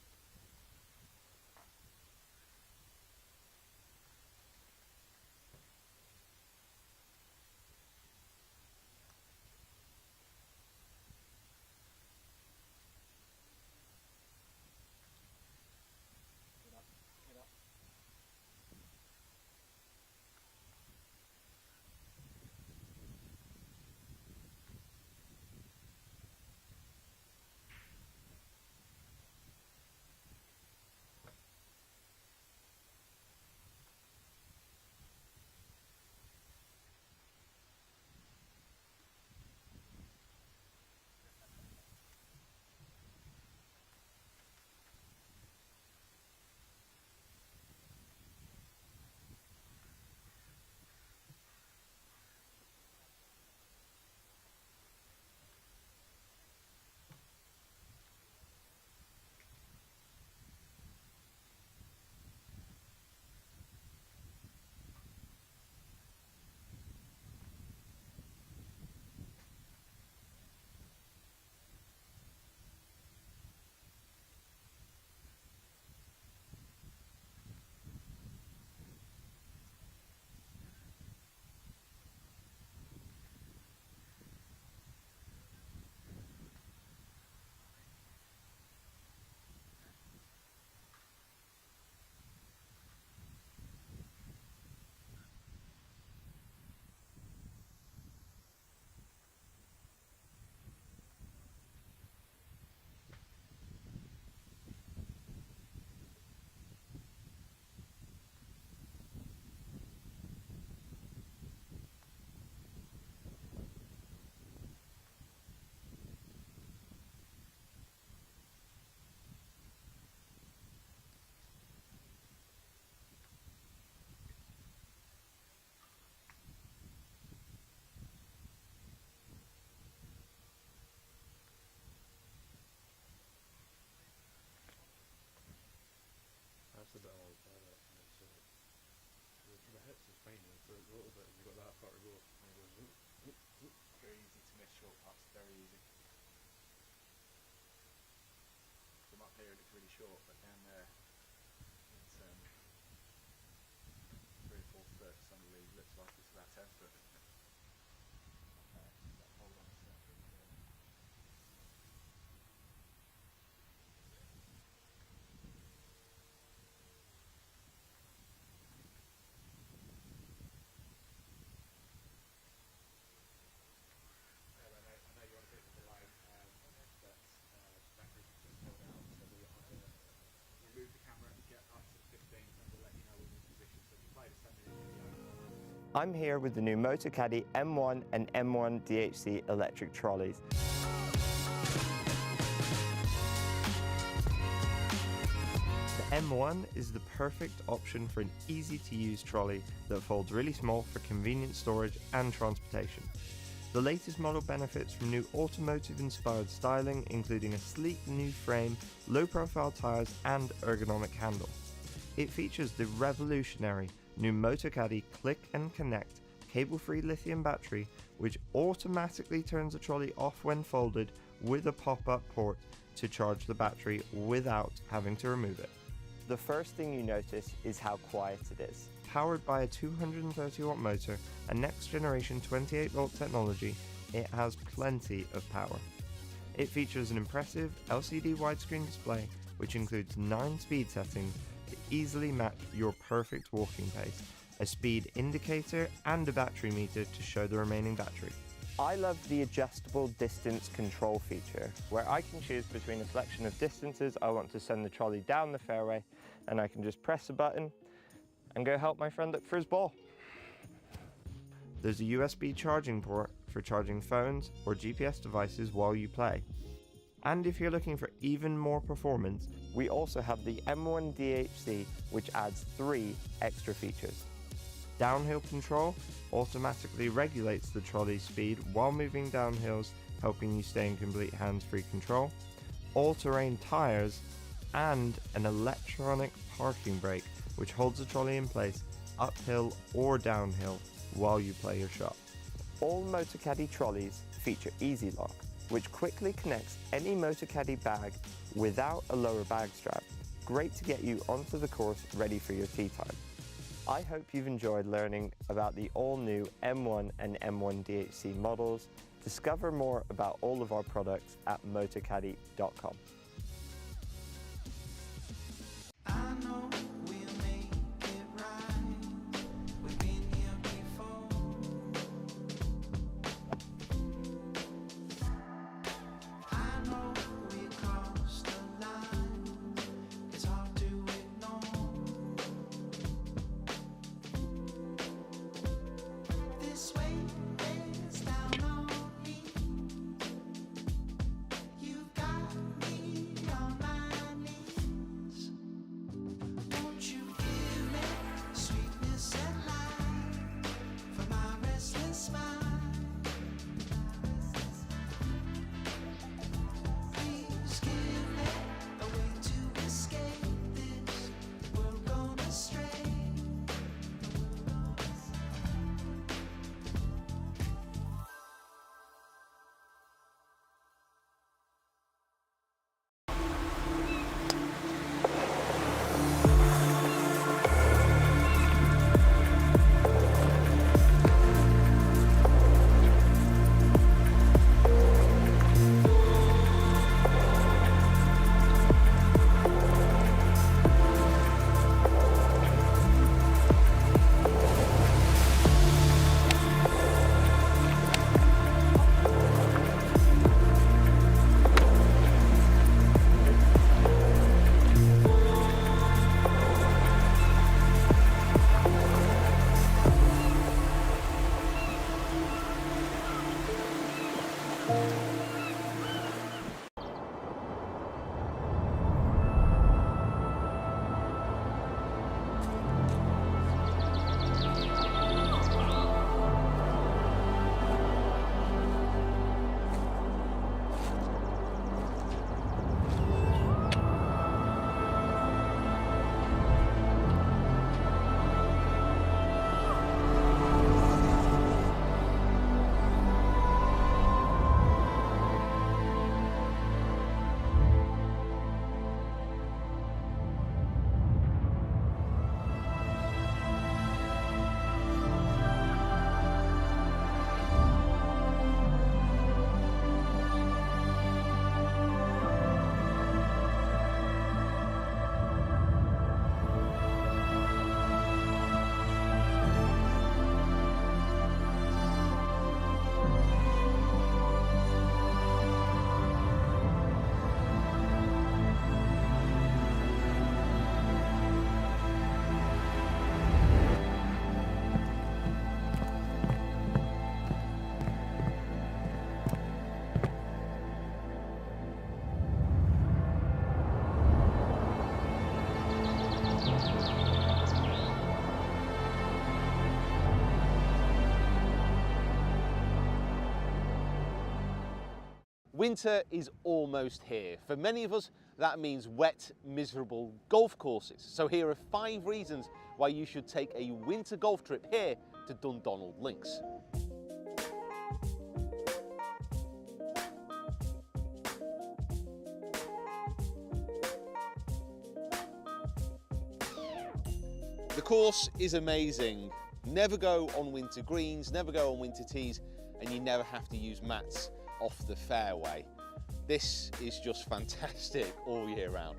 Get up. That's a bit old, the hits is fine for a little bit, you've got that far to go, and it goes Very easy to miss short putts, very easy. From up here it looks really short, but down there it's 3 or 4 foot. Some of these looks like it's about 10 foot. Hold on a second. I know you're on a bit of a delay, but battery's just held out, so we'll have to remove the camera and get up to 15 and we'll let you know when we're in position. So if you play the 10-minute video. I'm here with the new Motocaddy M1 and M1 DHC electric trolleys. The M1 is the perfect option for an easy-to-use trolley that folds really small for convenient storage and transportation. The latest model benefits from new automotive-inspired styling, including a sleek new frame, low-profile tyres and ergonomic handle. It features the revolutionary new Motocaddy Click and Connect cable-free lithium battery, which automatically turns the trolley off when folded with a pop-up port to charge the battery without having to remove it. The first thing you notice is how quiet it is. Powered by a 230 watt motor and next generation 28 volt technology, it has plenty of power. It features an impressive LCD widescreen display which includes 9 speed settings to easily match your perfect walking pace, a speed indicator and a battery meter to show the remaining battery. I love the adjustable distance control feature, where I can choose between a selection of distances I want to send the trolley down the fairway, and I can just press a button and go help my friend look for his ball. There's a USB charging port for charging phones or GPS devices while you play. And if you're looking for even more performance, we also have the M1 DHC, which adds 3 extra features. Downhill control automatically regulates the trolley's speed while moving down hills, helping you stay in complete hands-free control, all-terrain tyres, and an electronic parking brake which holds the trolley in place uphill or downhill while you play your shot. All MotorCaddy trolleys feature Easy Lock, which quickly connects any MotorCaddy bag without a lower bag strap. Great to get you onto the course ready for your tee time. I hope you've enjoyed learning about the all-new M1 and M1 DHC models. Discover more about all of our products at motorcaddy.com. I know we'll make it right. We've been here before. I know we crossed the line. It's hard to ignore. This weight is down on me. You've got me on my knees. Won't you give me sweetness and light for my restless mind? Please give me a way to escape this world gone astray. Winter is almost here. For many of us, that means wet, miserable golf courses. So here are 5 reasons why you should take a winter golf trip here to Dundonald Links. The course is amazing. Never go on winter greens, never go on winter tees, and you never have to use mats off the fairway. This is just fantastic all year round.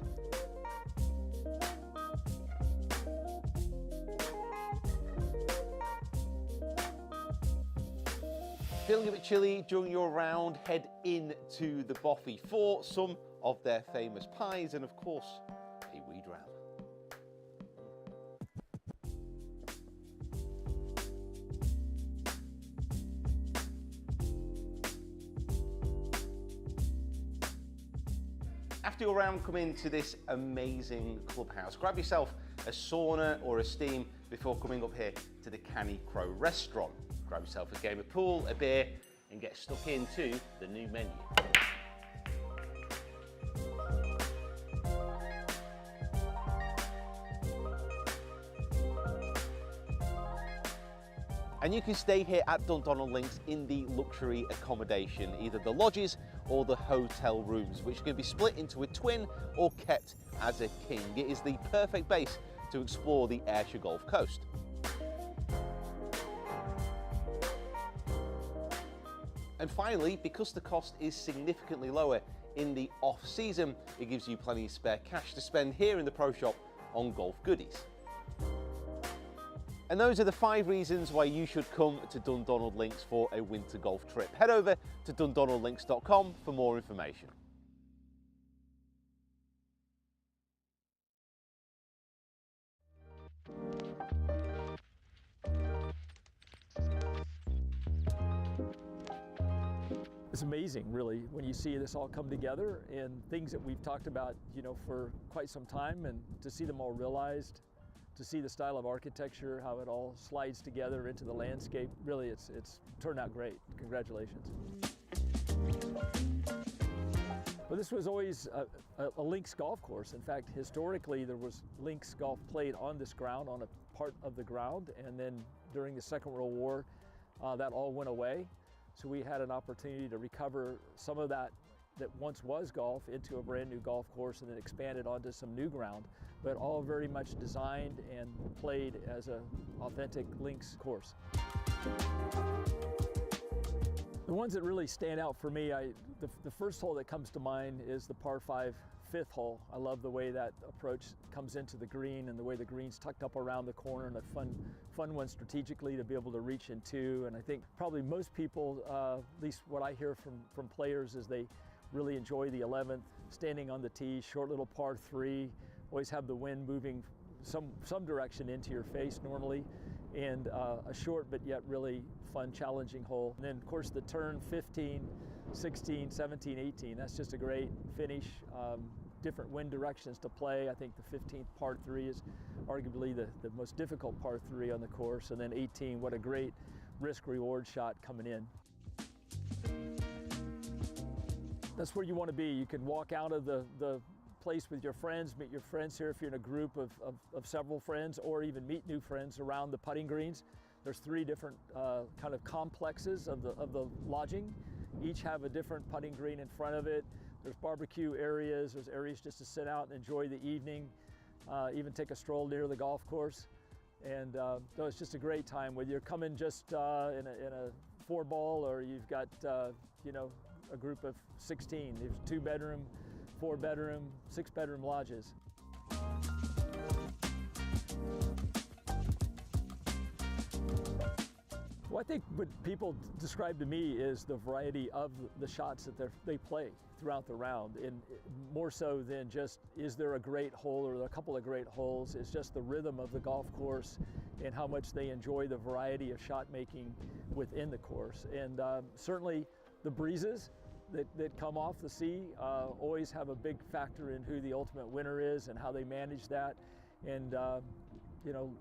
Feeling a bit chilly during your round, head into the Boffey for some of their famous pies and of course a wee dram. After your round, come into this amazing clubhouse. Grab yourself a sauna or a steam before coming up here to the Canny Crow restaurant. Grab yourself a game of pool, a beer, and get stuck into the new menu. And you can stay here at Dundonald Links in the luxury accommodation, either the lodges or the hotel rooms, which can be split into a twin or kept as a king. It is the perfect base to explore the Ayrshire Gulf Coast. And finally, because the cost is significantly lower in the off-season, it gives you plenty of spare cash to spend here in the Pro Shop on golf goodies. And those are the 5 reasons why you should come to Dundonald Links for a winter golf trip. Head over to dundonaldlinks.com for more information. It's amazing, really, when you see this all come together and things that we've talked about, you know, for quite some time, and to see them all realized, to see the style of architecture, how it all slides together into the landscape. Really, it's turned out great. Congratulations. Well, this was always a links golf course. In fact, historically, there was links golf played on this ground, on a part of the ground, and then during the Second World War, that all went away. So we had an opportunity to recover some of that once was golf into a brand new golf course and then expand it onto some new ground, but all very much designed and played as an authentic links course. The ones that really stand out for me, the first hole that comes to mind is the par 5 5th hole. I love the way that approach comes into the green and the way the green's tucked up around the corner, and a fun one strategically to be able to reach into. And I think probably most people, at least what I hear from players, is they really enjoy the 11th, standing on the tee, short little par 3, always have the wind moving some direction into your face normally, and a short but yet really fun, challenging hole. And then of course the turn 15, 16, 17, 18, that's just a great finish. Different wind directions to play. I think the 15th par 3 is arguably the most difficult par 3 on the course, and then 18, what a great risk-reward shot coming in. That's where you want to be. You can walk out of the place with your friends, meet your friends here if you're in a group of several friends, or even meet new friends around the putting greens. There's 3 different kind of complexes of the lodging. Each have a different putting green in front of it. There's barbecue areas, there's areas just to sit out and enjoy the evening, even take a stroll near the golf course. And so it's just a great time, whether you're coming just in a 4-ball or you've got, you know, a group of 16. There's 2-bedroom, 4-bedroom, 6-bedroom lodges. Well, I think what people describe to me is the variety of the shots that they play throughout the round, and more so than just is there a great hole or a couple of great holes. It's just the rhythm of the golf course and how much they enjoy the variety of shot making within the course. And certainly the breezes that come off the sea always have a big factor in who the ultimate winner is and how they manage that. And you know,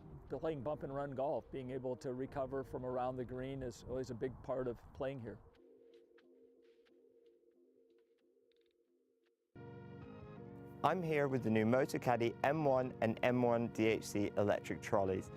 playing bump and run golf, being able to recover from around the green is always a big part of playing here. I'm here with the new MotoCaddy M1 and M1 DHC electric trolleys.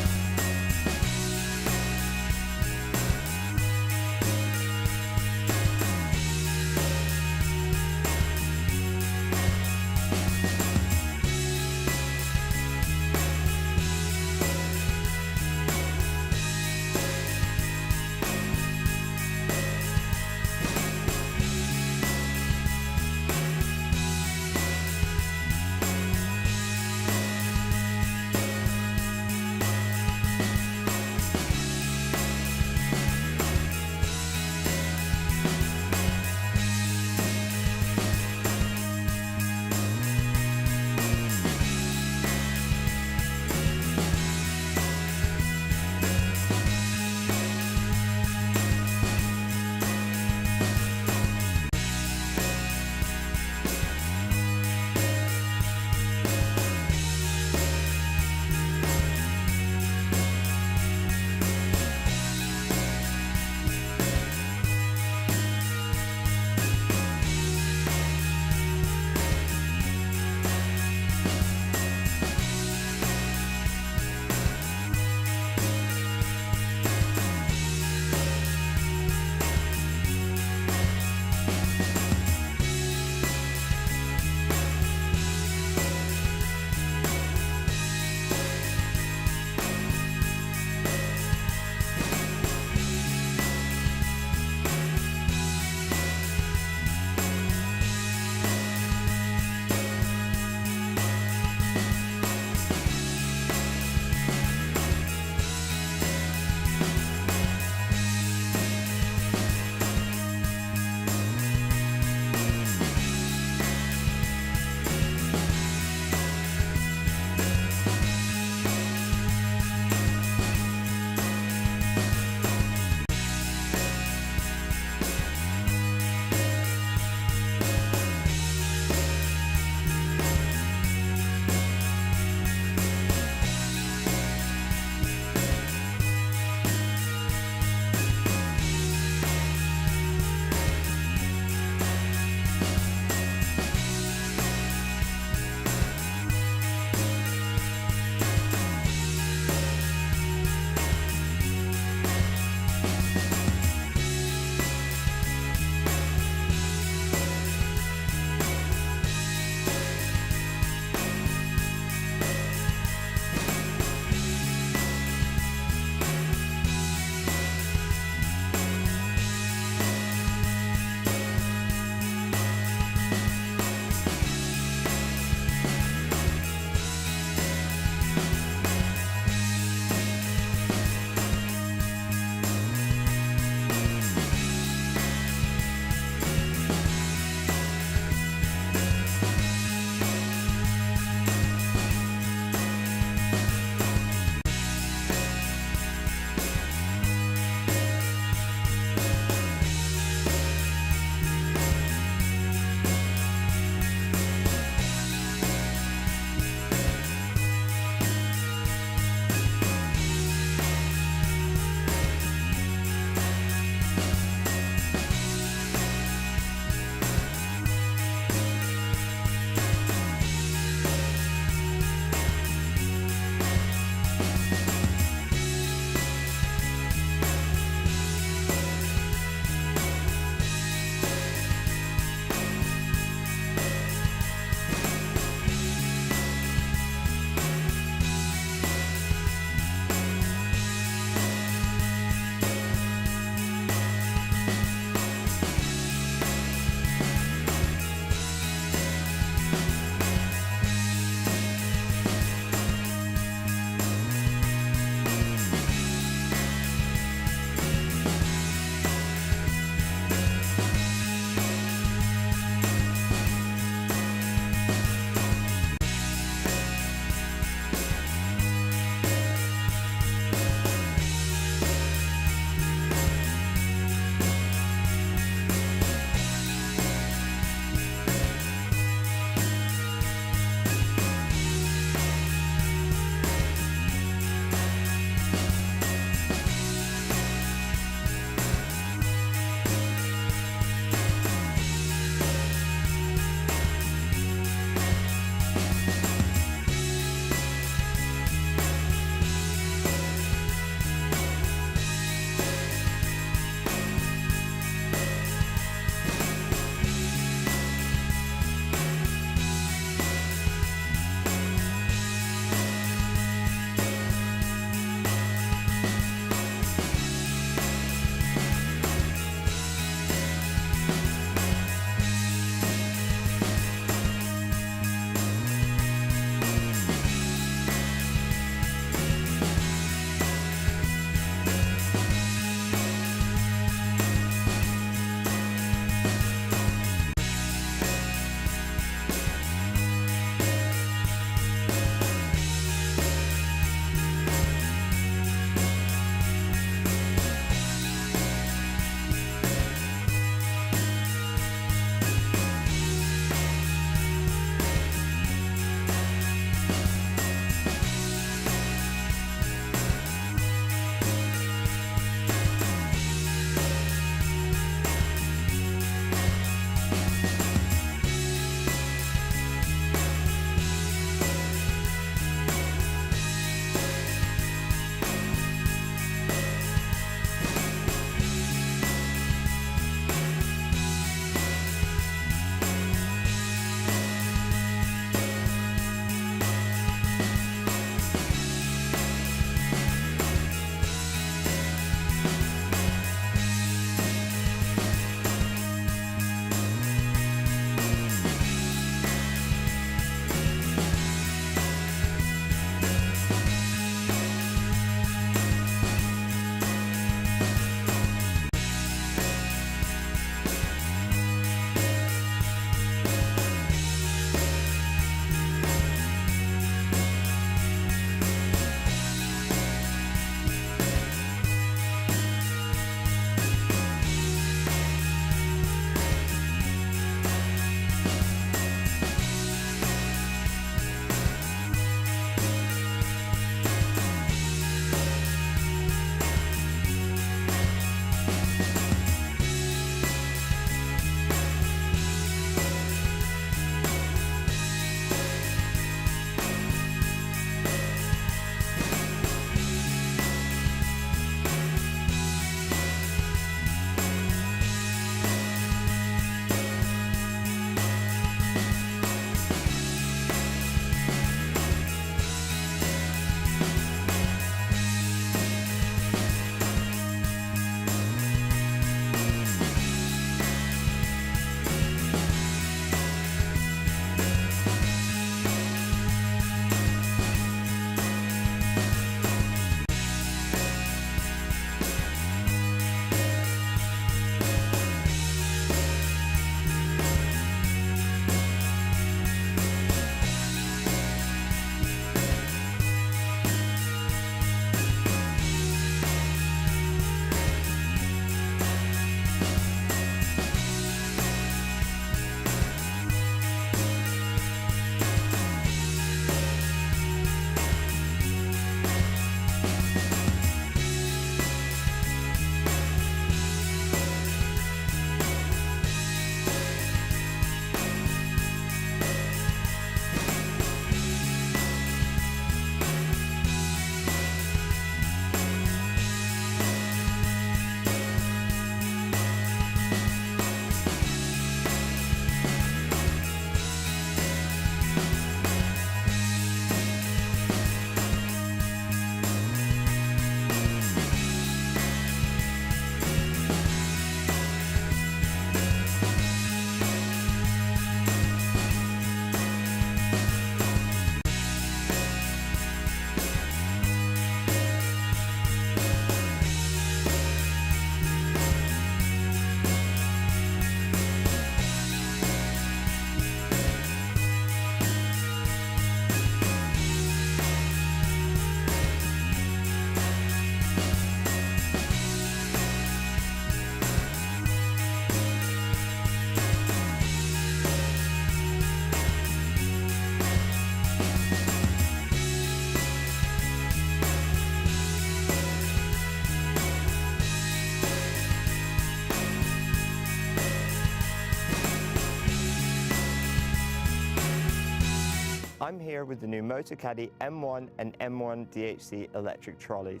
I'm here with the new Motocaddy M1 and M1 DHC electric trolleys.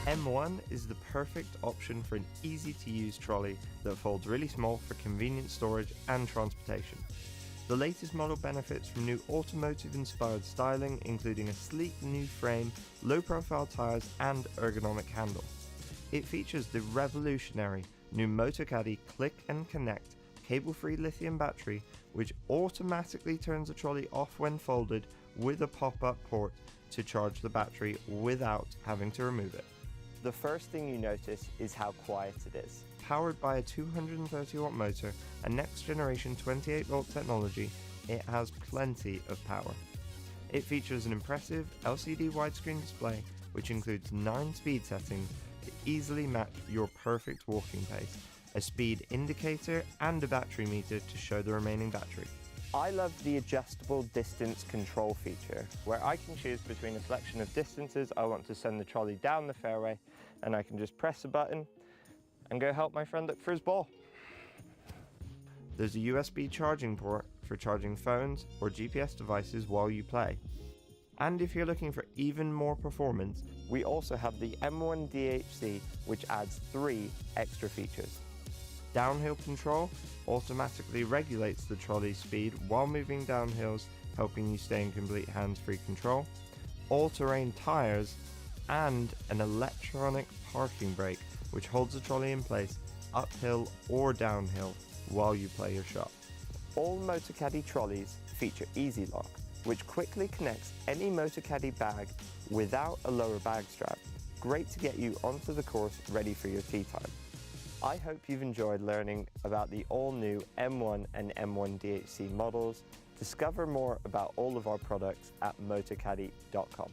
The M1 is the perfect option for an easy-to-use trolley that folds really small for convenient storage and transportation. The latest model benefits from new automotive-inspired styling, including a sleek new frame, low-profile tyres and ergonomic handle. It features the revolutionary new Motocaddy Click and Connect cable-free lithium battery, which automatically turns the trolley off when folded with a pop-up port to charge the battery without having to remove it. The first thing you notice is how quiet it is. Powered by a 230 watt motor and next generation 28 volt technology, it has plenty of power. It features an impressive LCD widescreen display which includes 9 speed settings to easily match your perfect walking pace, a speed indicator and a battery meter to show the remaining battery. I love the adjustable distance control feature, where I can choose between a selection of distances I want to send the trolley down the fairway, and I can just press a button and go help my friend look for his ball. There's a USB charging port for charging phones or GPS devices while you play. And if you're looking for even more performance, we also have the M1 DHC, which adds 3 extra features. Downhill control automatically regulates the trolley's speed while moving downhills, helping you stay in complete hands-free control, all-terrain tyres, and an electronic parking brake which holds the trolley in place uphill or downhill while you play your shot. All Motocaddy trolleys feature Easy Lock, which quickly connects any Motocaddy bag without a lower bag strap. Great to get you onto the course ready for your tee time. I hope you've enjoyed learning about the all-new M1 and M1 DHC models. Discover more about all of our products at motocaddy.com.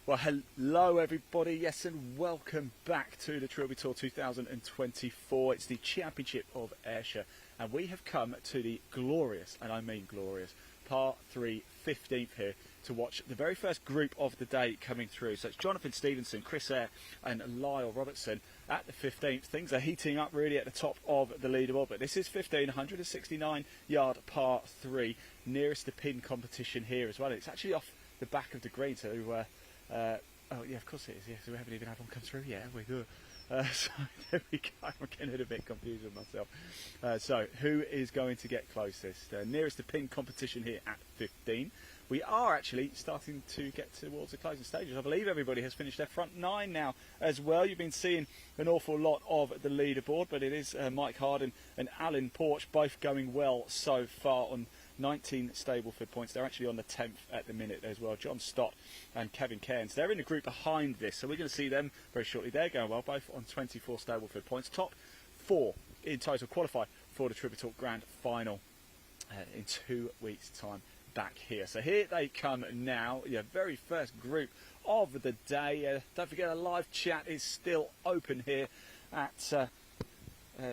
Well, hello everybody, yes, and welcome back to the Trilby Tour 2024. It's the Championship of Ayrshire, and we have come to the glorious, and I mean glorious, par 3 15th here to watch the very first group of the day coming through. So it's Jonathan Stevenson, Chris Eyre and Lyle Robertson at the 15th. Things are heating up really at the top of the leaderboard, but this is 169 yard par 3, nearest the pin competition here as well. It's actually off the back of the green, so oh yeah, of course it is. Yeah, so we haven't even had one come through yet, have we? Good. So there we go. I'm getting a bit confused with myself. So who is going to get closest? Nearest the pin competition here at 15. We are actually starting to get towards the closing stages. I believe everybody has finished their front 9 now as well. You've been seeing an awful lot of the leaderboard, but it is Mike Harden and Alan Porch both going well so far on 19 Stableford points. They're actually on the 10th at the minute as well. John Stott and Kevin Cairns, they're in the group behind this, so we're going to see them very shortly. They're going well, both on 24 Stableford points. Top 4 in total qualify for the Trilby Tour Grand Final in 2 weeks' time back here. So here they come now, your very first group of the day. Don't forget, a live chat is still open here at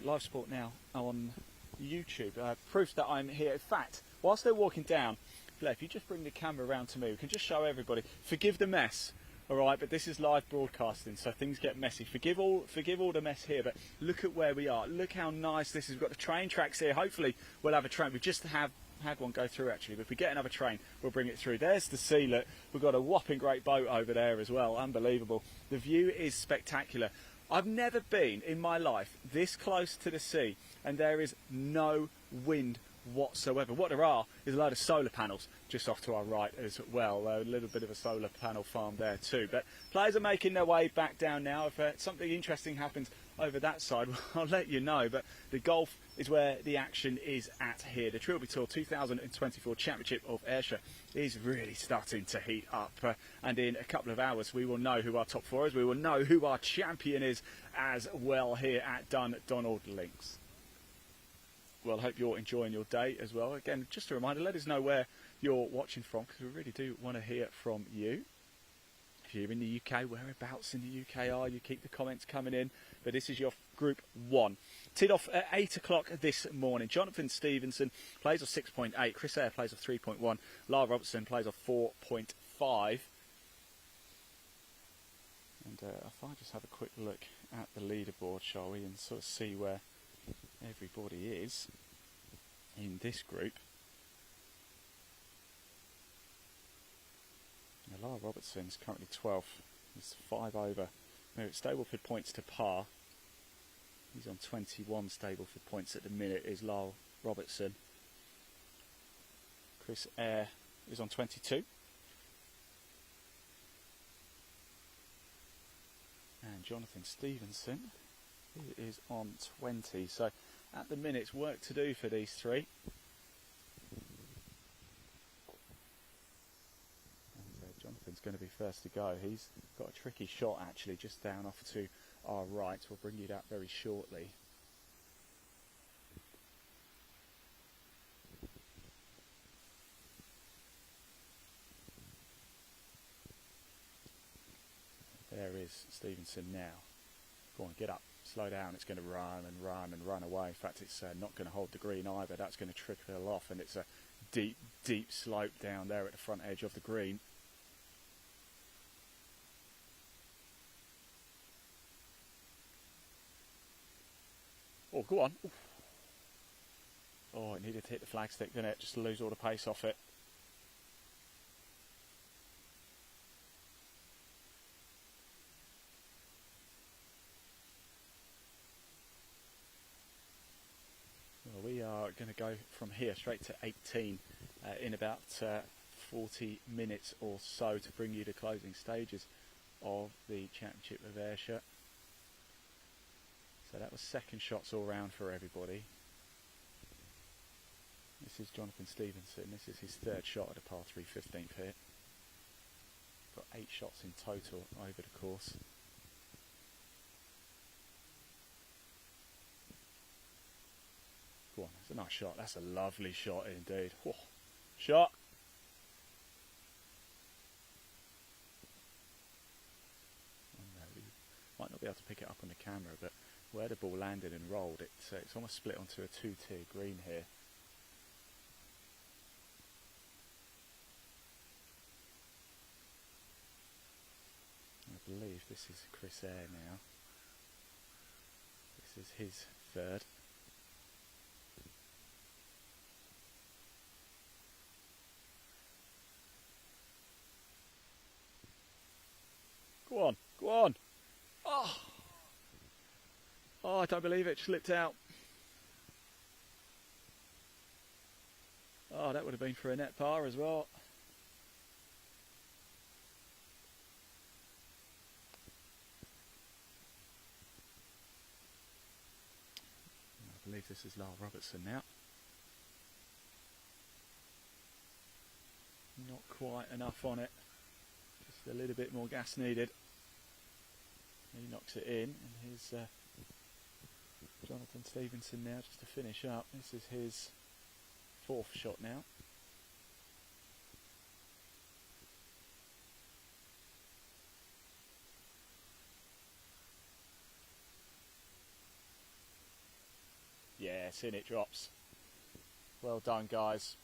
Live Sport Now on YouTube. Proof that I'm here. In fact, whilst they're walking down, Blair, if you just bring the camera around to me, we can just show everybody. Forgive the mess, all right, but this is live broadcasting, so things get messy. Forgive all the mess here, but look at where we are. Look how nice this is. We've got the train tracks here. Hopefully we'll have a train. We just had one go through actually, but if we get another train, we'll bring it through. There's the sea. Look, we've got a whopping great boat over there as well. Unbelievable. The view is spectacular. I've never been in my life this close to the sea, and there is no wind whatsoever. What there are is a load of solar panels just off to our right as well. A little bit of a solar panel farm there too. But players are making their way back down now. If something interesting happens over that side, well, I'll let you know. But the golf is where the action is at here. The Trilby Tour 2024 Championship of Ayrshire is really starting to heat up. And in a couple of hours, we will know who our top 4 is. We will know who our champion is as well here at Dundonald Links. Well, I hope you're enjoying your day as well. Again, just a reminder, let us know where you're watching from, because we really do want to hear from you. If if you're in the UK, whereabouts in the UK are you? Keep the comments coming in. But this is your Group 1. Teed off at 8 o'clock this morning. Jonathan Stevenson plays off 6.8. Chris Eyre plays off 3.1. Lara Robertson plays off 4.5. And if I just have a quick look at the leaderboard, shall we, and sort of see where everybody is in this group. Now, Lara Robertson's currently 12th. He's 5 over. Now, Stableford points to par. He's on 21 Stableford points at the minute, is Lara Robertson. Chris Eyre is on 22. And Jonathan Stevenson, he is on 20. So at the minute, it's work to do for these three. And Jonathan's going to be first to go. He's got a tricky shot actually just down off to our right. We'll bring you that very shortly. There is Stevenson now. Go on, get up, slow down. It's going to run and run and run away. In fact, it's not going to hold the green either. That's going to trickle off, and it's a deep, deep slope down there at the front edge of the green. Oh, go on. Oof. Oh, it needed to hit the flagstick, didn't it? Just to lose all the pace off it. We are going to go from here straight to 18 in about 40 minutes or so to bring you the closing stages of the Championship of Ayrshire. So that was second shots all round for everybody. This is Jonathan Stevenson. This is his third shot at a par 3 15th hit. Got 8 shots in total over the course. Go on, that's a nice shot. That's a lovely shot indeed. Whoa. Shot. You might not be able to pick it up on the camera, but where the ball landed and rolled, it's almost split onto a 2-tier green here. I believe this is Chris Eyre now. This is his third. Go on, go on. Oh, I don't believe it, slipped out. Oh, that would have been for a net par as well. I believe this is Lara Robertson now. Not quite enough on it. Just a little bit more gas needed. He knocks it in, and here's Jonathan Stevenson now just to finish up. This is his fourth shot now. Yes, in it drops. Well done, guys.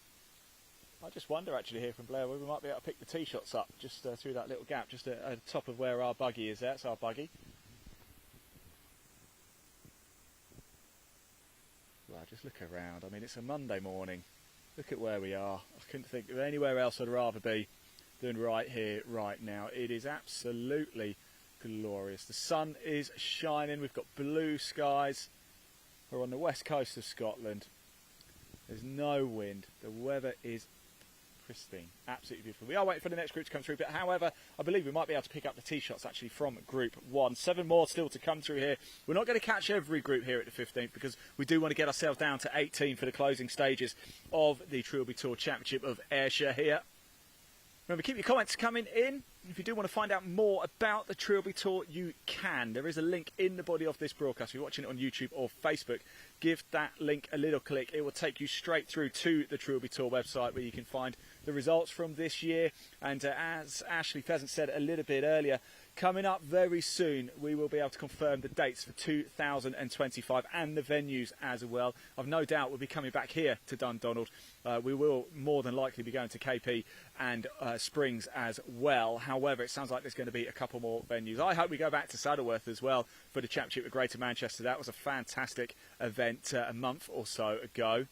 I just wonder actually here from Blair whether we might be able to pick the tee shots up just through that little gap, just at the top of where our buggy is. That's our buggy. Well, just look around. I mean, it's a Monday morning. Look at where we are. I couldn't think of anywhere else I'd rather be than right here, right now. It is absolutely glorious. The sun is shining. We've got blue skies. We're on the west coast of Scotland. There's no wind. The weather is pristine. Absolutely beautiful. We are waiting for the next group to come through, but however, I believe we might be able to pick up the tee shots actually from Group 1. 7 more still to come through here. We're not going to catch every group here at the 15th because we do want to get ourselves down to 18 for the closing stages of the Trilby Tour Championship of Ayrshire here. Remember, keep your comments coming in. If you do want to find out more about the Trilby Tour, you can. There is a link in the body of this broadcast. If you're watching it on YouTube or Facebook, give that link a little click. It will take you straight through to the Trilby Tour website where you can find the results from this year. And as Ashley Pheasant said a little bit earlier, coming up very soon, we will be able to confirm the dates for 2025 and the venues as well. I've no doubt we'll be coming back here to Dundonald. We will more than likely be going to KP and Springs as well. However, it sounds like there's going to be a couple more venues. I hope we go back to Saddleworth as well for the Championship of Greater Manchester. That was a fantastic event a month or so ago.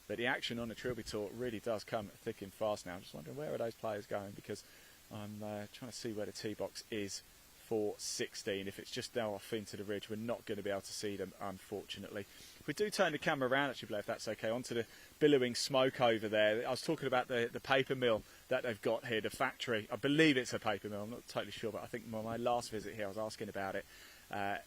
But the action on the Trilby Tour really does come thick and fast now. I'm just wondering, where are those players going? Because I'm trying to see where the tee box is for 16. If it's just now off into the ridge, we're not going to be able to see them, unfortunately. If we do turn the camera around, actually, Blair, if that's okay, onto the billowing smoke over there. I was talking about the paper mill that they've got here, the factory. I believe it's a paper mill. I'm not totally sure, but I think my last visit here, I was asking about it.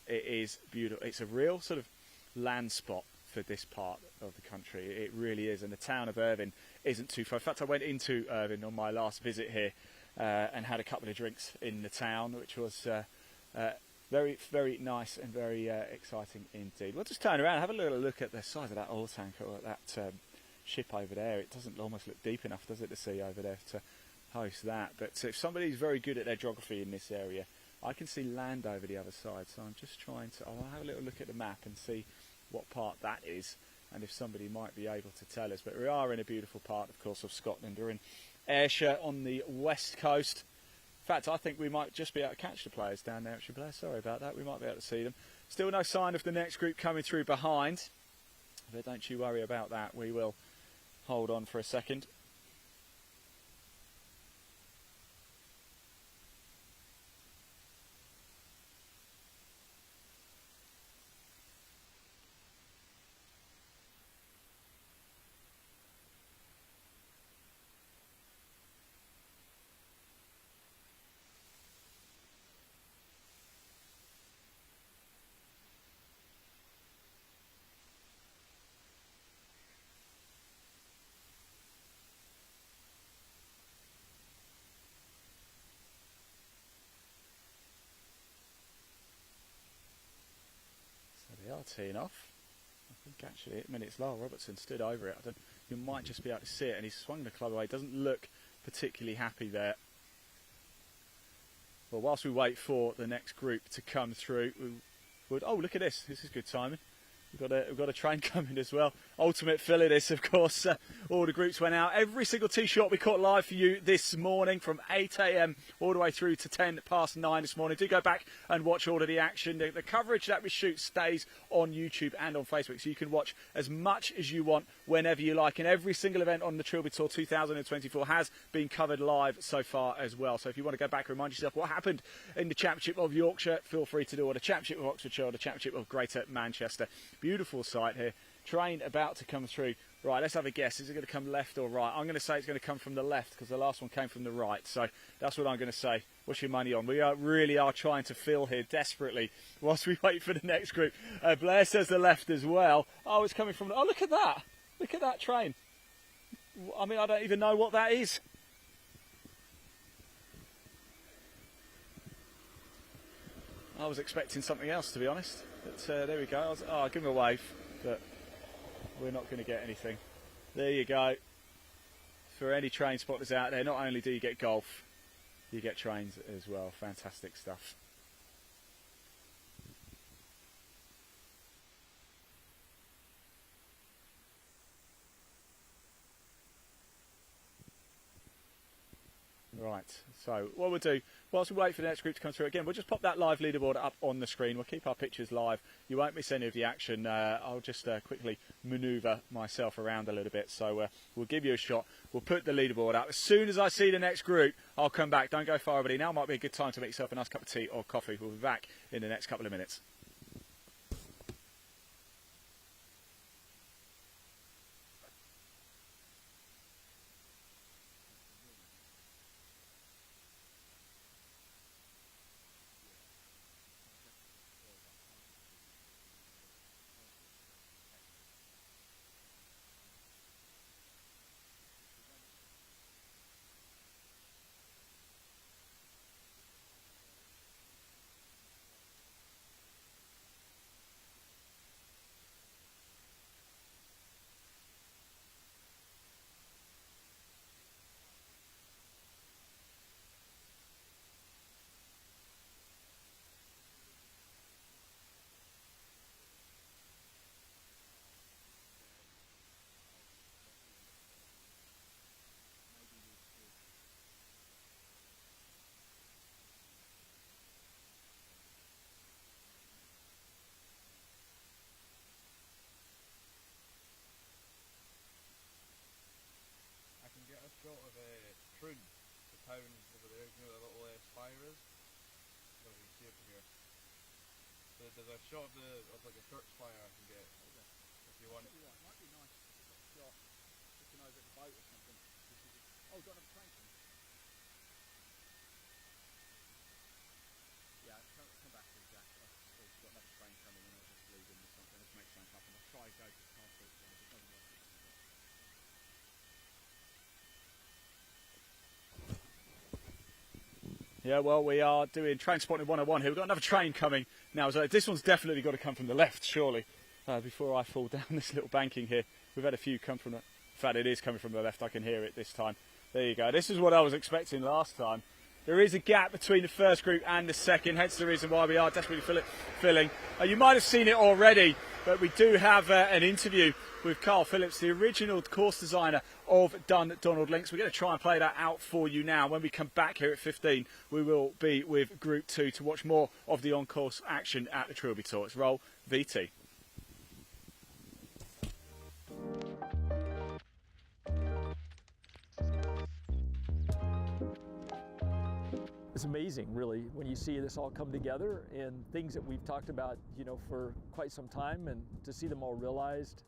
It is beautiful. It's a real sort of land spot for this part of the country. It really is. And the town of Irvine isn't too far. In fact, I went into Irvine on my last visit here and had a couple of drinks in the town, which was very, very nice and very exciting indeed. We'll just turn around and have a little look at the size of that oil tanker, or that ship over there. It doesn't almost look deep enough, does it, to see over there to host that. But if somebody's very good at their geography in this area, I can see land over the other side. So I'm just trying to, I'll have a little look at the map and see what part that is, and if somebody might be able to tell us. But we are in a beautiful part, of course, of Scotland. We're in Ayrshire on the west coast. In fact, I think we might just be able to catch the players down there, actually, Blair. Sorry about that. We might be able to see them. Still no sign of the next group coming through behind. But don't you worry about that. We will hold on for a second. They are teeing off. I think actually at minutes Lyle Robertson stood over it. You might just be able to see it, and he's swung the club away. Doesn't look particularly happy there. Well, whilst we wait for the next group to come through, oh, look at this. This is good timing. We've got a train coming as well. Ultimate filly this, of course. All the groups went out. Every single tee shot we caught live for you this morning from 8 a.m. all the way through to 10 past 9 this morning. Do go back and watch all of the action. The coverage that we shoot stays on YouTube and on Facebook, so you can watch as much as you want whenever you like. And every single event on the Trilby Tour 2024 has been covered live so far as well. So if you want to go back and remind yourself what happened in the Championship of Yorkshire, feel free to do, or the Championship of Oxfordshire, or the Championship of Greater Manchester. Beautiful sight here. Train about to come through. Right, let's have a guess. Is it going to come left or right? I'm going to say it's going to come from the left, because the last one came from the right. So that's what I'm going to say. What's your money on? We really are trying to fill here desperately whilst we wait for the next group. Blair says the left as well. Oh, it's coming from... Oh, look at that. Look at that train. I mean, I don't even know what that is. I was expecting something else, to be honest. But there we go. I'll give him a wave, but we're not going to get anything. There you go. For any train spotters out there, not only do you get golf, you get trains as well. Fantastic stuff. Right, so what we'll do, whilst we wait for the next group to come through again, we'll just pop that live leaderboard up on the screen. We'll keep our pictures live. You won't miss any of the action. I'll just quickly manoeuvre myself around a little bit. So we'll give you a shot. We'll put the leaderboard up. As soon as I see the next group, I'll come back. Don't go far, everybody. Now might be a good time to make yourself a nice cup of tea or coffee. We'll be back in the next couple of minutes. know where the little spire is? I don't know if you can see it from here. So there's a shot of like a church spire I can get if you want. It might be nice shot looking over at the boat or something. Oh, got a crank. Yeah, come back to Jack. I've got another train coming in. I'll just leave him with something. Let's make something happen. I'll try to go to the castle. It doesn't work. Yeah, well, we are doing Train Spotting 101 here. We've got another train coming now. So this one's definitely got to come from the left, surely, before I fall down this little banking here. We've had a few come from the... In fact, it is coming from the left. I can hear it this time. There you go. This is what I was expecting last time. There is a gap between the first group and the second, hence the reason why we are desperately filling. You might have seen it already, but we do have an interview with Carl Phillips, the original course designer of Dundonald Links. We're going to try and play that out for you now. When we come back here at 15, we will be with Group 2 to watch more of the on-course action at the Trilby Tour. It's Roll VT. It's amazing, really, when you see this all come together and things that we've talked about, you know, for quite some time, and to see them all realized,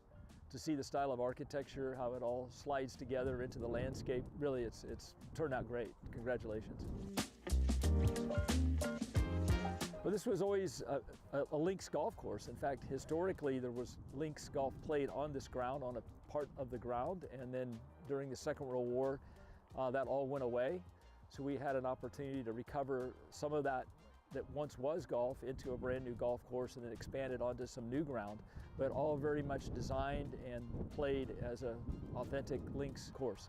to see the style of architecture, how it all slides together into the landscape. Really, it's turned out great. Congratulations. Well, this was always a links golf course. In fact, historically, there was links golf played on this ground, on a part of the ground, and then during the Second World War, that all went away. So we had an opportunity to recover some of that once was golf into a brand new golf course and then expanded onto some new ground, but all very much designed and played as an authentic links course.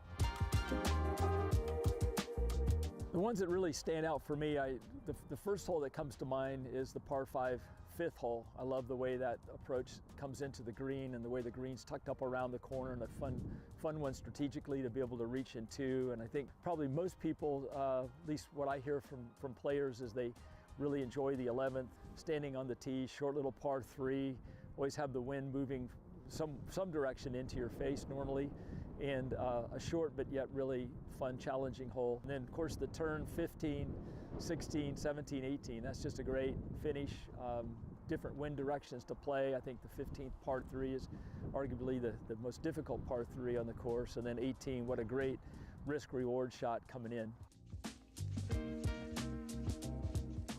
The ones that really stand out for me, the first hole that comes to mind is the par 5 fifth hole. I love the way that approach comes into the green and the way the green's tucked up around the corner, and a fun one strategically to be able to reach into. And I think probably most people, at least what I hear from players, is they really enjoy the 11th, standing on the tee, short little par 3, always have the wind moving some direction into your face normally, and a short but yet really fun, challenging hole. And then of course the turn 15, 16, 17, 18, that's just a great finish. Different wind directions to play. I think the 15th par 3 is arguably the most difficult par 3 on the course, and then 18, what a great risk-reward shot coming in.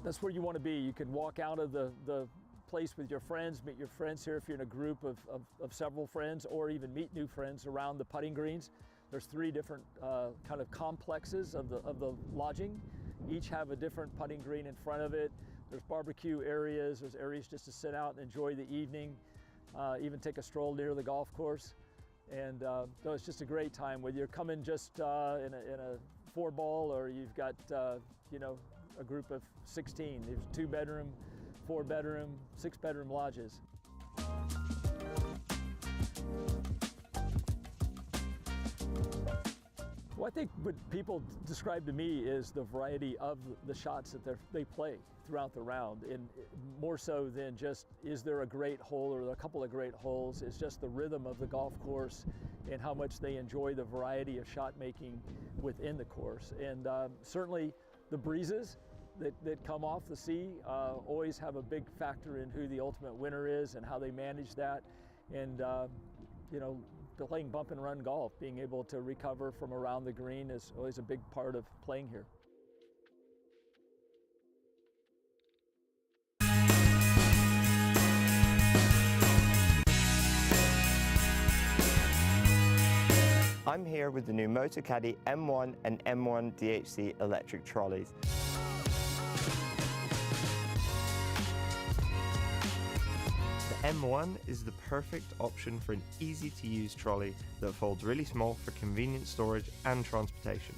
That's where you want to be. You can walk out of the place with your friends, meet your friends here if you're in a group of several friends, or even meet new friends around the putting greens. There's 3 different kind of complexes of the lodging. Each have a different putting green in front of it. There's barbecue areas, there's areas just to sit out and enjoy the evening, even take a stroll near the golf course. And so it's just a great time, whether you're coming just in a 4-ball or you've got, you know, a group of 16. There's 2-bedroom, 4-bedroom, 6-bedroom lodges. Well, I think what people describe to me is the variety of the shots that they play throughout the round, and more so than just is there a great hole or a couple of great holes. It's just the rhythm of the golf course and how much they enjoy the variety of shot making within the course. And certainly the breezes that come off the sea always have a big factor in who the ultimate winner is and how they manage that. And you know, playing bump and run golf, being able to recover from around the green is always a big part of playing here. I'm here with the new Motocaddy M1 and M1 DHC electric trolleys. The M1 is the perfect option for an easy-to-use trolley that folds really small for convenient storage and transportation.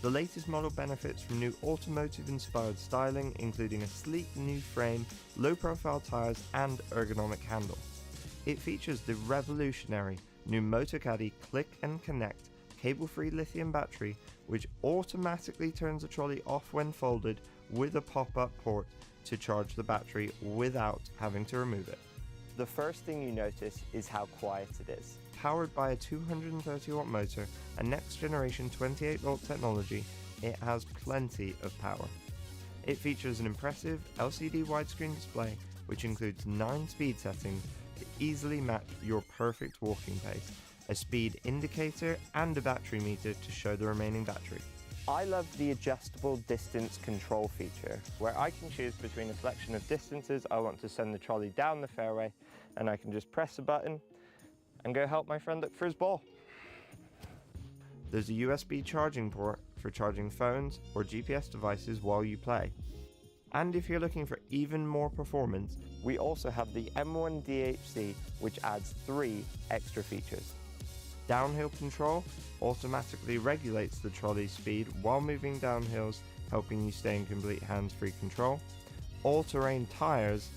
The latest model benefits from new automotive-inspired styling, including a sleek new frame, low-profile tyres and ergonomic handle. It features the revolutionary new Motocaddy Click and Connect cable-free lithium battery, which automatically turns the trolley off when folded with a pop-up port to charge the battery without having to remove it. The first thing you notice is how quiet it is. Powered by a 230 watt motor and next generation 28 volt technology, it has plenty of power. It features an impressive LCD widescreen display which includes 9 speed settings to easily match your perfect walking pace, a speed indicator and a battery meter to show the remaining battery. I love the adjustable distance control feature, where I can choose between a selection of distances I want to send the trolley down the fairway, and I can just press a button and go help my friend look for his ball. There's a USB charging port for charging phones or GPS devices while you play. And if you're looking for even more performance, we also have the M1 DHC, which adds 3 extra features. Downhill control automatically regulates the trolley's speed while moving down hills, helping you stay in complete hands-free control, all-terrain tyres,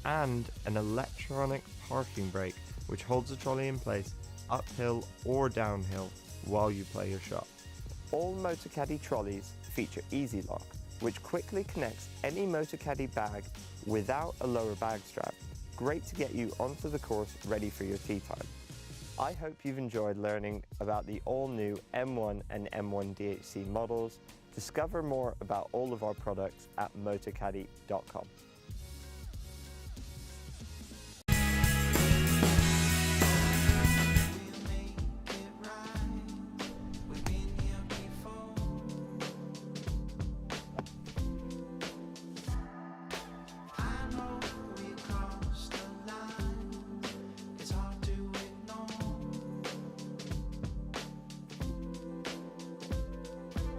and an electronic parking brake which holds the trolley in place uphill or downhill while you play your shot. All MotorCaddy trolleys feature Easy Lock, which quickly connects any MotorCaddy bag without a lower bag strap. Great to get you onto the course ready for your tee time. I hope you've enjoyed learning about the all-new M1 and M1 DHC models. Discover more about all of our products at motorcaddy.com.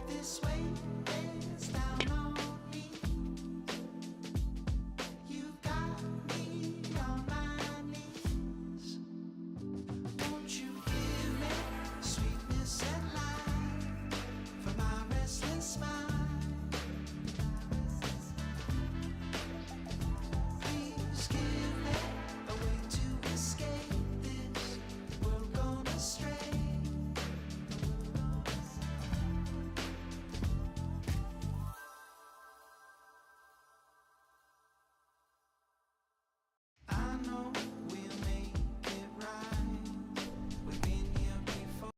This way is down on me. You've got me on my knees. Won't you give me sweetness and light for my restless mind? Please give me a way to escape this world gone astray. I know we'll make it right. We've been here before.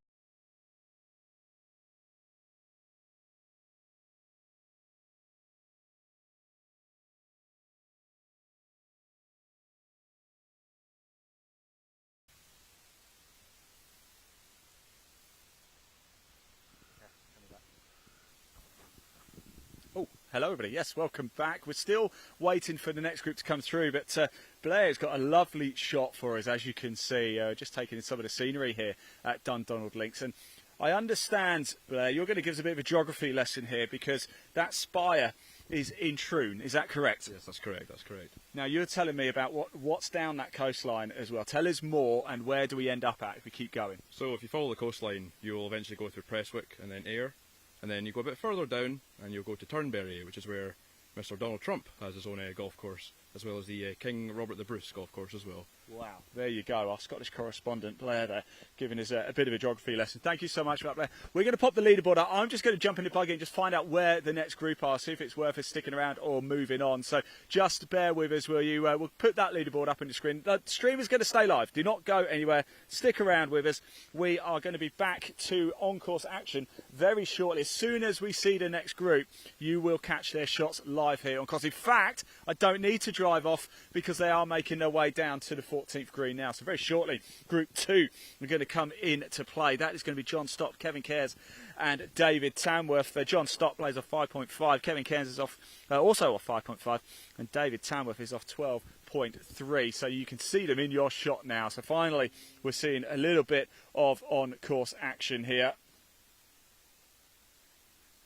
Oh, hello everybody. Yes, welcome back. We're still waiting for the next group to come through, but Blair's got a lovely shot for us, as you can see, just taking in some of the scenery here at Dundonald Links. And I understand, Blair, you're going to give us a bit of a geography lesson here, because that spire is in Troon. Is that correct? Yes, that's correct. That's correct. Now, you're telling me about what's down that coastline as well. Tell us more, and where do we end up at if we keep going? So if you follow the coastline, you'll eventually go through Prestwick and then Ayr, and then you go a bit further down and you'll go to Turnberry, which is where Mr. Donald Trump has his own golf course, as well as the King Robert the Bruce golf course as well. Wow, there you go, our Scottish correspondent Blair there, giving us a bit of a geography lesson. Thank you so much for that, Blair. We're going to pop the leaderboard up. I'm just going to jump in the buggy and just find out where the next group are, see if it's worth us sticking around or moving on. So just bear with us, will you? We'll put that leaderboard up on the screen. The stream is going to stay live. Do not go anywhere. Stick around with us. We are going to be back to on-course action very shortly. As soon as we see the next group, you will catch their shots live here on course. In fact, I don't need to drive off because they are making their way down to the 14th green now. So very shortly, Group 2 are going to come in to play. That is going to be John Stott, Kevin Cairns and David Tamworth. John Stott plays off 5.5. Kevin Cairns is off also off 5.5. And David Tamworth is off 12.3. So you can see them in your shot now. So finally, we're seeing a little bit of on-course action here.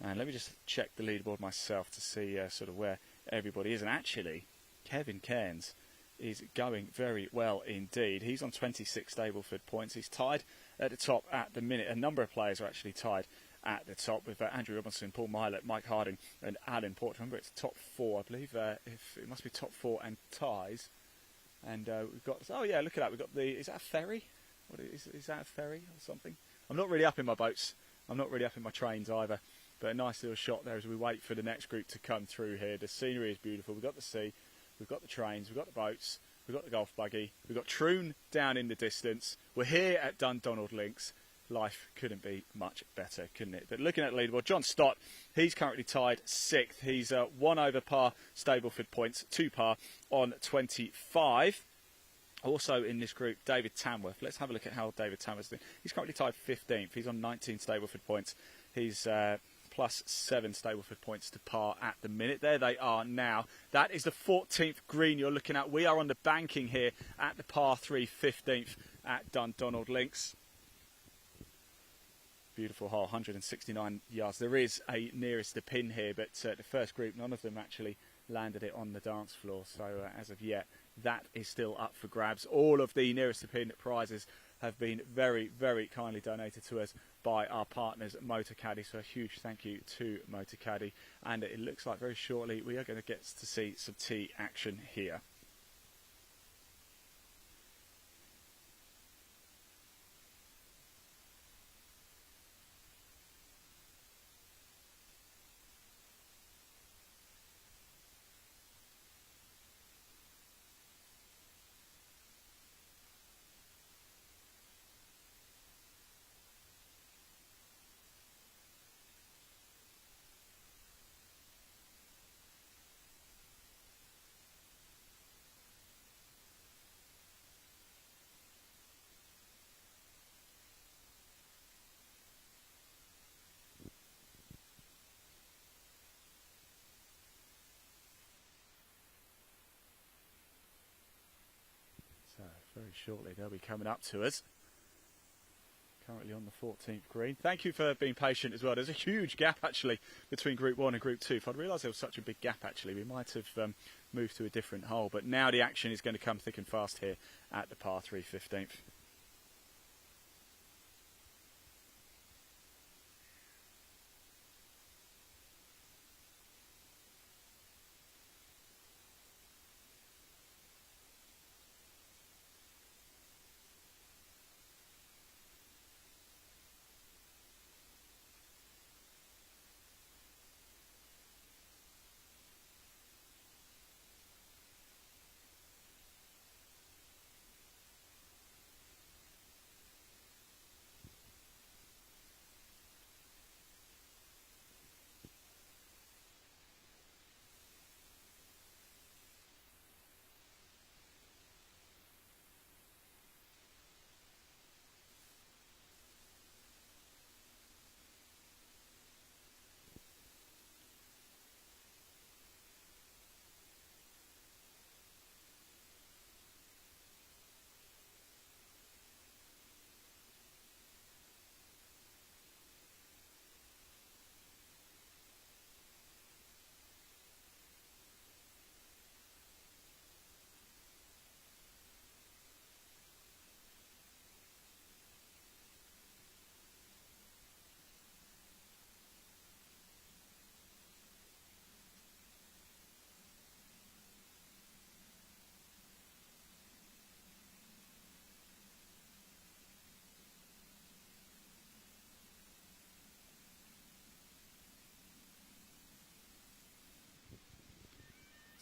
And let me just check the leaderboard myself to see sort of where everybody is. And actually, Kevin Cairns is going very well indeed. He's on 26 Stableford points. He's tied at the top at the minute. A number of players are actually tied at the top with Andrew Robinson, Paul Milet, Mike Harding and Alan Port. Remember, it's top 4, I believe. If it must be top 4 and ties. And we've got, oh yeah, look at that. We've got the, is that a ferry? What is that a ferry or something? I'm not really up in my boats. I'm not really up in my trains either. But a nice little shot there as we wait for the next group to come through here. The scenery is beautiful. We've got the sea, we've got the trains, we've got the boats, we've got the golf buggy, we've got Troon down in the distance. We're here at Dundonald Links. life couldn't be much better, couldn't it? But looking at the leaderboard, John Stott, he's currently tied 6th. He's 1 over par Stableford points, 2 par on 25. Also in this group, David Tamworth. Let's have a look at how David Tamworth's doing. He's currently tied 15th. He's on 19 Stableford points. He's plus 7 Stableford points to par at the minute. There they are now. That is the 14th green you're looking at. We are on the banking here at the par 3 15th at Dundonald Links. Beautiful hole, 169 yards. There is a nearest the pin here, but the first group, none of them actually landed it on the dance floor. So as of yet, that is still up for grabs. All of the nearest to pin prizes have been very, very kindly donated to us by our partners at Motorcaddy. So a huge thank you to Motorcaddy. And it looks like very shortly we are going to get to see some tee action here. So very shortly they'll be coming up to us. Currently on the 14th green. Thank you for being patient as well. There's a huge gap actually between Group 1 and Group 2. If I'd realised there was such a big gap actually, we might have moved to a different hole. But now the action is going to come thick and fast here at the par 3 15th.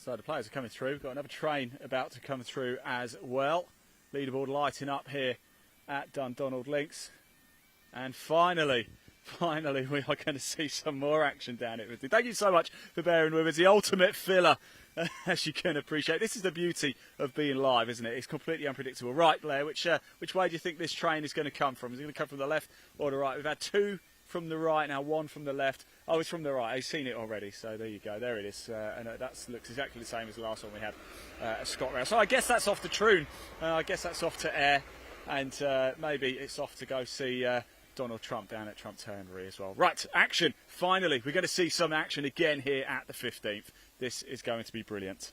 So the players are coming through. We've got another train about to come through as well. Leaderboard lighting up here at Dundonald Links. And finally, we are going to see some more action down here. Thank you so much for bearing with us. The ultimate filler, as you can appreciate. This is the beauty of being live, isn't it? It's completely unpredictable. Right, Blair, which way do you think this train is going to come from? Is it going to come from the left or the right? We've had 2 from the right, now 1 from the left. Oh, it's from the right. I've seen it already, so there you go. There it is. And that looks exactly the same as the last one we had at ScotRail. So I guess that's off to Troon. I guess that's off to Ayr. And maybe it's off to go see Donald Trump down at Trump Turnberry as well. Right, action. Finally, we're going to see some action again here at the 15th. This is going to be brilliant.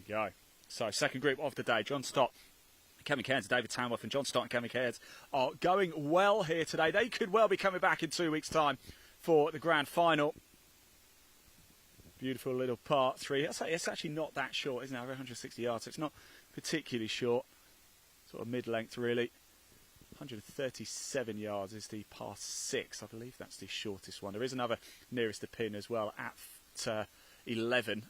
we go. So, second group of the day, John Stott, Kevin Cairns, David Tamworth, and John Stott and Kevin Cairns are going well here today. They could well be coming back in 2 weeks' time for the grand final. Beautiful little part 3. It's actually not that short, isn't it? Over 160 yards, so it's not particularly short. Sort of mid-length, really. 137 yards is the par 6. I believe that's the shortest one. There is another nearest the pin as well at 11.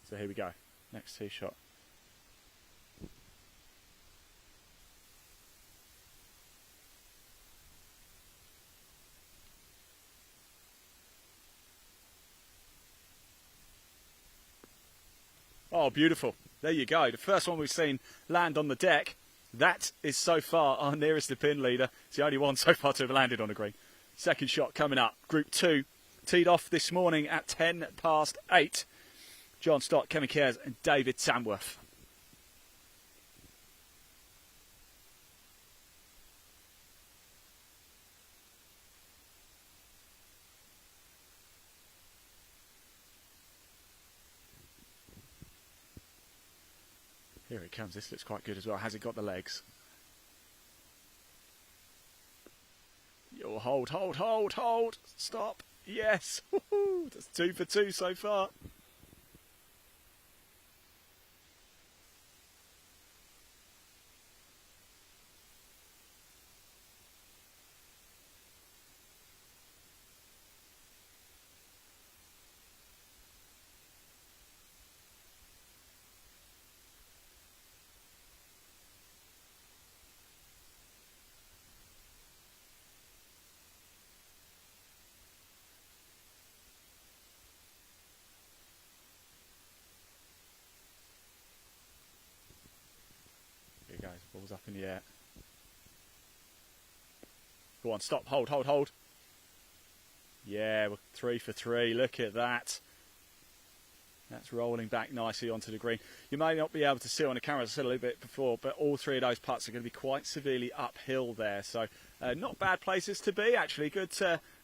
So here we go. Next tee shot. Oh, beautiful. There you go. The first one we've seen land on the deck. That is so far our nearest to pin leader. It's the only one so far to have landed on a green. Second shot coming up. Group 2. Teed off this morning at 8:10. John Stott, Kevin Cairns and David Tamworth. Here it comes. This looks quite good as well. Has it got the legs? You'll hold. Stop. Yes. Woo-hoo. That's 2 for 2 so far. Ball's up in the air. Go on, stop, hold. Yeah, we're 3 for 3. Look at that. That's rolling back nicely onto the green. You may not be able to see on the camera, as I said a little bit before, but all 3 of those putts are going to be quite severely uphill there. So not bad places to be, actually. Good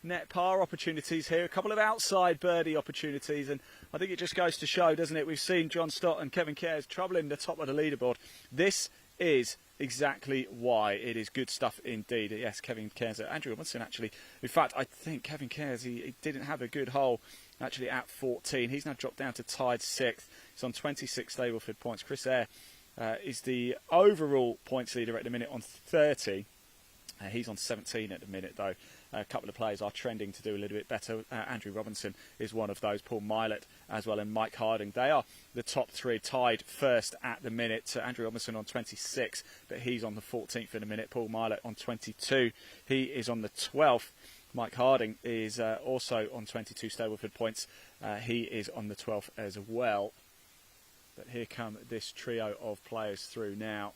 net par opportunities here. A couple of outside birdie opportunities. And I think it just goes to show, doesn't it? We've seen John Stott and Kevin Cairns troubling the top of the leaderboard. This is exactly why it is good stuff indeed. Yes, Kevin Cairns, Andrew Robinson actually. In fact, I think Kevin Cairns, he didn't have a good hole actually at 14. He's now dropped down to tied 6th. He's on 26 Stableford points. Chris Eyre is the overall points leader at the minute on 30. He's on 17 at the minute though. A couple of players are trending to do a little bit better. Andrew Robinson is one of those. Paul Milet as well, and Mike Harding. They are the top 3 tied first at the minute. Andrew Robinson on 26, but he's on the 14th in a minute. Paul Milet on 22. He is on the 12th. Mike Harding is also on 22 Stableford points. He is on the 12th as well. But here come this trio of players through now.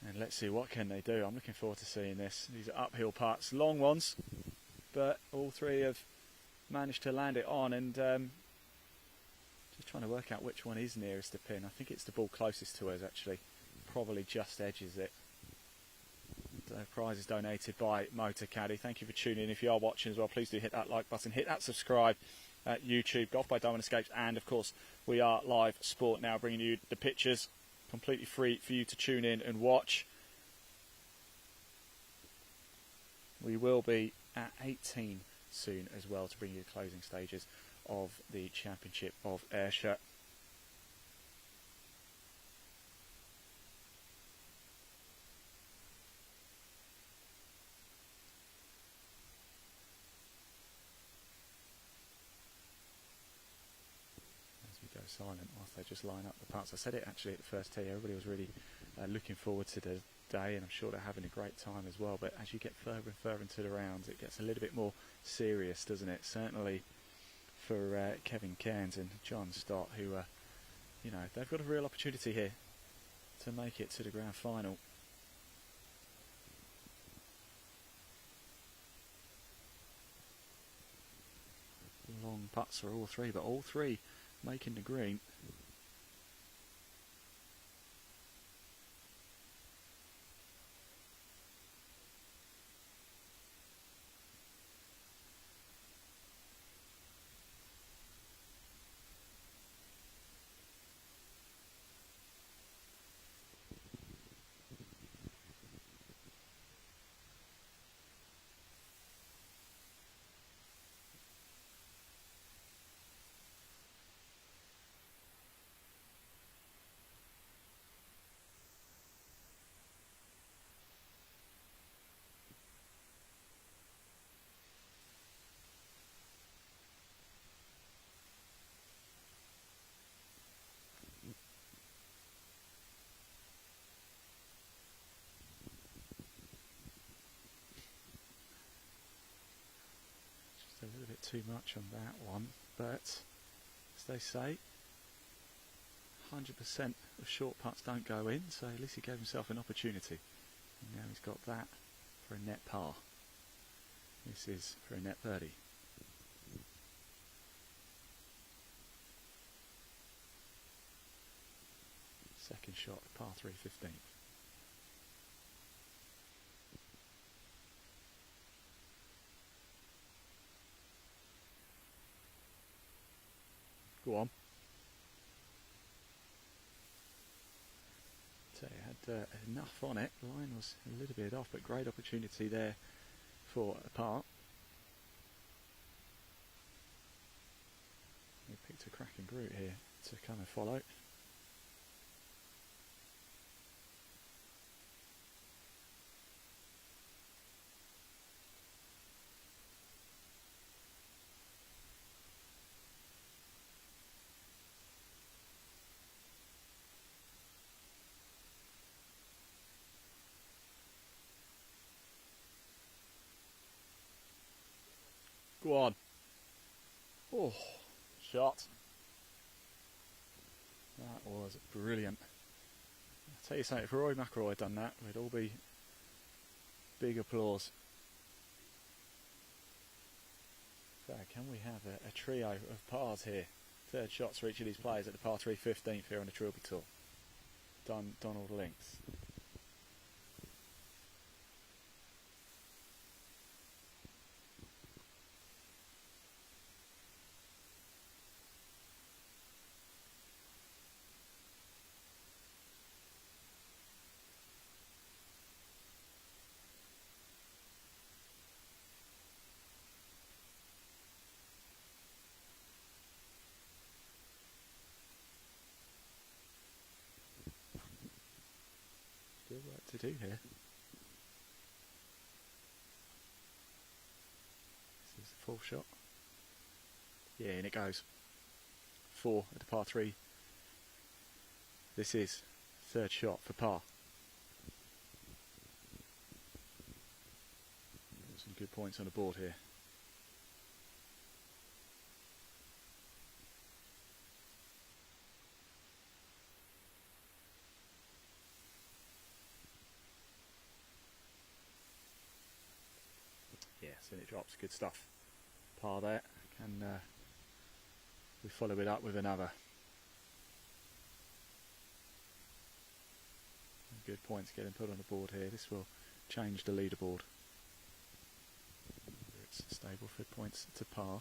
And let's see, what can they do? I'm looking forward to seeing this. These are uphill putts, long ones, but all 3 have managed to land it on. And just trying to work out which one is nearest the pin. I think it's the ball closest to us, actually. Probably just edges it. The prize is donated by Motor Caddy. Thank you for tuning in. If you are watching as well, please do hit that like button, hit that subscribe at YouTube, Golf by Diamond Escapes, and of course we are live sport now, bringing you the pictures completely free for you to tune in and watch. We will be at 18 soon as well to bring you the closing stages of the Championship of Ayrshire. Silent whilst they just line up the putts. I said it actually at the first tee, everybody was really looking forward to the day, and I'm sure they're having a great time as well. But as you get further and further into the rounds, it gets a little bit more serious, doesn't it? Certainly for Kevin Cairns and John Stott, who you know, they've got a real opportunity here to make it to the grand final. Long putts for all 3, but all 3 making the green. A little bit too much on that one, but as they say, 100% of short putts don't go in, so at least he gave himself an opportunity. And now he's got that for a net par. This is for a net birdie. Second shot, par 3, 15. Go on. So he had enough on it. The line was a little bit off, but great opportunity there for a par. He picked a cracking route here to come and follow. Go on. Oh, shot. That was brilliant. I'll tell you something, if Rory McIlroy had done that, we'd all be big applause. So can we have a trio of pars here? Third shots for each of these players at the par 3 15th here on the Trilby Tour. Dundonald Links. Still work to do here. This is the full shot. Yeah, and it goes. 4 at the par 3. This is third shot for par. Some good points on the board here. Yes, and it drops. Good stuff. Par there. Can we follow it up with another? Good points getting put on the board here. This will change the leaderboard. It's Stableford points to par.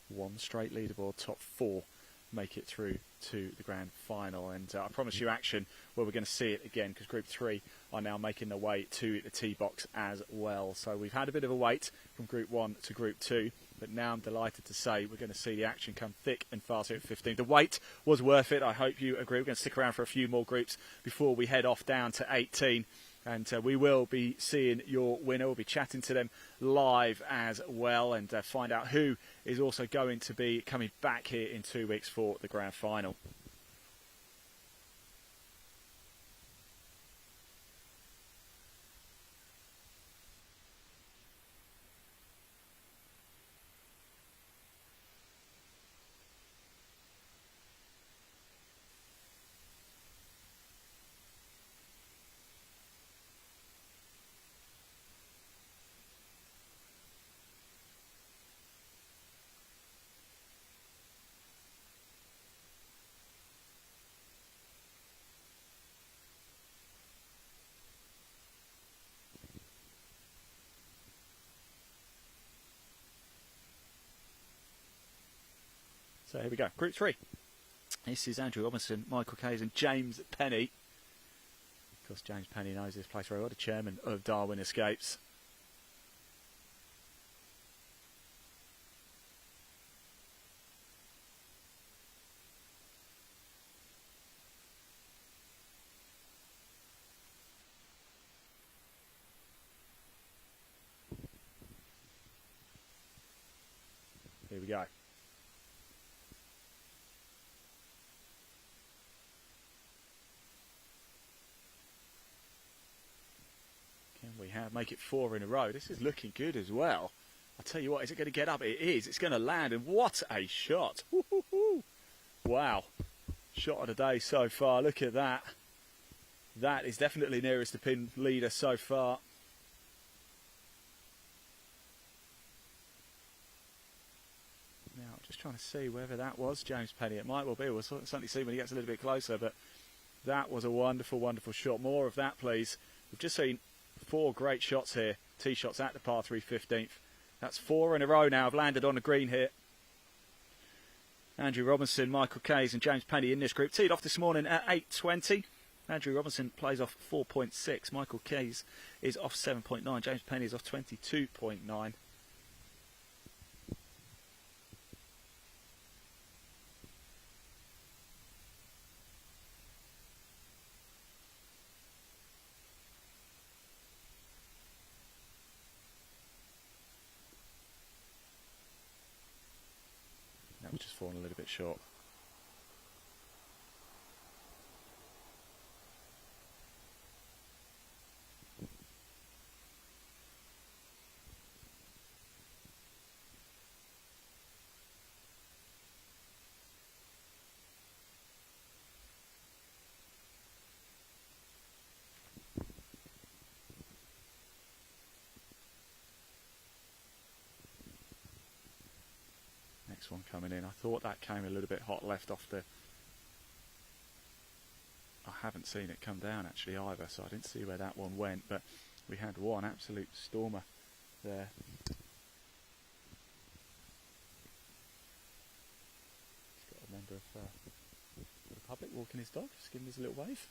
One straight leaderboard. Top 4 make it through to the grand final, and I promise you action where we're going to see it again, because Group 3 are now making their way to the tee box as well. So we've had a bit of a wait from Group 1 to Group 2, but now I'm delighted to say we're going to see the action come thick and fast here at 15. The wait was worth it. I hope you agree. We're going to stick around for a few more groups before we head off down to 18. And we will be seeing your winner. We'll be chatting to them live as well, and find out who is also going to be coming back here in 2 weeks for the grand final. So here we go. Group 3. This is Andrew Robinson, Michael Kays and James Penny. Of course, James Penny knows this place very well, the chairman of Darwin Escapes. Here we go. Can we make it 4 in a row? This is looking good as well. I'll tell you what, is it going to get up? It is. It's going to land, and what a shot. Woo-hoo-hoo. Wow. Shot of the day so far. Look at that. That is definitely nearest the pin leader so far. Now, just trying to see whether that was James Penny. It might well be. We'll certainly see when he gets a little bit closer, but that was a wonderful, wonderful shot. More of that, please. We've just seen 4 great shots here. Tee shots at the par 3 15th. That's 4 in a row now. I've landed on the green here. Andrew Robinson, Michael Kays and James Penny in this group. Teed off this morning at 8.20. Andrew Robinson plays off 4.6. Michael Kays is off 7.9. James Penny is off 22.9. That was just falling a little bit short. Next one coming in. I thought that came a little bit hot left off the... I haven't seen it come down actually either, so I didn't see where that one went, but we had one absolute stormer there. He's got a member of the public walking his dog, just giving us a little wave.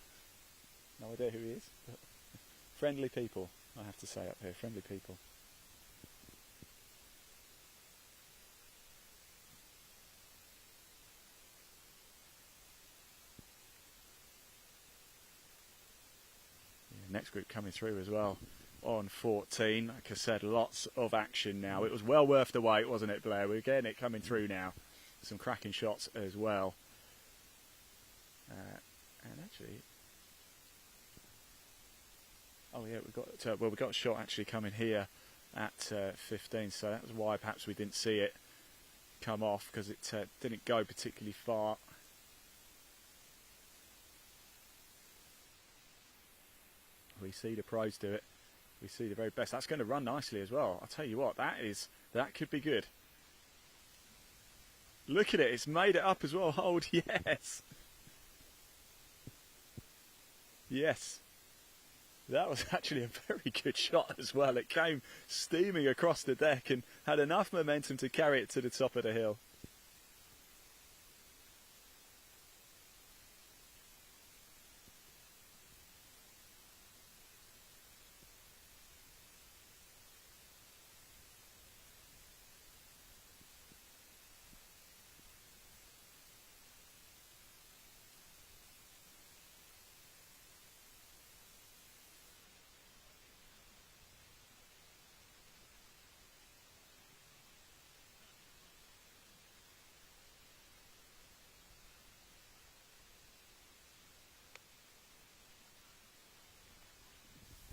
No idea who he is, but friendly people, I have to say up here, friendly people. Next group coming through as well on 14. Like I said, lots of action now. It was well worth the wait, wasn't it, Blair? We're getting it coming through now. Some cracking shots as well. And actually, oh yeah, we've got a shot actually coming here at 15. So that was why perhaps we didn't see it come off, because it didn't go particularly far. We see the pros do it. We see the very best. That's going to run nicely as well. I'll tell you what, that could be good. Look at it. It's made it up as well. Hold, yes. Yes. That was actually a very good shot as well. It came steaming across the deck and had enough momentum to carry it to the top of the hill.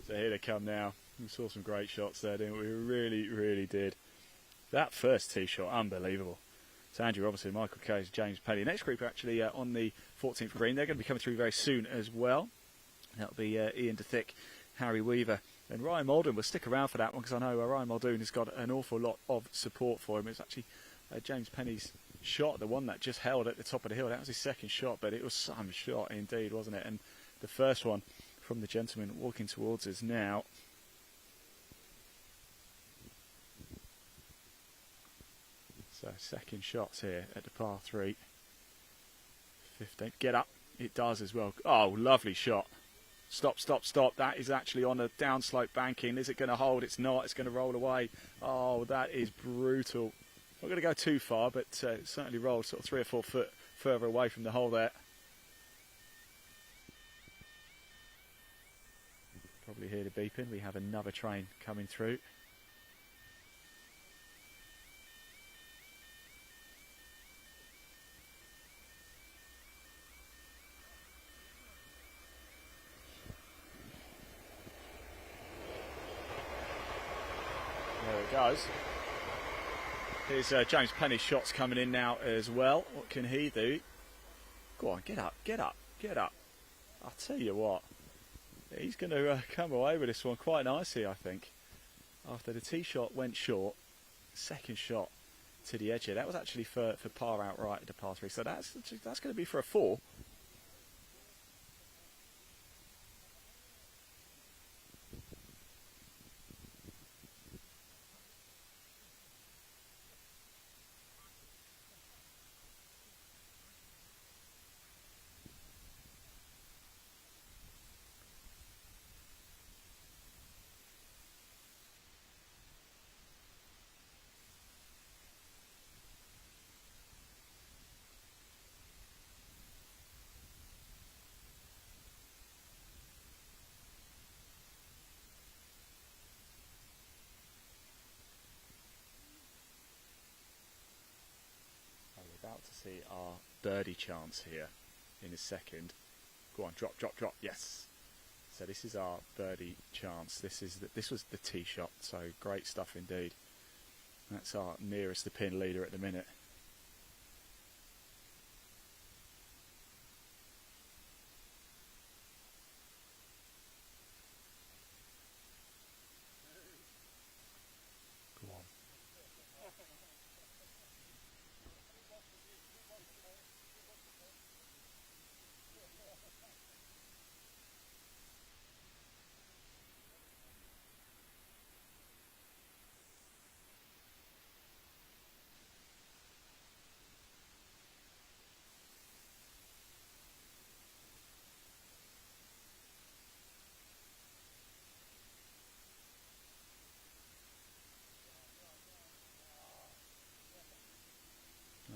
So here they come now. We saw some great shots there, didn't we? We really, really did. That first tee shot, unbelievable. So Andrew Robinson, Michael Kays, James Penny. Next group are actually on the 14th green. They're going to be coming through very soon as well. That'll be Ian DeThick, Harry Weaver and Ryan Muldoon. We'll stick around for that one because I know Ryan Muldoon has got an awful lot of support for him. It's actually James Penny's shot, the one that just held at the top of the hill. That was his second shot, but it was some shot indeed, wasn't it? And the first one from the gentleman walking towards us now. So second shots here at the par 3. 15. Get up. It does as well. Oh, lovely shot. Stop, stop, stop. That is actually on a downslope banking. Is it going to hold? It's not. It's going to roll away. Oh, that is brutal. Not going to go too far, but it certainly rolled sort of 3 or 4 foot further away from the hole there. Probably hear the beeping. We have another train coming through. There it goes. Here's James Penny's shots coming in now as well. What can he do? Go on, get up, get up, get up. I'll tell you what. He's going to come away with this one quite nicely, I think. After the tee shot went short, second shot to the edge here. That was actually for par outright at the par 3. So that's going to be for a 4. About to see our birdie chance here in a second. Go on, drop, drop, drop. Yes. So this is our birdie chance. This was the tee shot. So great stuff indeed. That's our nearest the pin leader at the minute. Go on.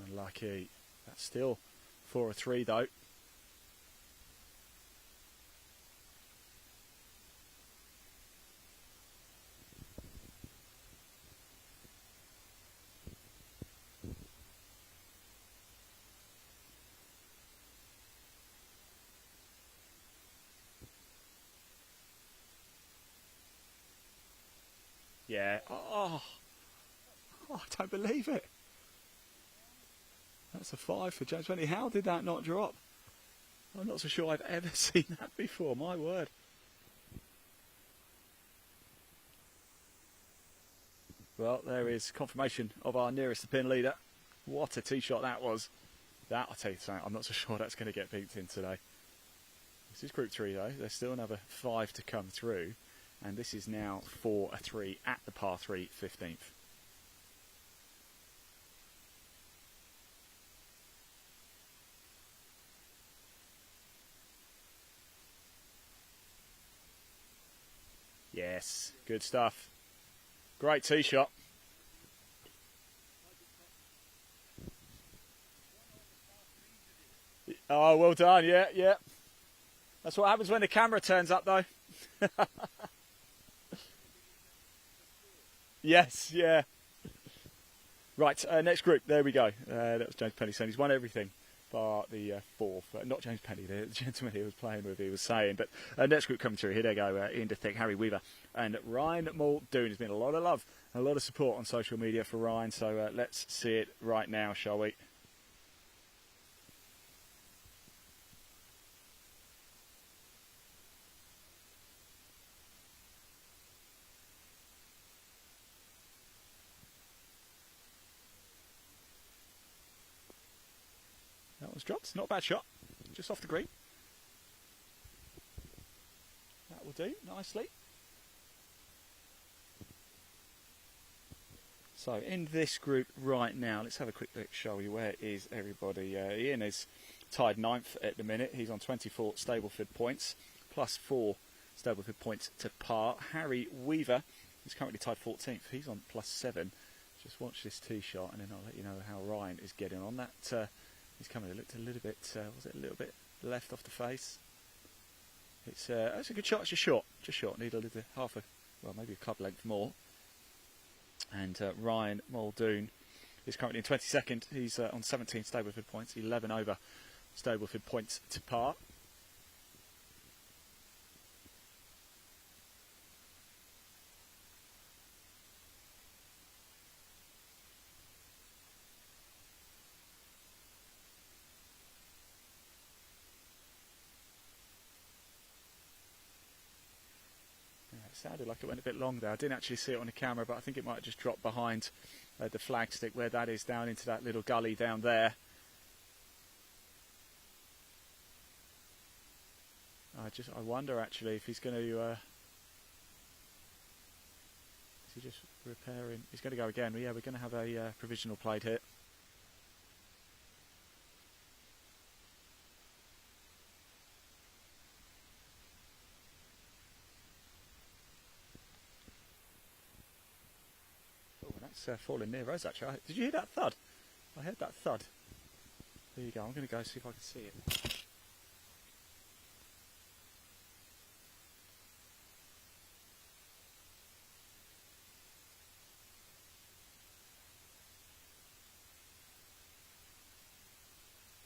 Unlucky. That's still 4 or 3 though. Yeah. Oh, I don't believe it. That's a 5 for James Penny. How did that not drop? I'm not so sure I've ever seen that before, my word. Well, there is confirmation of our nearest to pin leader. What a tee shot that was. That, I'll tell you something, I'm not so sure that's going to get beaked in today. This is Group 3 though. There's still another 5 to come through. And this is now 4 or 3 at the par 3 15th. Yes, good stuff. Great tee shot. Oh, well done. Yeah, yeah. That's what happens when the camera turns up, though. Yes, yeah. Right, next group. There we go. That was James Penny saying he's won everything bar the 4th. Not James Penny, the gentleman he was playing with, he was saying. But next group coming through. Here they go. Ian DeThick, Harry Weaver, and Ryan Muldoon. There's been a lot of love and a lot of support on social media for Ryan. So let's see it right now, shall we? That was dropped. Not a bad shot. Just off the green. That will do nicely. So in this group right now, let's have a quick look, shall we? Where is everybody? Ian is tied 9th at the minute. He's on 24 Stableford points, plus 4 Stableford points to par. Harry Weaver is currently tied 14th. He's on plus 7. Just watch this tee shot, and then I'll let you know how Ryan is getting on. That he's coming. It looked a little bit. Was it a little bit left off the face? It's a good shot. It's just short. Just short. Need a little maybe a club length more. And Ryan Muldoon is currently in 22nd. He's on 17 Stableford points, 11 over Stableford points to par. Sounded like it went a bit long there. I didn't actually see it on the camera, but I think it might have just dropped behind the flagstick where that is, down into that little gully down there. I wonder actually if he's going to. Is he just repairing? He's going to go again. Yeah, we're going to have a provisional played here. Falling near us actually. Did you hear that thud? I heard that thud. There you go. I'm going to go see if I can see it.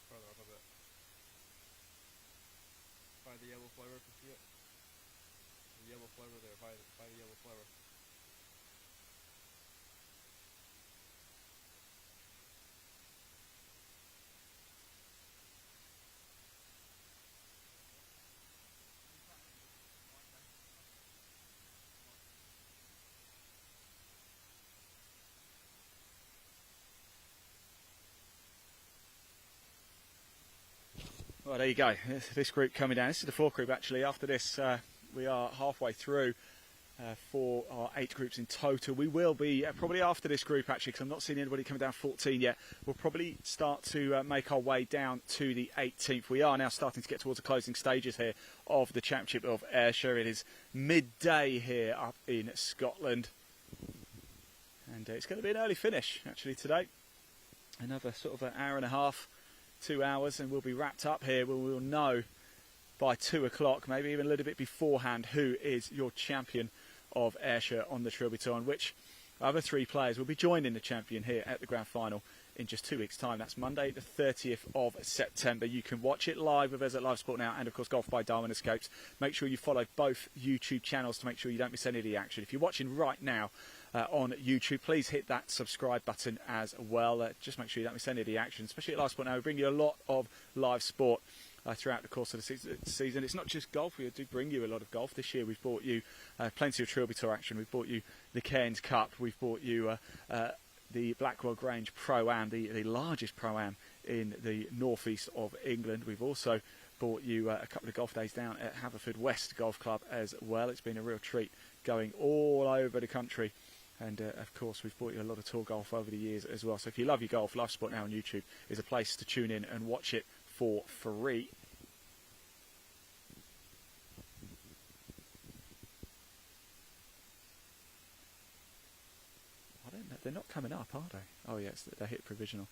Further up a bit. By the yellow flower, if you see it. The yellow flower there, by the yellow flower. Well, there you go. This group coming down. This is the 4th group actually. After this, we are halfway through for our 8 groups in total. We will be probably after this group actually, because I'm not seeing anybody coming down 14 yet. We'll probably start to make our way down to the 18th. We are now starting to get towards the closing stages here of the Championship of Ayrshire. It is midday here up in Scotland, and it's going to be an early finish actually today. Another sort of an hour and a half. 2 hours, and we'll be wrapped up here. We'll know by 2 o'clock, maybe even a little bit beforehand, who is your champion of Ayrshire on the Trilby Tour, and which other 3 players will be joining the champion here at the Grand Final in just 2 weeks' time. That's Monday, the 30th of September. You can watch it live with us at Live Sport Now, and of course Golf by Darwin Escapes. Make sure you follow both YouTube channels to make sure you don't miss any of the action. If you're watching right now on YouTube, please hit that subscribe button as well. Just make sure you don't miss any of the action, especially at Live Sport Now. We bring you a lot of live sport throughout the course of the season. It's not just golf. We do bring you a lot of golf. This year we've brought you plenty of Trilby Tour action. We've brought you the Cairns Cup. We've brought you the Blackwell Grange Pro-Am, the largest Pro-Am in the northeast of England. We've also brought you a couple of golf days down at Haverfordwest Golf Club as well. It's been a real treat going all over the country. And, of course, we've brought you a lot of tour golf over the years as well. So if you love your golf, Live Sport Now on YouTube is a place to tune in and watch it for free. I don't know. They're not coming up, are they? Oh, yes, they hit provisional.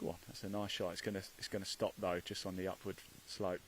Go on, that's a nice shot. It's gonna stop though, just on the upward slope.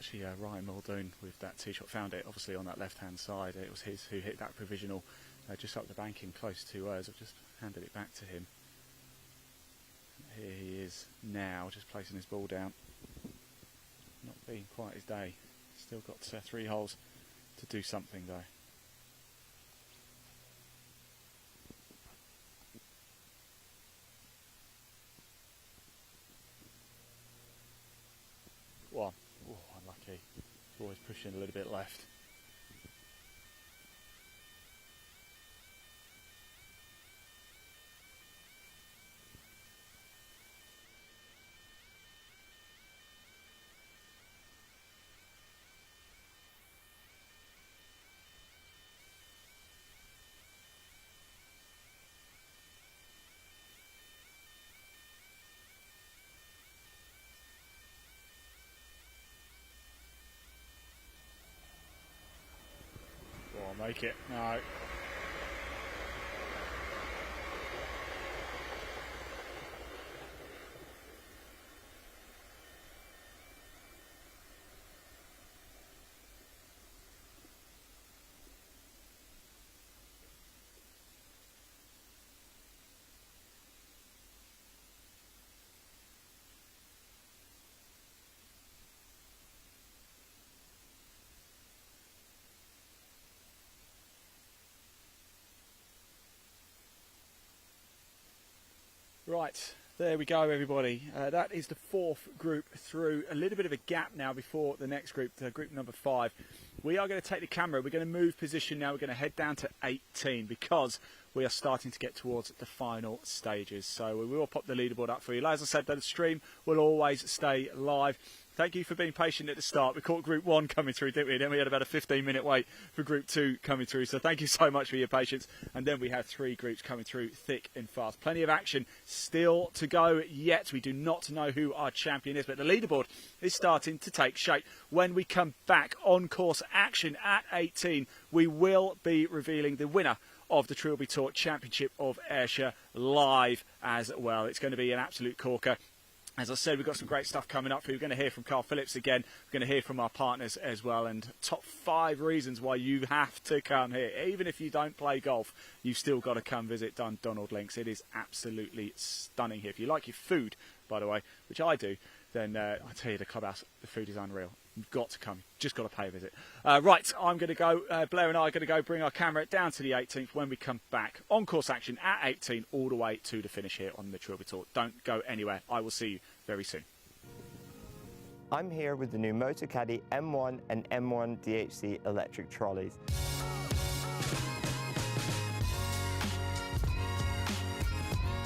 actually Ryan Muldoon with that tee shot, found it obviously on that left hand side. It was his who hit that provisional just up the banking close to us. I've just handed it back to him. Here he is now, just placing his ball down. Not being quite his day. Still got 3 holes to do something though. One. Oh, unlucky. Always pushing a little bit left. Oh, make it. No. Right, there we go everybody. That is the 4th group through. A little bit of a gap now before the next group, group number 5. We are going to take the camera, we're going to move position now, we're going to head down to 18 because we are starting to get towards the final stages. So we will pop the leaderboard up for you. As I said, the stream will always stay live. Thank you for being patient at the start. We caught Group 1 coming through, didn't we? And then we had about a 15-minute wait for Group 2 coming through. So thank you so much for your patience. And then we have 3 groups coming through thick and fast. Plenty of action still to go yet. We do not know who our champion is, but the leaderboard is starting to take shape. When we come back on course action at 18, we will be revealing the winner of the Trilby Tour Championship of Ayrshire live as well. It's going to be an absolute corker. As I said, we've got some great stuff coming up for you. We're going to hear from Carl Phillips again. We're going to hear from our partners as well, and top 5 reasons why you have to come here. Even if you don't play golf, you've still got to come visit Dundonald Links. It is absolutely stunning here. If you like your food, by the way, which I do, then I tell you, the clubhouse, the food is unreal. You've got to come. Just got to pay a visit. Right, I'm going to go. Blair and I are going to go bring our camera down to the 18th when we come back. On course action at 18 all the way to the finish here on the Trilby Tour. Don't go anywhere. I will see you very soon. I'm here with the new Motocaddy M1 and M1 DHC electric trolleys.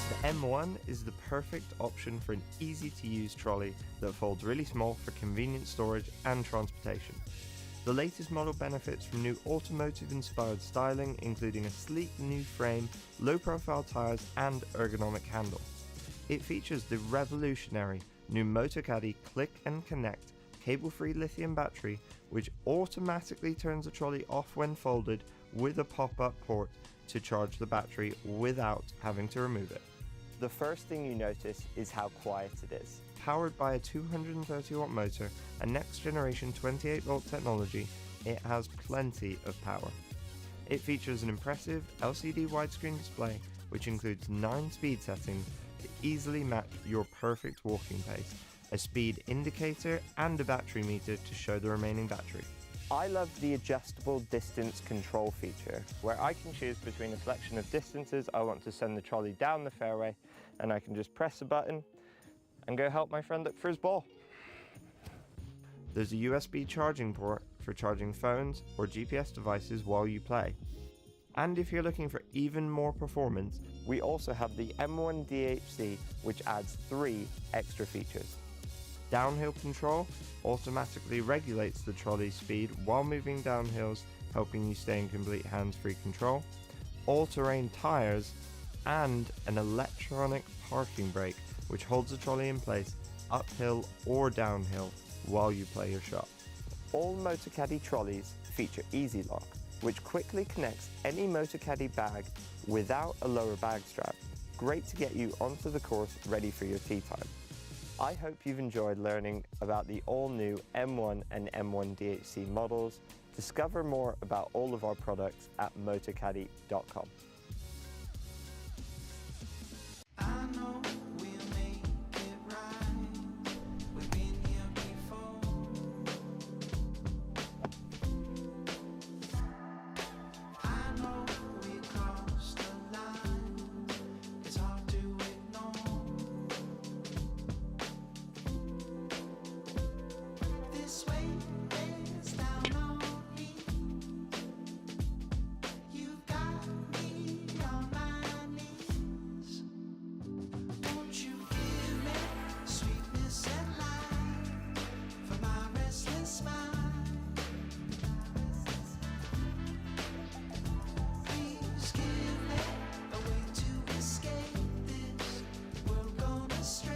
The M1 is the perfect option for an easy-to-use trolley that folds really small for convenient storage and transportation. The latest model benefits from new automotive-inspired styling, including a sleek new frame, low-profile tyres and ergonomic handle. It features the revolutionary new Motocaddy Click and Connect cable-free lithium battery, which automatically turns the trolley off when folded with a pop-up port to charge the battery without having to remove it. The first thing you notice is how quiet it is. Powered by a 230-watt motor and next-generation 28-volt technology, it has plenty of power. It features an impressive LCD widescreen display, which includes 9 speed settings to easily match your perfect walking pace, a speed indicator and a battery meter to show the remaining battery. I love the adjustable distance control feature, where I can choose between a selection of distances I want to send the trolley down the fairway, and I can just press a button and go help my friend look for his ball. There's a USB charging port for charging phones or GPS devices while you play. And if you're looking for even more performance, we also have the M1 DHC, which adds 3 extra features. Downhill control automatically regulates the trolley's speed while moving down hills, helping you stay in complete hands-free control. All-terrain tyres and an electronic parking brake, which holds the trolley in place uphill or downhill while you play your shot. All Motocaddy trolleys feature Easy Lock, which quickly connects any Motocaddy bag without a lower bag strap. Great to get you onto the course ready for your tee time. I hope you've enjoyed learning about the all-new M1 and M1 DHC models. Discover more about all of our products at motorcaddy.com. I know we'll make it right. We've been here before. I know we crossed the line. It's hard to ignore. This way is down on me. You've got me on my knees. Won't you give me sweetness and light for my restless mind? Please give me a way to escape this world gone astray.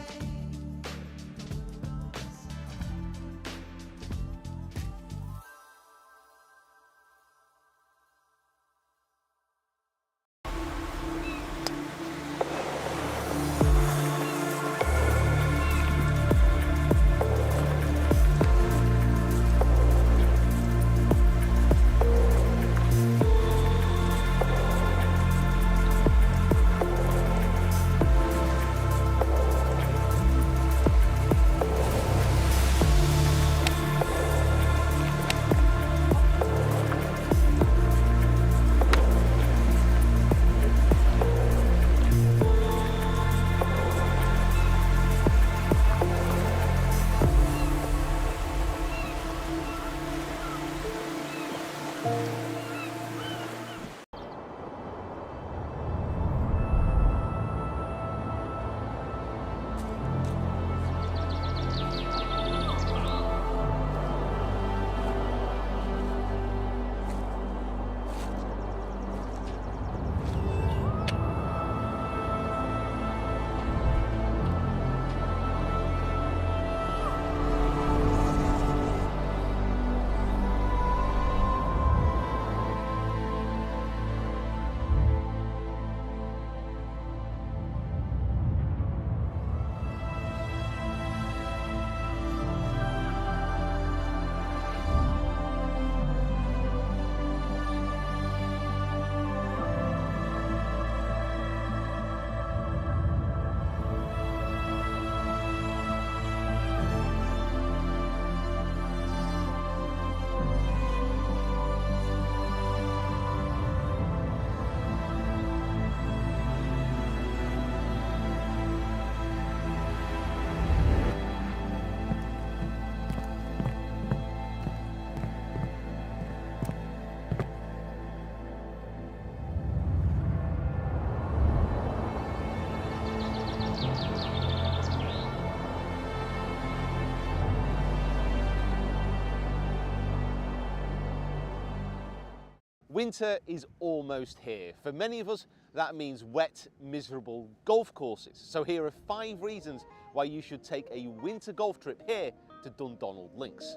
Winter is almost here. For many of us, that means wet, miserable golf courses. So here are 5 reasons why you should take a winter golf trip here to Dundonald Links.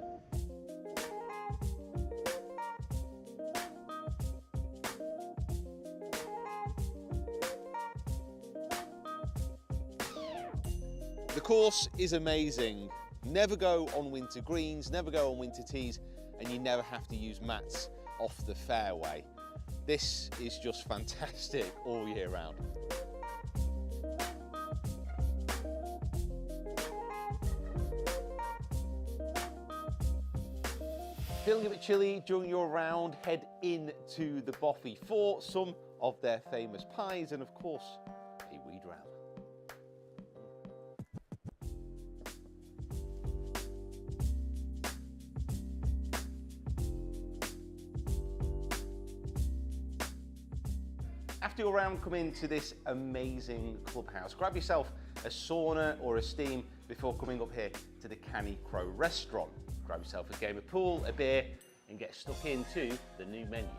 The course is amazing. Never go on winter greens, never go on winter tees, and you never have to use mats off the fairway. This is just fantastic all year round. Feeling a bit chilly during your round, head into the Boffey for some of their famous pies and of course a wee dram. After your round, come into this amazing clubhouse. Grab yourself a sauna or a steam before coming up here to the Canny Crow restaurant. Grab yourself a game of pool, a beer, and get stuck into the new menu.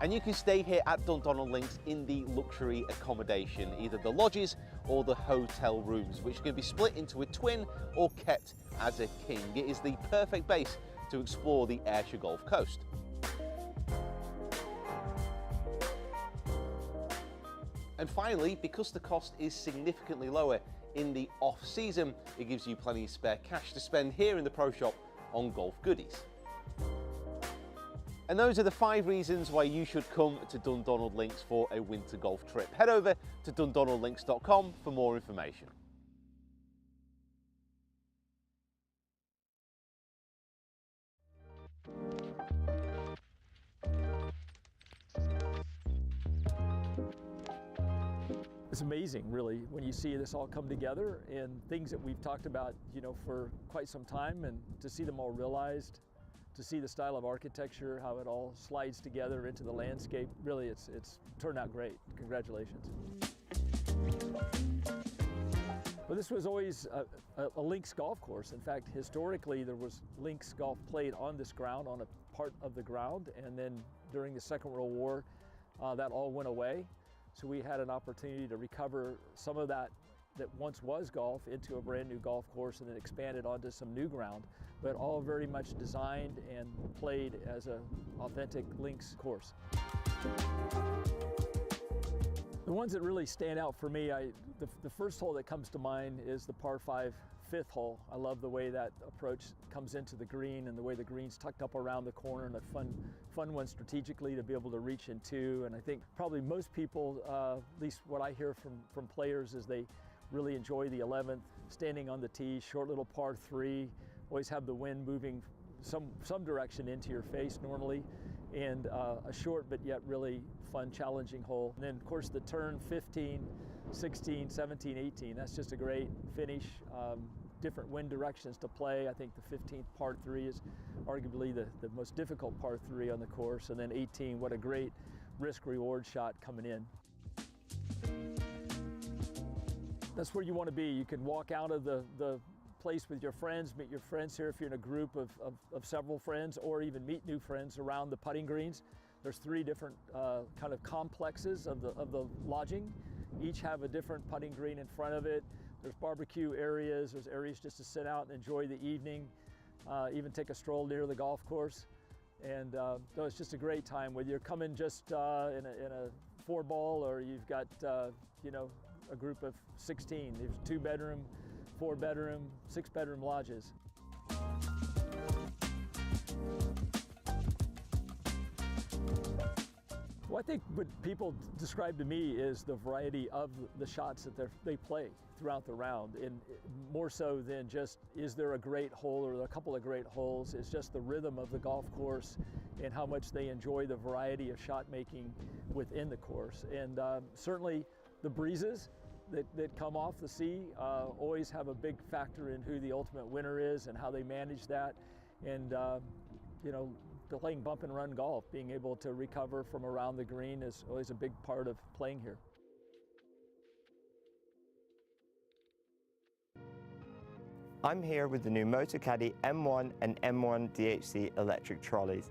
And you can stay here at Dundonald Links in the luxury accommodation, either the lodges or the hotel rooms, which can be split into a twin or kept as a king. It is the perfect base to explore the Ayrshire Gulf Coast. And finally, because the cost is significantly lower in the off-season, it gives you plenty of spare cash to spend here in the Pro Shop on golf goodies. And those are the 5 reasons why you should come to Dundonald Links for a winter golf trip. Head over to dundonaldlinks.com for more information. It's amazing, really, when you see this all come together and things that we've talked about, you know, for quite some time, and to see them all realized, to see the style of architecture, how it all slides together into the landscape. Really, it's turned out great. Congratulations. Well, this was always a links golf course. In fact, historically, there was links golf played on this ground, on a part of the ground, and then during the Second World War, that all went away. So we had an opportunity to recover some of that once was golf into a brand new golf course and then expanded onto some new ground, but all very much designed and played as an authentic links course. The ones that really stand out for me, the first hole that comes to mind is the par 5 5th hole. I love the way that approach comes into the green and the way the green's tucked up around the corner, and a fun one strategically to be able to reach into. And I think probably most people, at least what I hear from players, is they really enjoy the 11th, standing on the tee, short little par 3, always have the wind moving some direction into your face normally, and a short but yet really fun, challenging hole. And then of course the turn 15, 16, 17, 18, that's just a great finish. Different wind directions to play. I think the 15th par 3 is arguably the most difficult par 3 on the course, and then 18, what a great risk-reward shot coming in. That's where you want to be. You can walk out of the place with your friends, meet your friends here if you're in a group of several friends, or even meet new friends around the putting greens. There's 3 different kind of complexes of the lodging. Each have a different putting green in front of it. There's barbecue areas, there's areas just to sit out and enjoy the evening, even take a stroll near the golf course. And so it's just a great time, whether you're coming just in a 4-ball or you've got, you know, a group of 16. There's 2-bedroom, 4-bedroom, 6-bedroom lodges. Well, I think what people describe to me is the variety of the shots that they play throughout the round, and more so than just is there a great hole or a couple of great holes. It's just the rhythm of the golf course and how much they enjoy the variety of shot making within the course. And certainly the breezes that come off the sea always have a big factor in who the ultimate winner is and how they manage that. And you know, playing bump and run golf, being able to recover from around the green is always a big part of playing here. I'm here with the new Motocaddy M1 and M1 DHC electric trolleys.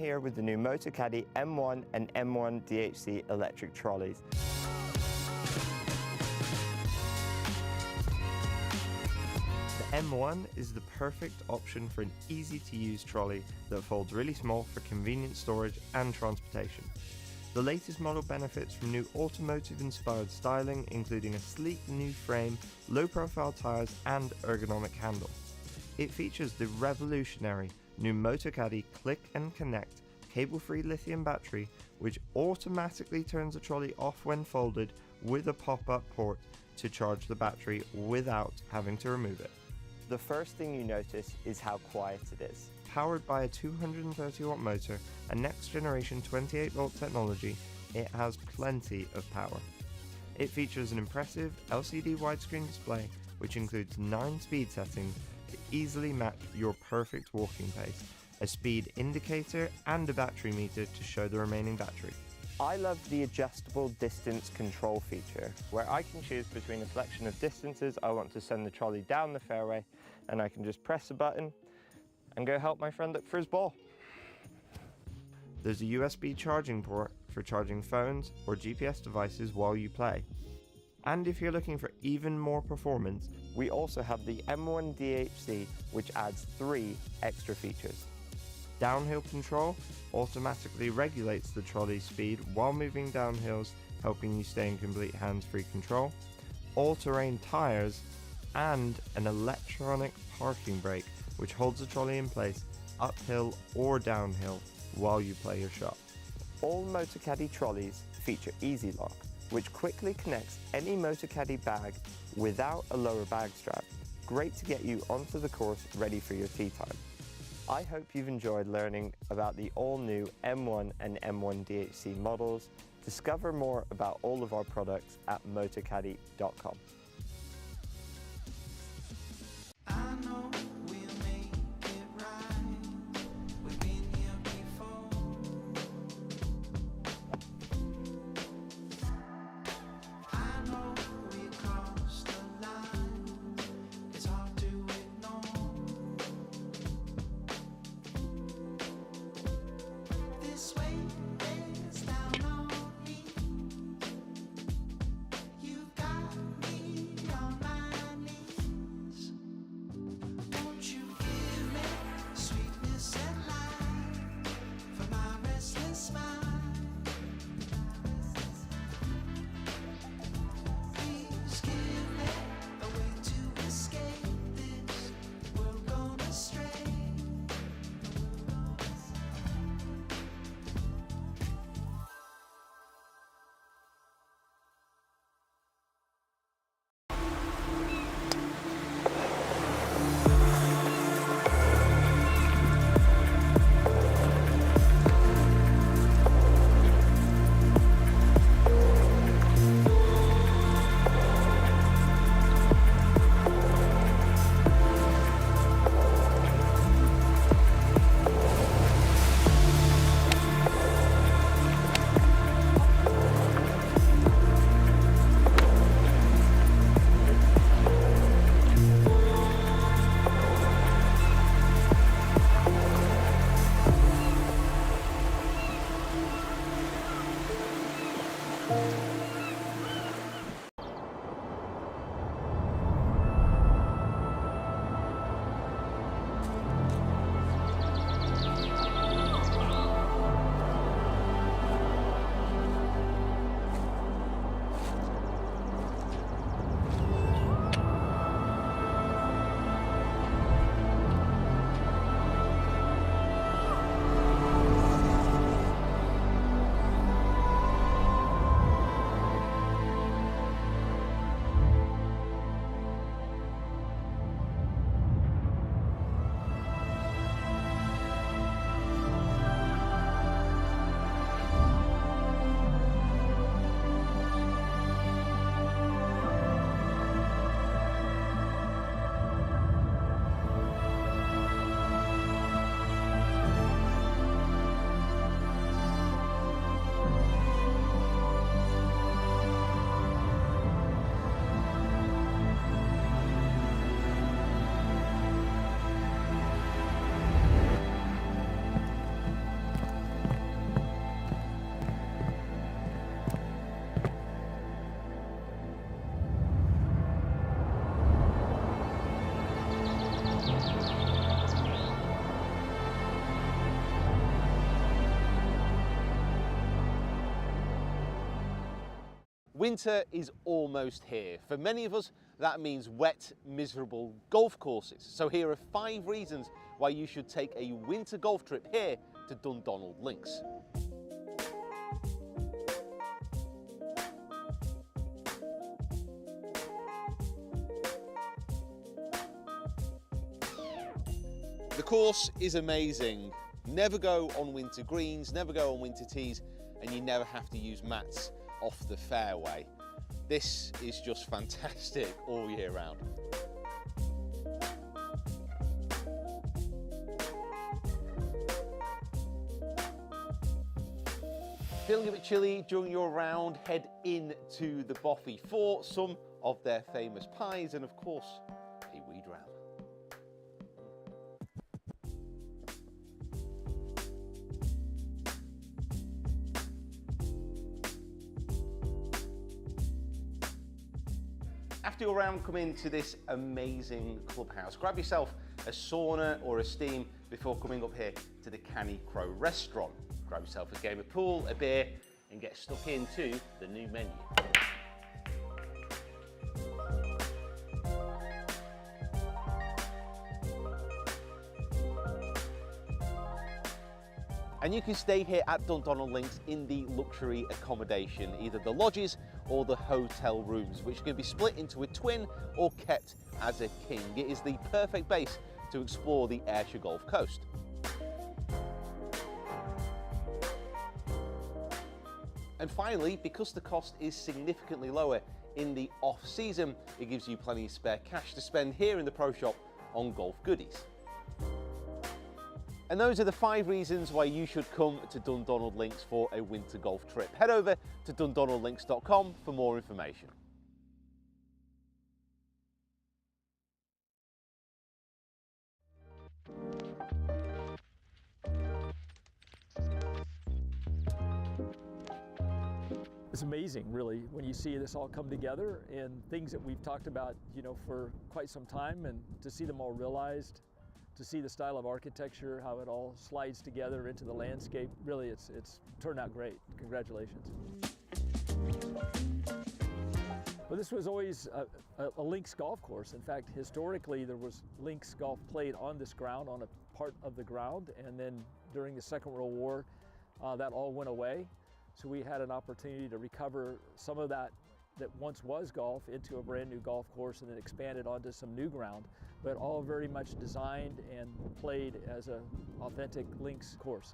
here with the new Motocaddy M1 and M1 DHC electric trolleys. The M1 is the perfect option for an easy-to-use trolley that folds really small for convenient storage and transportation. The latest model benefits from new automotive-inspired styling, including a sleek new frame, low-profile tyres and ergonomic handle. It features the revolutionary new Motocaddy Click and Connect cable-free lithium battery, which automatically turns the trolley off when folded with a pop-up port to charge the battery without having to remove it. The first thing you notice is how quiet it is. Powered by a 230-watt motor and next-generation 28-volt technology, it has plenty of power. It features an impressive LCD widescreen display, which includes 9 speed settings to easily match your perfect walking pace, a speed indicator and a battery meter to show the remaining battery. I love the adjustable distance control feature, where I can choose between a selection of distances I want to send the trolley down the fairway, and I can just press a button and go help my friend look for his ball. There's a USB charging port for charging phones or GPS devices while you play. And if you're looking for even more performance, we also have the M1 DHC, which adds 3 extra features. Downhill control automatically regulates the trolley's speed while moving down hills, helping you stay in complete hands-free control, all-terrain tyres, and an electronic parking brake, which holds the trolley in place uphill or downhill while you play your shot. All Motocaddy trolleys feature Easy Lock, which quickly connects any Motocaddy bag without a lower bag strap. Great to get you onto the course ready for your tee time. I hope you've enjoyed learning about the all-new M1 and M1 DHC models. Discover more about all of our products at motocaddy.com. Winter is almost here. For many of us, that means wet, miserable golf courses. So here are 5 reasons why you should take a winter golf trip here to Dundonald Links. The course is amazing. Never go on winter greens, never go on winter tees, and you never have to use mats off the fairway. This is just fantastic all year round. Feeling a bit chilly during your round, head into the Boffey for some of their famous pies and of course a wee dram. After your round, come into this amazing clubhouse. Grab yourself a sauna or a steam before coming up here to the Canny Crow restaurant. Grab yourself a game of pool, a beer, and get stuck into the new menu. And you can stay here at Dundonald Links in the luxury accommodation, either the lodges or the hotel rooms, which can be split into a twin or kept as a king. It is the perfect base to explore the Ayrshire Gulf Coast. And finally, because the cost is significantly lower in the off-season, it gives you plenty of spare cash to spend here in the Pro Shop on golf goodies. And those are the 5 reasons why you should come to Dundonald Links for a winter golf trip. Head over to dundonaldlinks.com for more information. It's amazing, really, when you see this all come together and things that we've talked about, for quite some time, and to see them all realized, to see the style of architecture, how it all slides together into the landscape. Really, it's turned out great. Congratulations. Well, this was always a links golf course. In fact, historically, there was links golf played on this ground, on a part of the ground, and then during the Second World War, that all went away. So we had an opportunity to recover some of that once was golf into a brand new golf course and then expanded onto some new ground, but all very much designed and played as an authentic links course.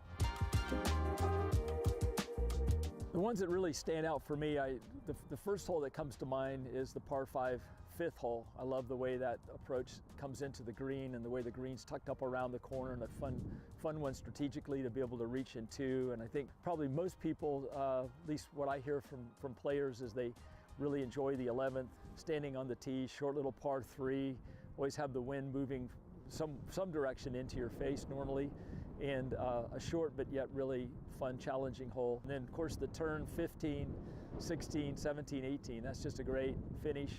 The ones that really stand out for me, the first hole that comes to mind is the par 5 5th hole. I love the way that approach comes into the green and the way the green's tucked up around the corner, and a fun one strategically to be able to reach into. And I think probably most people, at least what I hear from players, is they really enjoy the 11th, standing on the tee, short little par 3, always have the wind moving some direction into your face normally, and a short but yet really fun, challenging hole. And then of course the turn 15, 16, 17, 18, that's just a great finish.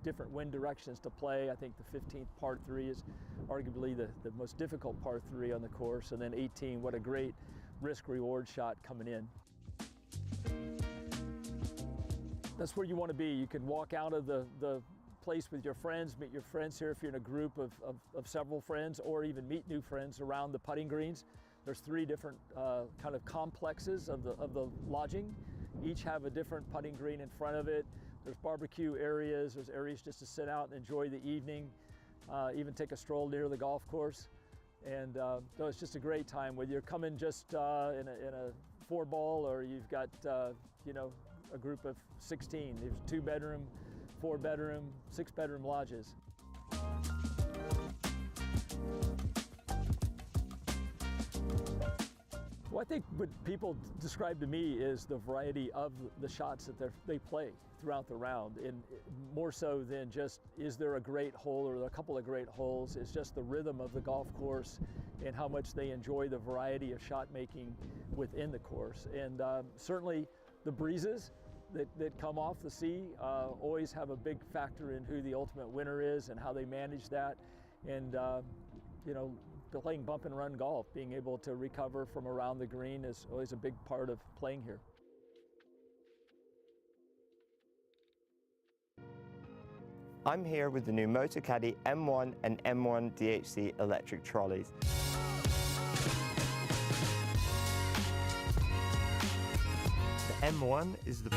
Different wind directions to play. I think the 15th par 3 is arguably the most difficult par 3 on the course, and then 18, what a great risk-reward shot coming in. That's where you want to be. You can walk out of the place with your friends, meet your friends here if you're in a group of several friends, or even meet new friends around the putting greens. There's 3 different kind of complexes of the lodging. Each have a different putting green in front of it. There's barbecue areas, there's areas just to sit out and enjoy the evening, even take a stroll near the golf course. And so it's just a great time, whether you're coming just in a 4-ball or you've got a group of 16. There's 2-bedroom, 4-bedroom, 6-bedroom lodges. Well, I think what people describe to me is the variety of the shots that they play throughout the round, and more so than just is there a great hole or a couple of great holes. It's just the rhythm of the golf course and how much they enjoy the variety of shot making within the course. And certainly the breezes that come off the sea always have a big factor in who the ultimate winner is and how they manage that. And playing bump and run golf, being able to recover from around the green is always a big part of playing here. I'm here with the new Motocaddy M1 and M1 DHC electric trolleys. The M1 is the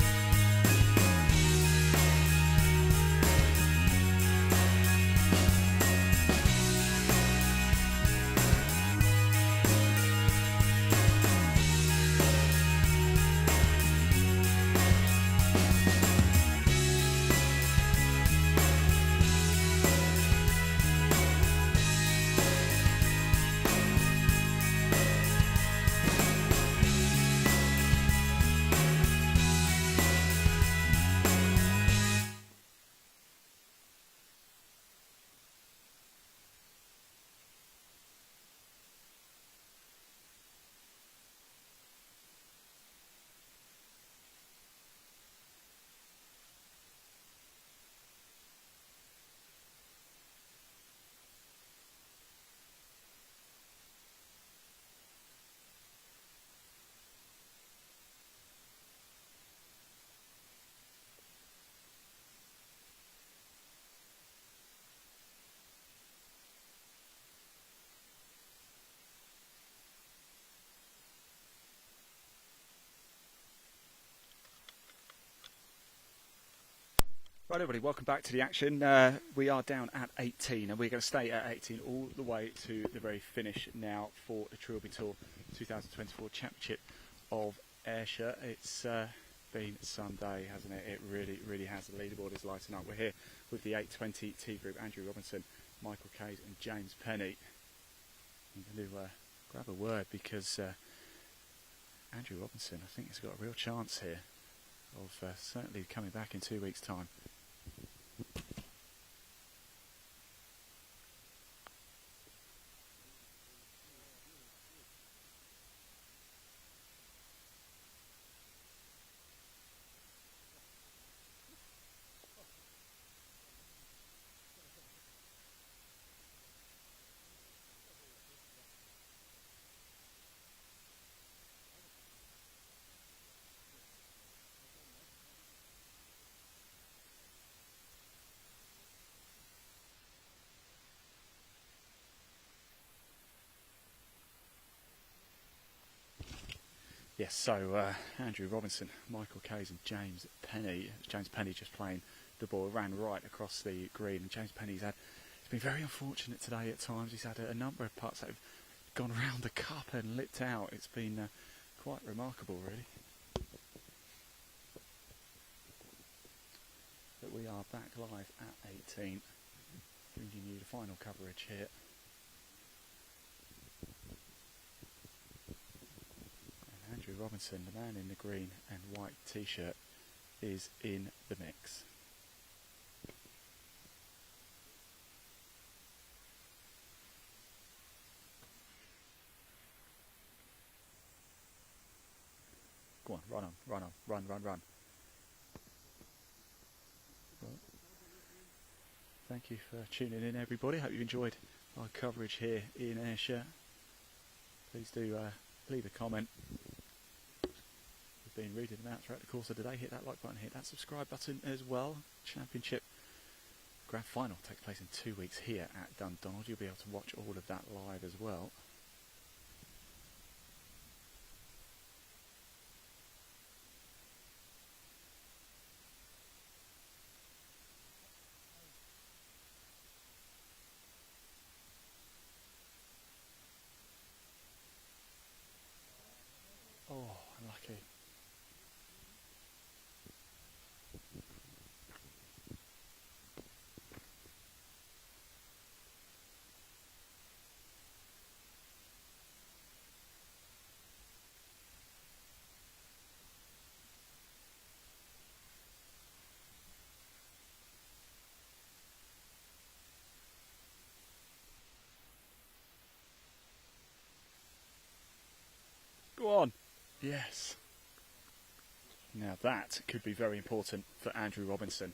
Right, everybody, welcome back to the action. We are down at 18, and we're going to stay at 18 all the way to the very finish now for the Trilby Tour 2024 Championship of Ayrshire. It's been some day, hasn't it? It really, really has. The leaderboard is lighting up. We're here with the 820 T Group, Andrew Robinson, Michael Case and James Penny. I'm going to grab a word because Andrew Robinson, I think, has got a real chance here of certainly coming back in 2 weeks' time. Yes, so Andrew Robinson, Michael Case and James Penny. James Penny just playing the ball, ran right across the green. And James Penny's been very unfortunate today at times. He's had a number of putts that have gone around the cup and lipped out. It's been quite remarkable, really. But we are back live at 18, bringing you the final coverage here. Andrew Robinson, the man in the green and white t-shirt, is in the mix. Go on, run on, run on, run, run, run. Well, thank you for tuning in, everybody. Hope you enjoyed our coverage here in Ayrshire. Please do leave a comment. We've been reading them out throughout the course of the day. Hit that like button, hit that subscribe button as well. Championship Grand Final takes place in 2 weeks here at Dundonald. You'll be able to watch all of that live as well. Oh, unlucky. Go on. Yes. Now that could be very important for Andrew Robinson.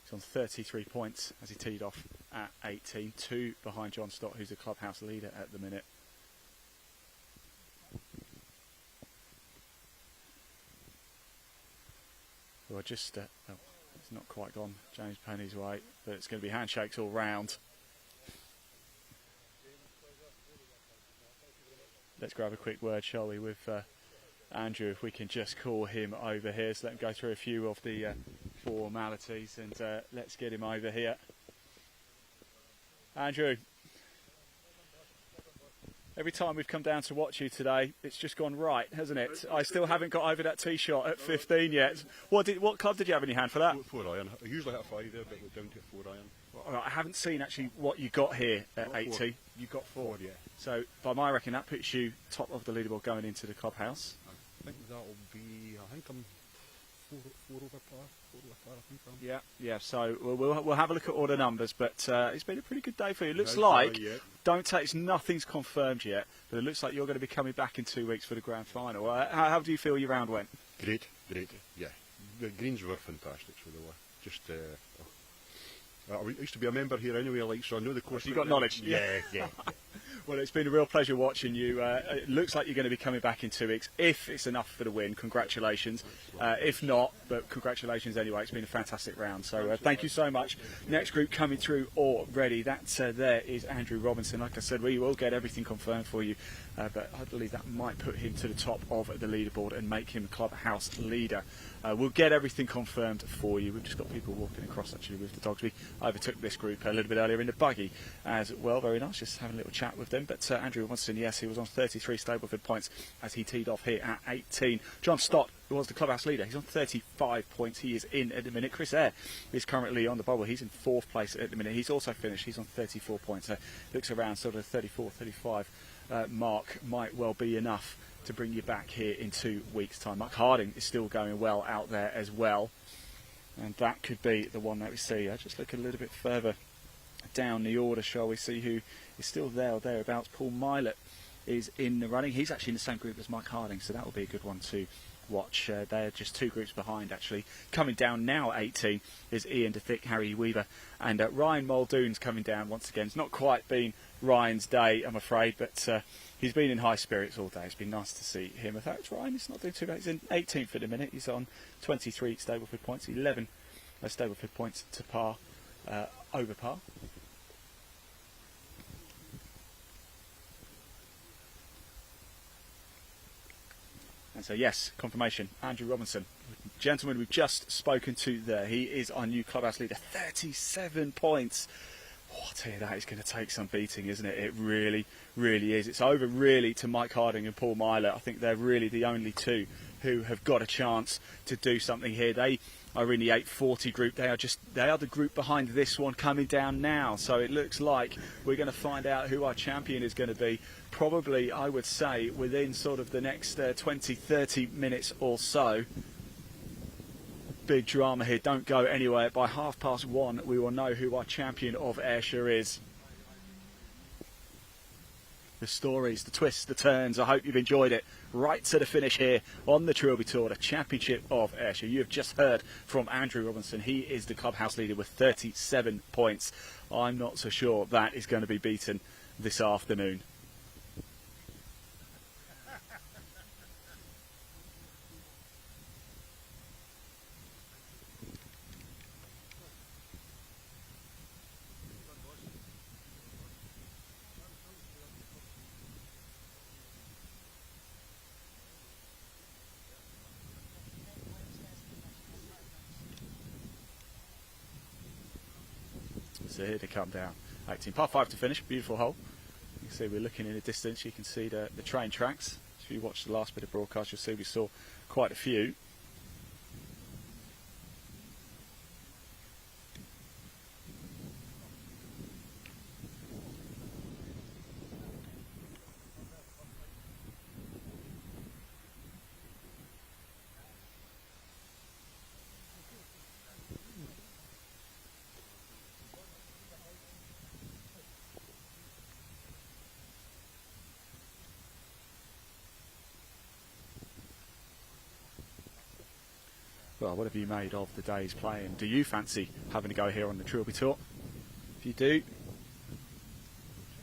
He's on 33 points as he teed off at 18, 2 behind John Stott, who's the clubhouse leader at the minute. Well, just, oh, there's not quite gone James Penny's way, but it's going to be handshakes all round. Let's grab a quick word, shall we, with Andrew, if we can just call him over here. So let him go through a few of the formalities, and let's get him over here. Andrew, every time we've come down to watch you today, it's just gone right, hasn't it? I still haven't got over that tee shot at 15 yet. What club did you have in your hand for that? 4 iron. I usually have 5 there, but we're down to 4 iron. All right, I haven't seen actually what you got here at 80. You got 4. Yeah. So by my reckon, that puts you top of the leaderboard going into the clubhouse. I think that'll be. I think I'm 4 over par. 4 over par. I think I'm. Yeah. So we'll have a look at all the numbers, but it's been a pretty good day for you. It looks like nothing's confirmed yet, but it looks like you're going to be coming back in 2 weeks for the grand final. How do you feel your round went? Great. Yeah, the greens were fantastic. So they were just. I used to be a member here anyway, so I know the course. You got knowledge. Yeah. Well, it's been a real pleasure watching you. It looks like you're going to be coming back in 2 weeks. If it's enough for the win, congratulations. If not, but congratulations anyway. It's been a fantastic round. So thank you so much. Next group coming through already. That there is Andrew Robinson. Like I said, we will get everything confirmed for you. But I believe that might put him to the top of the leaderboard and make him clubhouse leader. We'll get everything confirmed for you. We've just got people walking across actually with the dogs. We overtook this group a little bit earlier in the buggy as well. Very nice, just having a little chat with them. But Andrew Robinson, yes, he was on 33 Stableford points as he teed off here at 18. John Stott, who was the clubhouse leader, he's on 35 points. He is in at the minute. Chris Eyre is currently on the bubble. He's in 4th place at the minute. He's also finished. He's on 34 points. So looks around sort of 34, 35 mark might well be enough to bring you back here in 2 weeks' time. Mark Harding is still going well out there as well, and that could be the one that we see. I just look a little bit further down the order, shall we, see who is still there or thereabouts. Paul Milet is in the running. He's actually in the same group as Mike Harding, so that will be a good one to watch. They're just 2 groups behind actually. Coming down now 18 is Ian DeThick, Harry Weaver, and Ryan Muldoon's coming down once again. It's not quite been Ryan's day, I'm afraid, but he's been in high spirits all day. It's been nice to see him. In fact, Ryan is not doing too bad. He's in 18th at the minute. He's on 23 Stableford points, 11 Stableford points to par, over par. And so, yes, confirmation, Andrew Robinson. Gentleman we've just spoken to there, he is our new clubhouse leader, 37 points. Oh, I tell you, that is going to take some beating, isn't it? It really, really is. It's over, really, to Mike Harding and Paul Milet. I think they're really the only two who have got a chance to do something here. They are in the 840 group. They are the group behind this one coming down now. So it looks like we're going to find out who our champion is going to be. Probably, I would say, within sort of the next 20, 30 minutes or so. Big drama here. Don't go anywhere. By 1:30, we will know who our champion of Ayrshire is. The stories, the twists, the turns. I hope you've enjoyed it. Right to the finish here on the Trilby Tour, the Championship of Ayrshire. You have just heard from Andrew Robinson. He is the clubhouse leader with 37 points. I'm not so sure that is going to be beaten this afternoon. So here they come down. 18, par 5 to finish, beautiful hole. You can see we're looking in the distance, you can see the train tracks. If you watch the last bit of broadcast, you'll see we saw quite a few. Well, what have you made of the day's playing? Do you fancy having a go here on the Trilby Tour? If you do,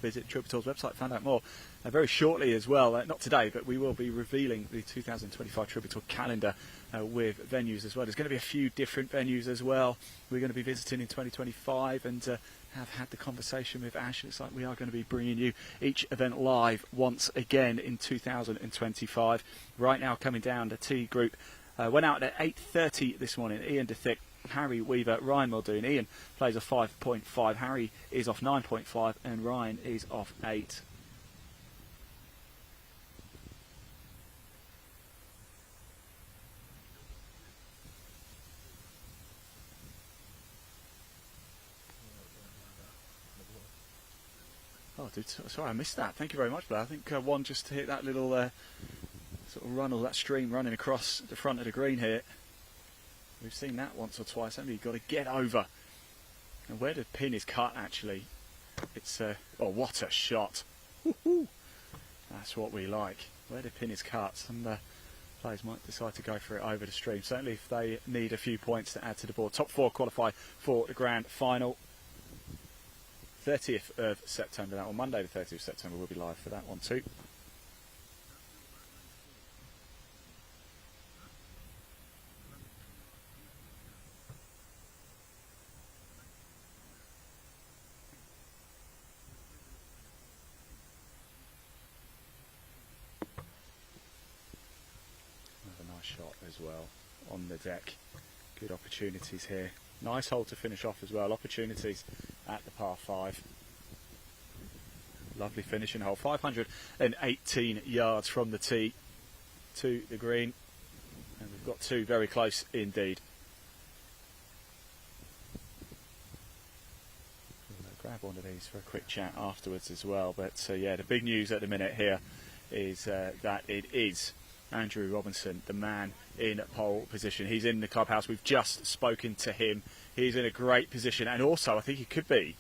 visit Trilby Tour's website, find out more. Very shortly as well, not today, but we will be revealing the 2025 Trilby Tour calendar with venues as well. There's going to be a few different venues as well. We're going to be visiting in 2025 and have had the conversation with Ash. It's like we are going to be bringing you each event live once again in 2025. Right now, coming down, the T group went out at 8:30 this morning. Ian DeThick, Harry Weaver, Ryan Muldoon. Ian plays a 5.5, Harry is off 9.5 and Ryan is off 8. Oh, dude, sorry I missed that. Thank you very much for that. I think one just hit that little sort of runnel, that stream running across the front of the green here. We've seen that once or twice, haven't we? You've got to get over. And where the pin is cut, actually, it's oh, what a shot! Woo-hoo. That's what we like. Where the pin is cut, some players might decide to go for it over the stream. Certainly, if they need a few points to add to the board. Top 4 qualify for the grand final. 30th of September, that one. Monday the 30th of September, we'll be live for that one too. Another nice shot as well on the deck. Good opportunities here. Nice hole to finish off as well. Opportunities at the par 5. Lovely finishing hole. 518 yards from the tee to the green. And we've got 2 very close indeed. We'll grab one of these for a quick chat afterwards as well. But yeah, the big news at the minute here is that it is Andrew Robinson, the man in pole position. He's in the clubhouse. We've just spoken to him. He's in a great position, and also I think he could be.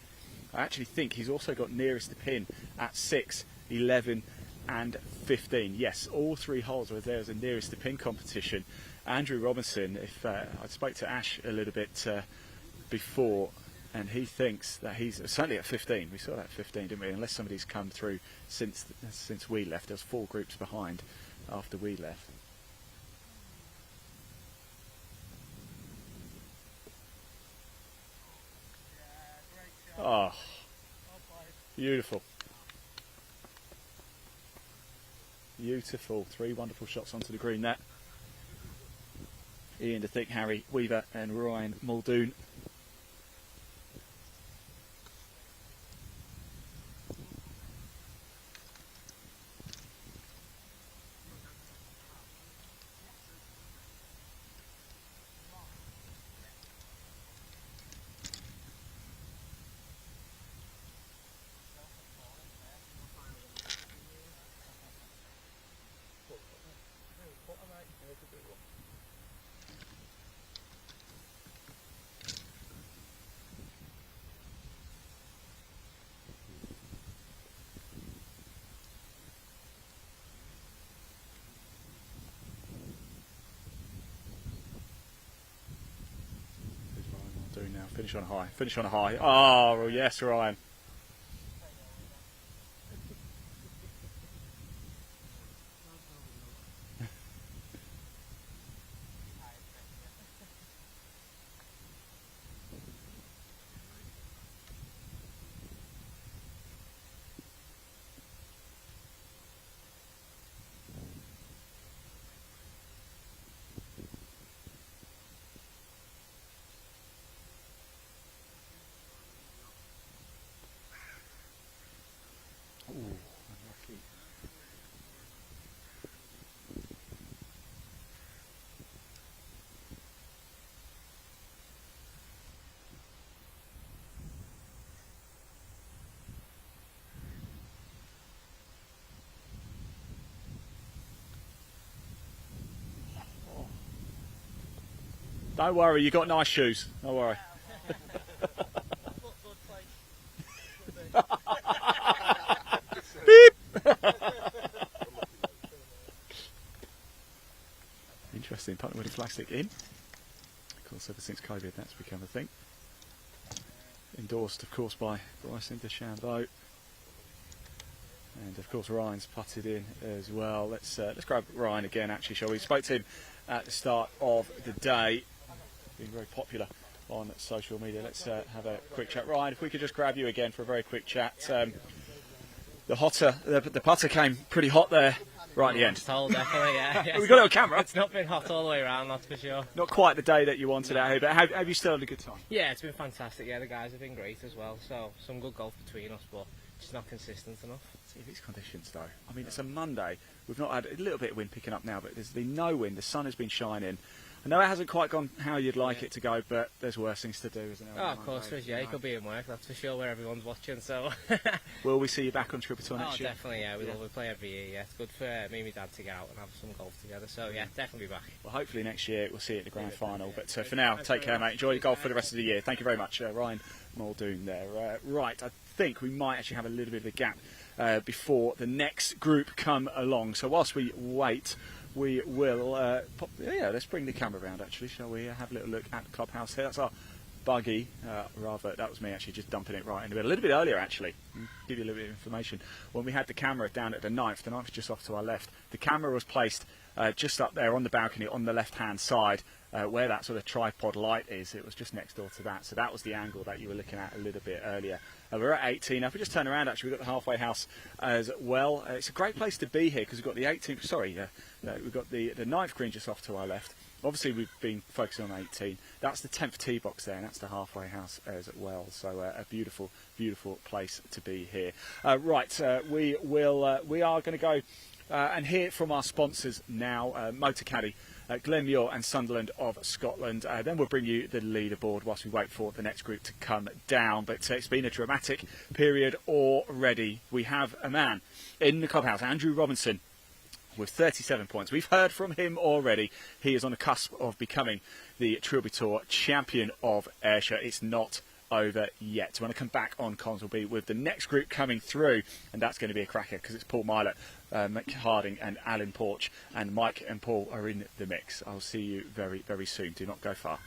I actually think he's also got nearest the pin at 6, 11 and 15. Yes, all 3 holes were there as a nearest the pin competition. Andrew Robinson, if I spoke to Ash a little bit before, and he thinks that he's certainly at 15. We saw that at 15, didn't we? Unless somebody's come through since we left. There was 4 groups behind after we left. Oh, beautiful. Beautiful. 3 wonderful shots onto the green there. Ian DeThick, Harry Weaver and Ryan Muldoon. Now finish on a high. Finish on a high. Oh, well, yes, Ryan. Don't worry, you got nice shoes. Don't worry. Beep! Interesting, putting with a plastic in. Of course, ever since COVID, that's become a thing. Endorsed, of course, by Bryson DeChambeau. And of course Ryan's putted in as well. Let's grab Ryan again, actually, shall we? Spoke to him at the start of the day, being very popular on social media. Let's have a quick chat. Ryan, if we could just grab you again for a very quick chat. The putter came pretty hot there right at the end. Definitely, yeah. We've got it on camera. It's not been hot all the way around, that's for sure. Not quite the day that you wanted out here, but have you still had a good time? Yeah, it's been fantastic. Yeah, the guys have been great as well. So some good golf between us, but just not consistent enough. See these conditions though. I mean, it's a Monday. We've not had a little bit of wind picking up now, but there's been no wind. The sun has been shining. I know it hasn't quite gone how you'd like it to go, but there's worse things to do, isn't there? Oh, of course there is, yeah. You could be in work, that's for sure, where everyone's watching, so... Will we see you back on Trilby Tour next year? Oh, definitely, yeah. We play every year, yeah. It's good for me and my dad to get out and have some golf together, so yeah, definitely be back. Well, hopefully next year we'll see you at the Grand Final, but for now, take care, mate. Enjoy your golf for the rest of the year. Thank you very much, Ryan Muldoon there. Right, I think we might actually have a little bit of a gap before the next group come along, so whilst we wait, we will let's bring the camera around, actually, shall we? Have a little look at the clubhouse here. That's our buggy, that was me actually just dumping it right in the middle. A little bit earlier, actually, give you a little bit of information. When we had the camera down at the ninth was just off to our left. The camera was placed just up there on the balcony on the left-hand side, where that sort of tripod light is. It was just next door to that, so that was the angle that you were looking at a little bit earlier. We're at 18. Now, if we just turn around, actually, we've got the halfway house as well. It's a great place to be here because we've got the 18th. We've got the 9th green just off to our left. Obviously, we've been focusing on 18. That's the 10th tee box there, and that's the halfway house as well. So a beautiful, beautiful place to be here. We are going to go and hear from our sponsors now, Motorcaddy, Glenmuir and Sunderland of Scotland. Then we'll bring you the leaderboard whilst we wait for the next group to come down. But it's been a dramatic period already. We have a man in the clubhouse, Andrew Robinson, with 37 points. We've heard from him already. He is on the cusp of becoming the Trilby Tour champion of Ayrshire. It's not over yet. So when I come back on comms, we'll be with the next group coming through, and that's going to be a cracker because it's Paul Milett, Mick Harding and Alan Porch, and Mike and Paul are in the mix. I'll see you very, very soon. Do not go far.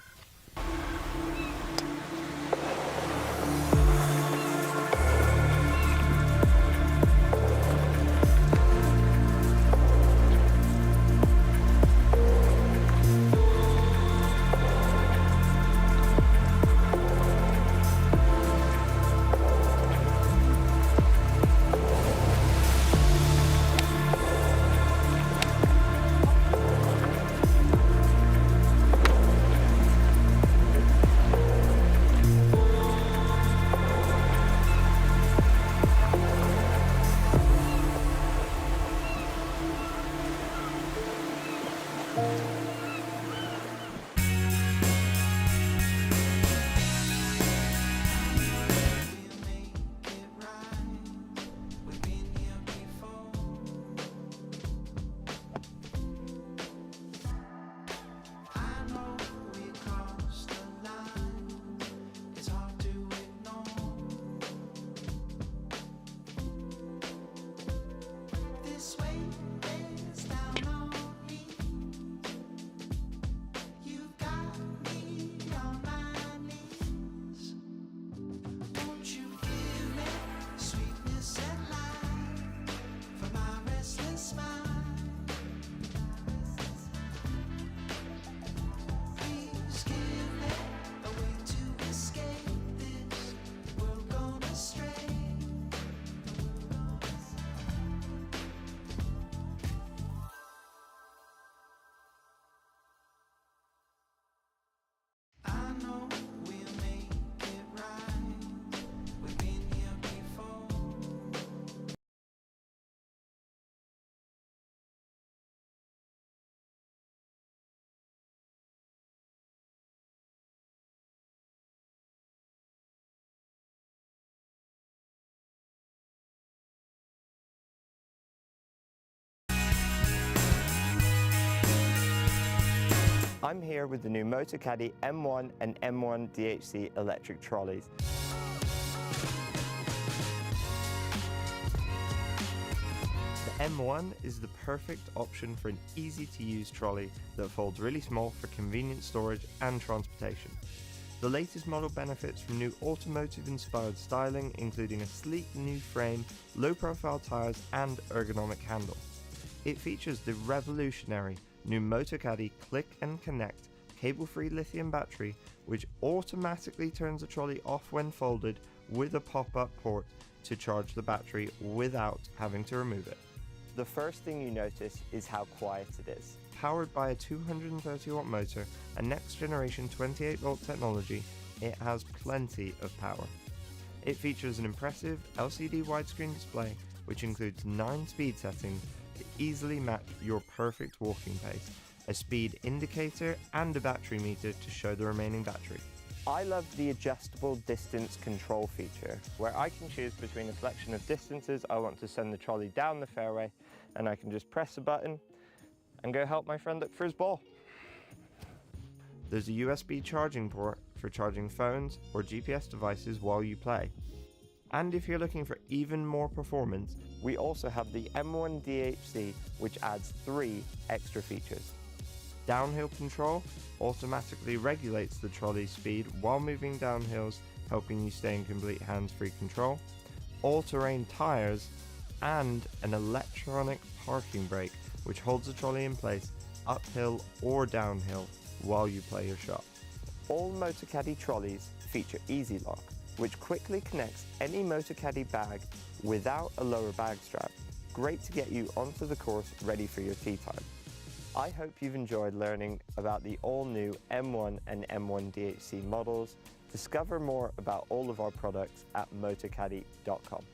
I'm here with the new Motorcaddy M1 and M1 DHC electric trolleys. The M1 is the perfect option for an easy-to-use trolley that folds really small for convenient storage and transportation. The latest model benefits from new automotive-inspired styling, including a sleek new frame, low-profile tyres and ergonomic handle. It features the revolutionary new MotoCaddy Click and Connect cable-free lithium battery, which automatically turns the trolley off when folded with a pop-up port to charge the battery without having to remove it. The first thing you notice is how quiet it is. Powered by a 230-watt motor and next-generation 28-volt technology, it has plenty of power. It features an impressive LCD widescreen display, which includes 9 speed settings to easily match your perfect walking pace, a speed indicator and a battery meter to show the remaining battery. I love the adjustable distance control feature, where I can choose between a selection of distances I want to send the trolley down the fairway, and I can just press a button and go help my friend look for his ball. There's a USB charging port for charging phones or GPS devices while you play. And if you're looking for even more performance, we also have the M1 DHC, which adds 3 extra features. Downhill control automatically regulates the trolley's speed while moving down hills, helping you stay in complete hands-free control, all-terrain tyres, and an electronic parking brake, which holds the trolley in place uphill or downhill while you play your shot. All MotoCaddy trolleys feature Easy Lock, which quickly connects any MotoCaddy bag without a lower bag strap. Great to get you onto the course ready for your tee time. I hope you've enjoyed learning about the all-new M1 and M1 DHC models. Discover more about all of our products at motocaddy.com.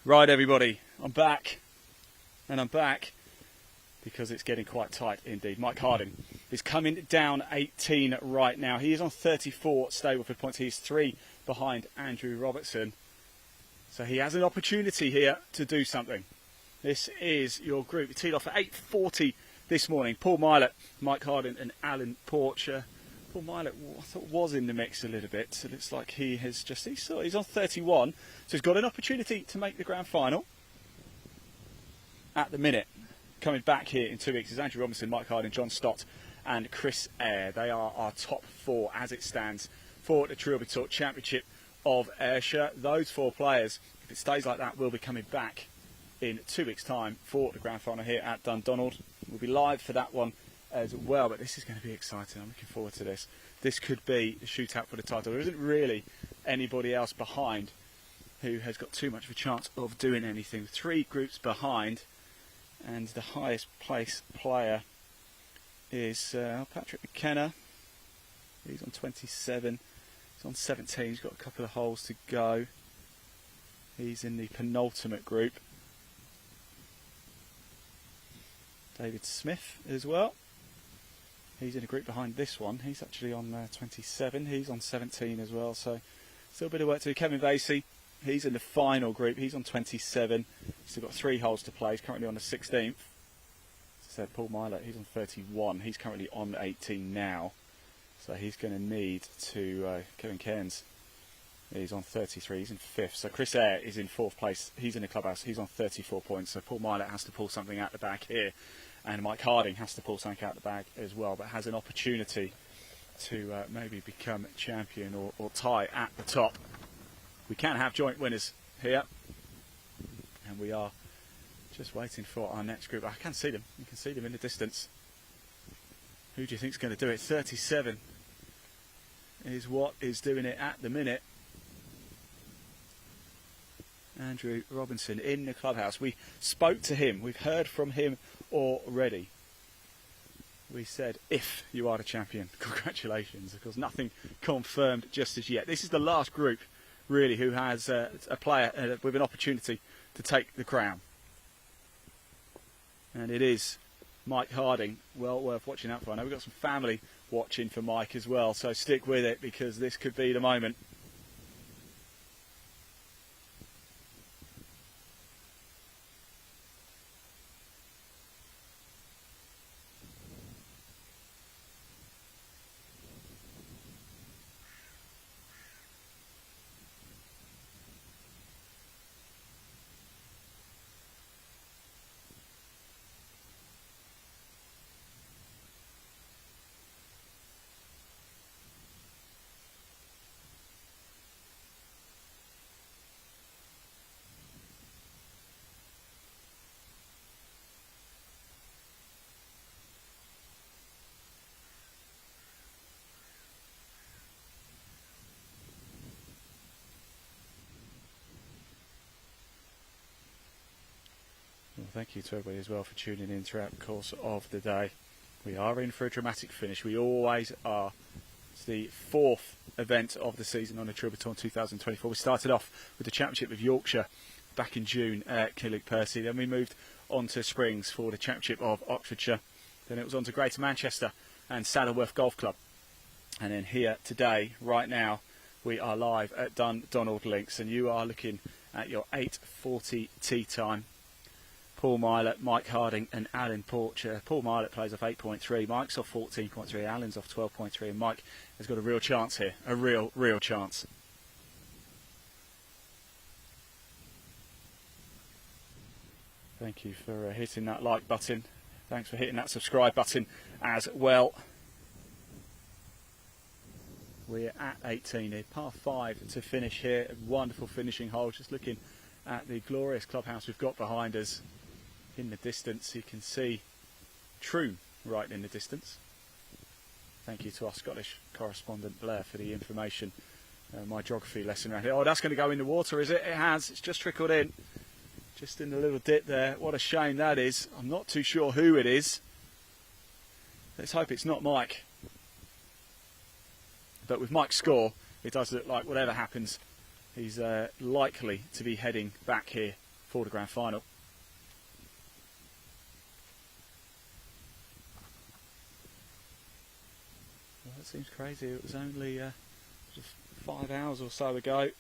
Right, everybody, I'm back, and I'm back because it's getting quite tight indeed. Mike Harding is coming down 18 right now. He is on 34 Stableford points. He is 3 behind Andrew Robertson. So he has an opportunity here to do something. This is your group. It teed off at 8:40 this morning. Paul Milet, Mike Harding and Alan Porcher. Paul Milet, I thought, was in the mix a little bit. So it looks like he has just, he's on 31. So he's got an opportunity to make the grand final. At the minute, coming back here in 2 weeks is Andrew Robinson, Mike Harding, John Stott and Chris Eyre. They are our top 4 as it stands for the Trilby Tour Championship of Ayrshire. Those 4 players, if it stays like that, will be coming back in 2 weeks' time for the grand final here at Dundonald. We'll be live for that one as well, but this is going to be exciting. I'm looking forward to this. This could be the shootout for the title. There isn't really anybody else behind who has got too much of a chance of doing anything. 3 groups behind, and the highest place player is Patrick McKenna. He's on 27. He's on 17. He's got a couple of holes to go. He's in the penultimate group. David Smith as well. He's in a group behind this one. He's actually on 27. He's on 17 as well. So still a bit of work to do. Kevin Vasey, he's in the final group. He's on 27. Still got 3 holes to play. He's currently on the 16th. So Paul Milet, he's on 31. He's currently on 18 now. So he's going to need to... Kevin Cairns, he's on 33. He's in 5th. So Chris Eyre is in 4th place. He's in the clubhouse. He's on 34 points. So Paul Milet has to pull something out the bag here. And Mike Harding has to pull something out the bag as well, but has an opportunity to maybe become champion or tie at the top. We can have joint winners here, and we are just waiting for our next group. I can see them. You can see them in the distance. Who do you think is going to do it? 37 is what is doing it at the minute. Andrew Robinson in the clubhouse. We spoke to him. We've heard from him already. We said, if you are the champion, congratulations. Of course, nothing confirmed just as yet. This is the last group, really, who has a player with an opportunity to take the crown. And it is Mike Harding. Well worth watching out for. I know we've got some family watching for Mike as well, so stick with it because this could be the moment. Well, thank you to everybody as well for tuning in throughout the course of the day. We are in for a dramatic finish. We always are. It's the 4th event of the season on the Trilby Tour 2024. We started off with the Championship of Yorkshire back in June at Killick Percy. Then we moved on to Springs for the Championship of Oxfordshire. Then it was on to Greater Manchester and Saddleworth Golf Club. And then here today, right now, we are live at Dundonald Links. And you are looking at your 8:40 tee time. Paul Milet, Mike Harding and Alan Porcher. Paul Milet plays off 8.3, Mike's off 14.3, Alan's off 12.3, and Mike has got a real chance here, a real chance. Thank you for hitting that like button. Thanks for hitting that subscribe button as well. We're at 18 here, par 5 to finish here. A wonderful finishing hole, just looking at the glorious clubhouse we've got behind us. In the distance, you can see True right in the distance. Thank you to our Scottish correspondent Blair for the information. My geography lesson around here. Oh, that's going to go in the water, is it? It has. It's just trickled in. Just in the little dip there. What a shame that is. I'm not too sure who it is. Let's hope it's not Mike. But with Mike's score, it does look like whatever happens, he's likely to be heading back here for the grand final. Well, that seems crazy. It was only just 5 hours or so ago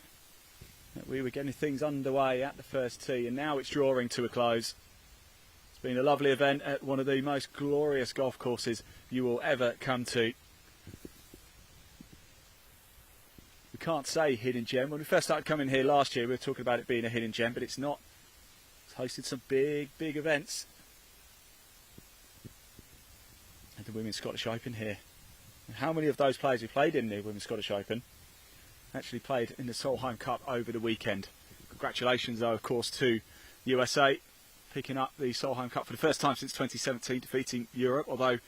that we were getting things underway at the first tee, and now it's drawing to a close. It's been a lovely event at one of the most glorious golf courses you will ever come to. We can't say hidden gem. When we first started coming here last year, we were talking about it being a hidden gem, but it's not. It's hosted some big events. And the Women's Scottish Open here. And how many of those players who played in the Women's Scottish Open actually played in the Solheim Cup over the weekend? Congratulations, though, of course, to USA picking up the Solheim Cup for the first time since 2017, defeating Europe. Although,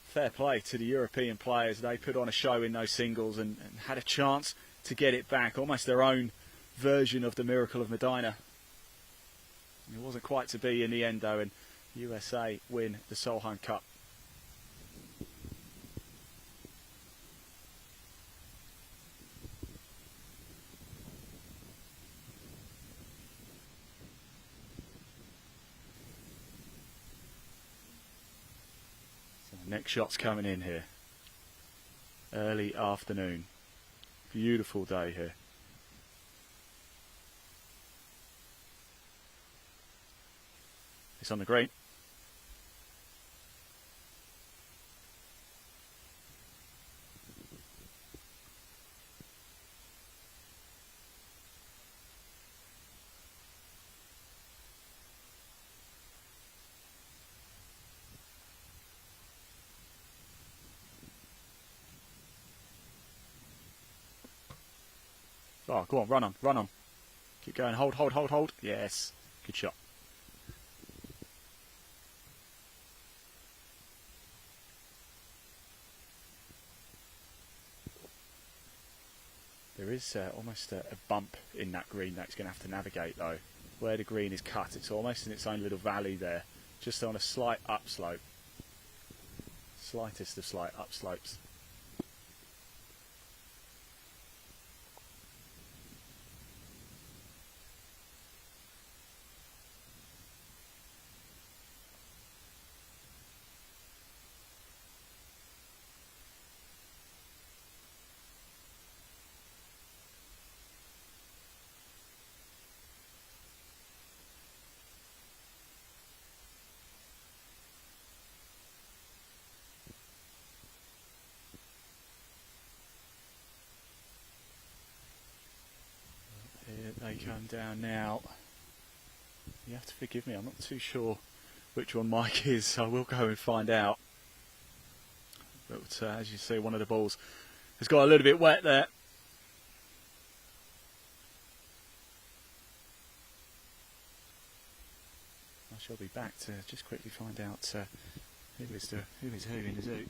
fair play to the European players. They put on a show in those singles and had a chance to get it back. Almost their own version of the Miracle of Medina. It wasn't quite to be in the end, though, and USA win the Solheim Cup. Next shot's coming in here. Early afternoon. Beautiful day here. It's on the green. Oh, go on, run on, run on. Keep going, hold, hold, hold, hold. Yes, good shot. There is almost a bump in that green that it's going to have to navigate, though. Where the green is cut, it's almost in its own little valley there, just on a slight upslope. Slightest of slight upslopes. They come down now. You have to forgive me, I'm not too sure which one Mike is, so I will go and find out. But as you see, one of the balls has got a little bit wet there. I shall be back to just quickly find out who is who in the zoo.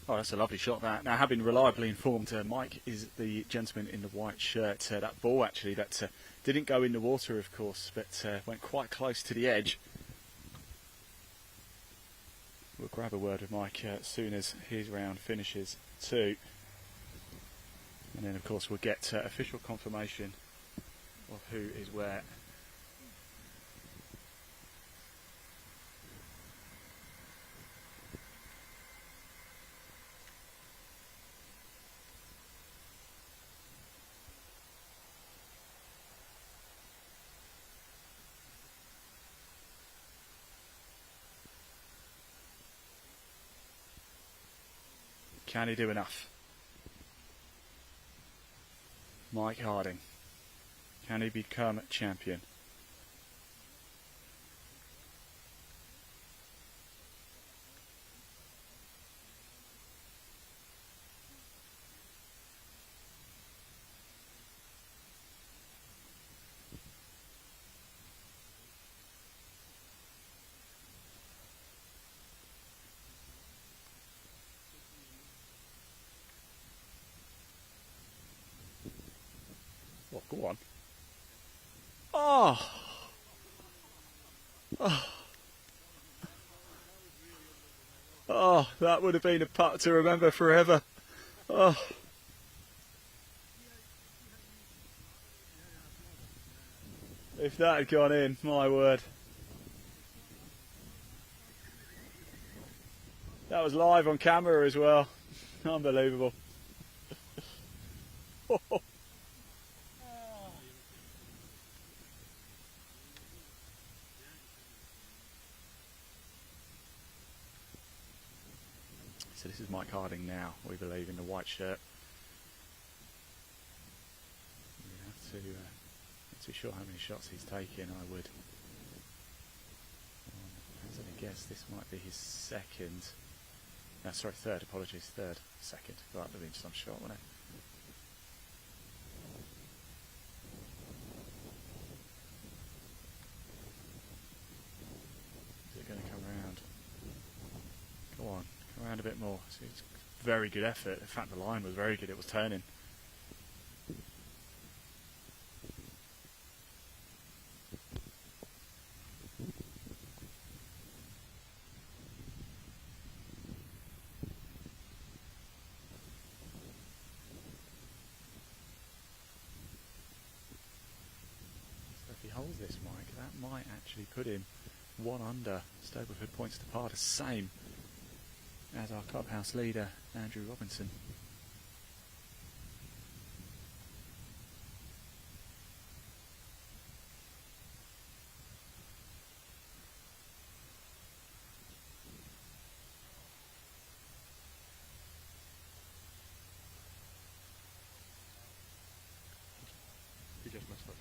Oh, that's a lovely shot, that. Now, I have been reliably informed, Mike is the gentleman in the white shirt. That ball, actually, that didn't go in the water, of course, but went quite close to the edge. We'll grab a word with Mike as soon as his round finishes, too. And then, of course, we'll get official confirmation of who is where. Can he do enough? Mike Harding. Can he become champion? Well, go on. Oh! Oh! Oh, that would have been a putt to remember forever. Oh! If that had gone in, my word. That was live on camera as well. Unbelievable. So this is Mike Harding now, we believe, in the white shirt. Not too sure how many shots he's taken. I would hazard a guess this might be his second. No, sorry, third. Apologies, third, second. That would have been some shot, wouldn't it? Is it going to come round? Go on, come round a bit more. See, it's very good effort. In fact, the line was very good. It was turning. If he holds this, Mike, that might actually put him 1 under. Stableford points to par, the same as our clubhouse leader, Andrew Robinson. He just missed it.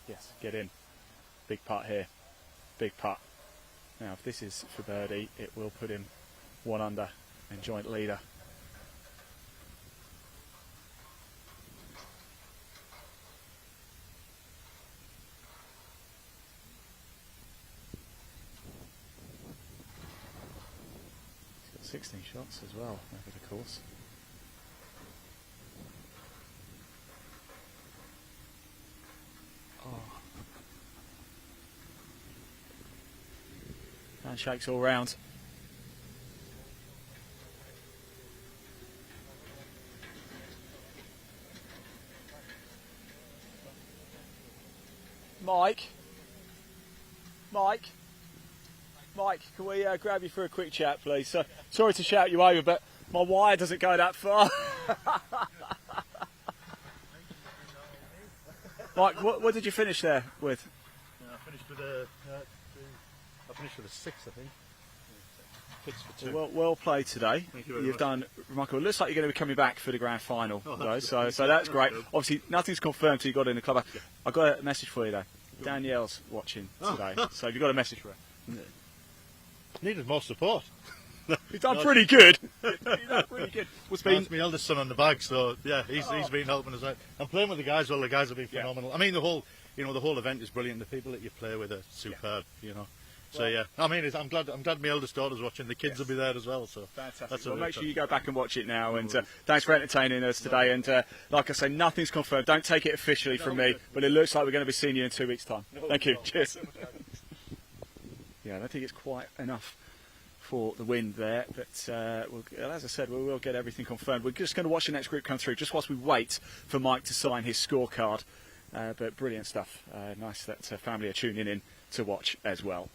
Yes, get in. Big putt here. Big putt. Now, if this is for birdie, it will put him 1 under and joint leader. He's got 16 shots as well over the course. Handshakes all round. Mike, can we grab you for a quick chat, please? So, sorry to shout you over, but my wire doesn't go that far. Mike, what did you finish there with? I finished with a six, I think. 6 for 2. Well played today. Thank you very You've much. done remarkable. It looks like you're going to be coming back for the grand final, Oh, though. that's So good. that's great. That's good. Obviously, nothing's confirmed till you got in the club. Yeah. I've got a message for you though. Danielle's watching Oh. today, so have you got a message for her? Needed more support. You've done pretty good. You've done pretty good. That's my eldest son on the bag, so yeah, he's been helping us out. I'm playing with the guys. Well, the guys have been phenomenal. I mean, the whole event is brilliant. The people that you play with are superb. You know. So yeah, I mean, I'm glad my eldest daughter's watching. The kids will be there as well. So fantastic. That's Well, a make sure you go back and watch it now. And thanks for entertaining us today. And like I say, nothing's confirmed. Don't take it officially from me, but it looks like we're going to be seeing you in 2 weeks' time. Thank you. Cheers. Yeah, I don't think it's quite enough for the win there, but as I said, we will get everything confirmed. We're just going to watch the next group come through just whilst we wait for Mike to sign his scorecard. But brilliant stuff. Nice that family are tuning in to watch as well.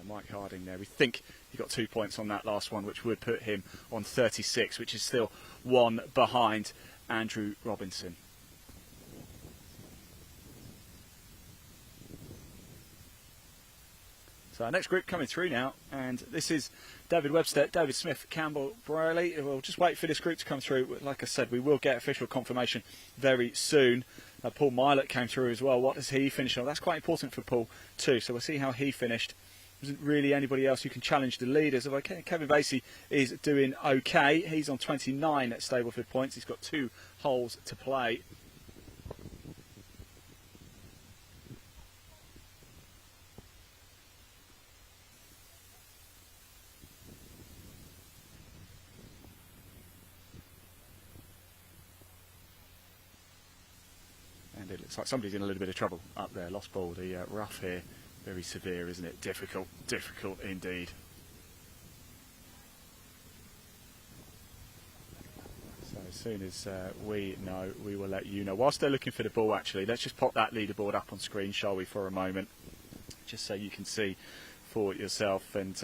Mike Harding there. We think he got 2 points on that last one, which would put him on 36, which is still one behind Andrew Robinson. So our next group coming through now, and this is David Webster, David Smith, Campbell Brierley. We'll just wait for this group to come through. Like I said, we will get official confirmation very soon. Paul Milot came through as well. What does he finish on? That's quite important for Paul too, so we'll see how he finished. There isn't really anybody else who can challenge the leaders. Okay, Kevin Vasey is doing okay. He's on 29 at Stableford points. He's got 2 holes to play. And it looks like somebody's in a little bit of trouble up there. Lost ball, the rough here. Very severe, isn't it? Difficult indeed. So as soon as we know, we will let you know. Whilst they're looking for the ball, actually, let's just pop that leaderboard up on screen, shall we, for a moment, just so you can see for yourself. And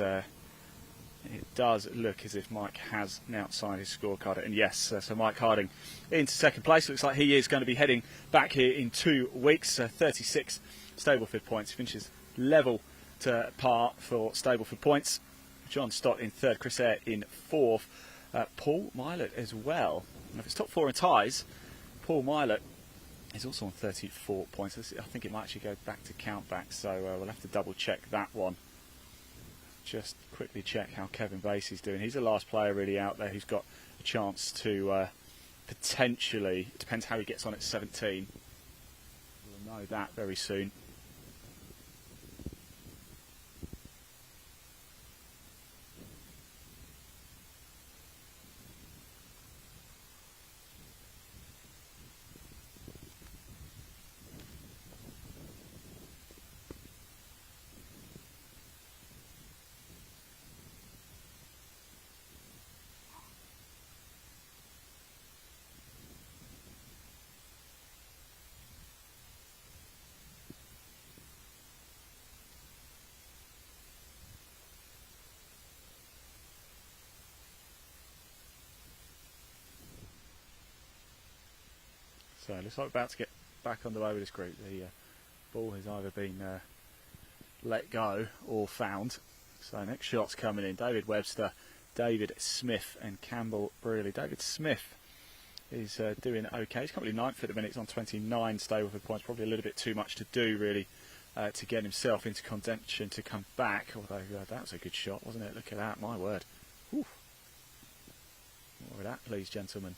it does look as if Mike has now signed his scorecard. And yes, so Mike Harding into second place. Looks like he is going to be heading back here in 2 weeks. 36 Stableford points. Finishes level to par for Stableford points. John Stott in third, Chris Eyre in fourth. Paul Milot as well. And if it's top 4 in ties, Paul Milot is also on 34 points. I think it might actually go back to count back, so we'll have to double check that one. Just quickly check how Kevin Vasey's doing. He's the last player really out there who's got a chance to potentially, it depends how he gets on at 17. We'll know that very soon. So it looks like we're about to get back on the way with this group. The ball has either been let go or found. So next shot's coming in. David Webster, David Smith and Campbell Brierley. David Smith is doing okay. He's currently 9th at the minute. He's on 29 Stableford points. Probably a little bit too much to do really to get himself into contention to come back. Although that was a good shot, wasn't it? Look at that, my word. Whew. More of that, please, gentlemen.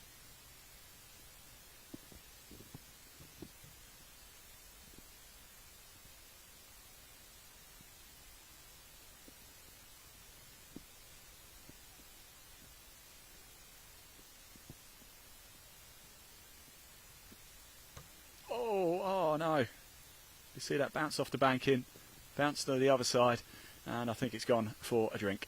Oh no, you see that bounce off the banking, bounce to the other side, and I think it's gone for a drink.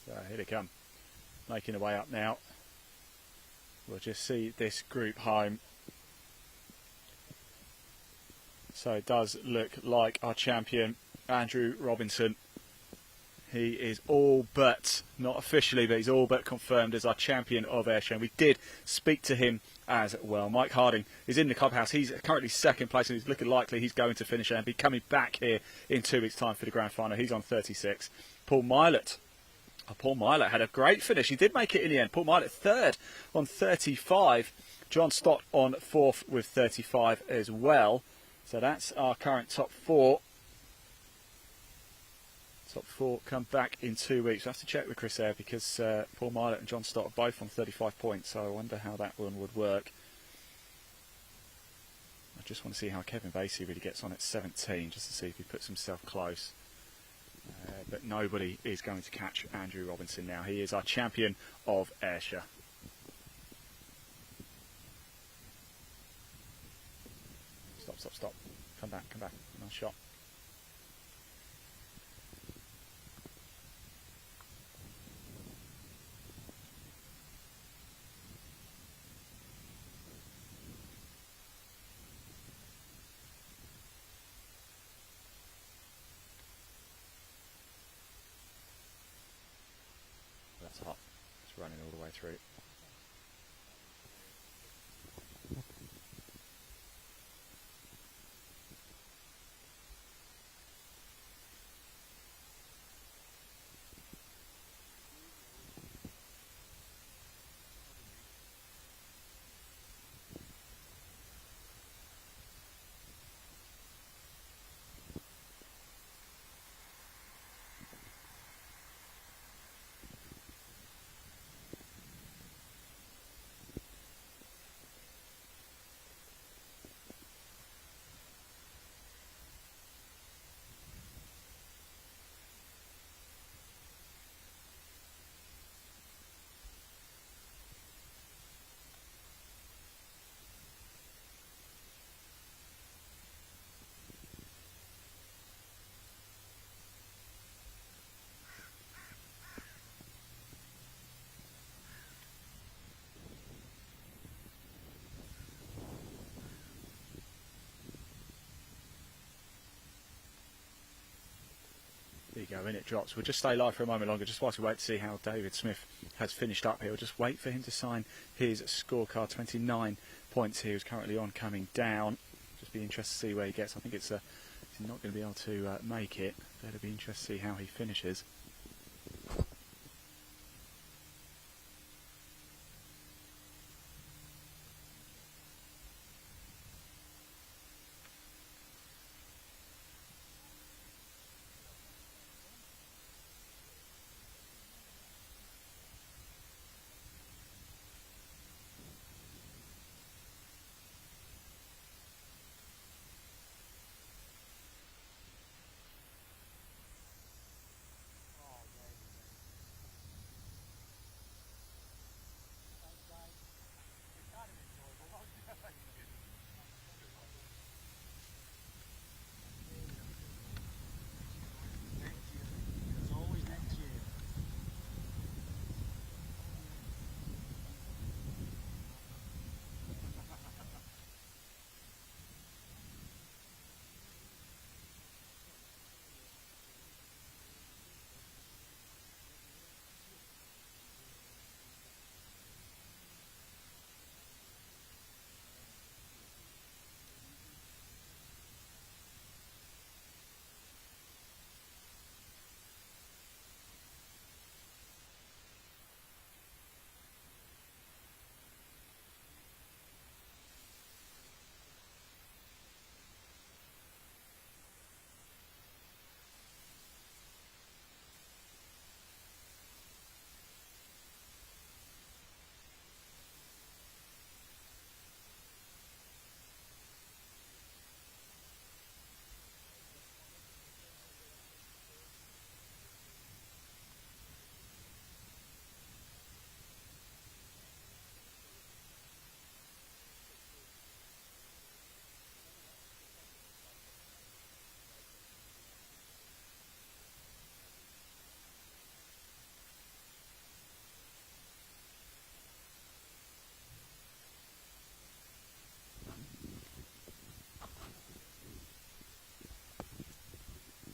So here they come, making their way up now. We'll just see this group home. So it does look like our champion, Andrew Robinson. He is all but, not officially, but he's all but confirmed as our champion of Ayrshire. And we did speak to him as well. Mike Harding is in the clubhouse. He's currently second place and he's looking likely he's going to finish and be coming back here in 2 weeks' time for the grand final. He's on 36. Paul Milot. Paul Milot had a great finish. He did make it in the end. Paul Milot third on 35. John Stott on fourth with 35 as well. So that's our current top 4. Top 4 come back in 2 weeks. I have to check with Chris Eyre because Paul Milot and John Stott are both on 35 points. So I wonder how that one would work. just want to see how Kevin Vasey really gets on at 17, just to see if he puts himself close. But nobody is going to catch Andrew Robinson now. He is our champion of Ayrshire. Stop, stop, stop. Come back, come back. Nice shot. That's hot. It's running all the way through. There you go, in it drops. We'll just stay live for a moment longer, just whilst we wait to see how David Smith has finished up here. We'll just wait for him to sign his scorecard. 29 points here, he's currently on, coming down. Just be interested to see where he gets. I think it's he's not going to be able to make it, but it'll be interesting to see how he finishes.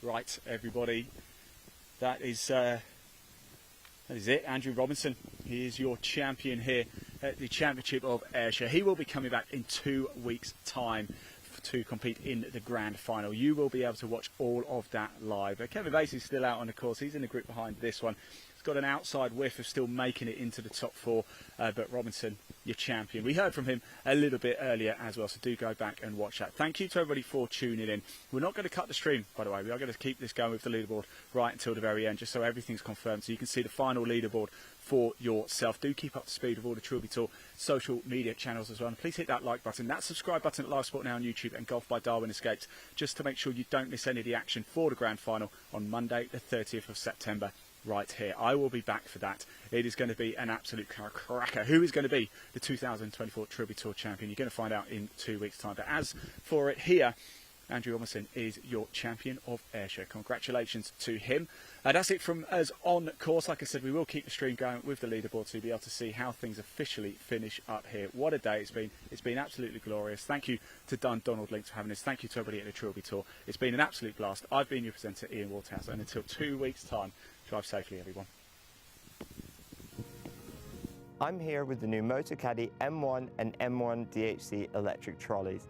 Right, everybody, that is it. Andrew Robinson, he is your champion here at the Championship of Ayrshire. He will be coming back in 2 weeks' time to compete in the Grand Final. You will be able to watch all of that live. Kevin Vasey's still out on the course. He's in the group behind this one. He's got an outside whiff of still making it into the top 4, but Robinson, your champion. We heard from him a little bit earlier as well, so do go back and watch that. Thank you to everybody for tuning in. We're not going to cut the stream, by the way. We are going to keep this going with the leaderboard right until the very end, just so everything's confirmed, so you can see the final leaderboard for yourself. Do keep up to speed with all the Trilby Tour social media channels as well. And please hit that like button, that subscribe button at Live Sport Now on YouTube and Golf by Darwin Escapes, just to make sure you don't miss any of the action for the Grand Final on Monday the 30th of September right here. I will be back for that. It is going to be an absolute cracker. Who is going to be the 2024 Trilby Tour champion? You're going to find out in 2 weeks' time. But as for it here, Andrew Robinson is your champion of Ayrshire. Congratulations to him. That's it from us on course. Like I said, we will keep the stream going with the leaderboard to be able to see how things officially finish up here. What a day it's been. It's been absolutely glorious. Thank you to Dundonald Links for having us. Thank you to everybody at the Trilby Tour. It's been an absolute blast. I've been your presenter, Ian Waterhouse, and until 2 weeks' time, drive safely, everyone. I'm here with the new Motocaddy M1 and M1 DHC electric trolleys.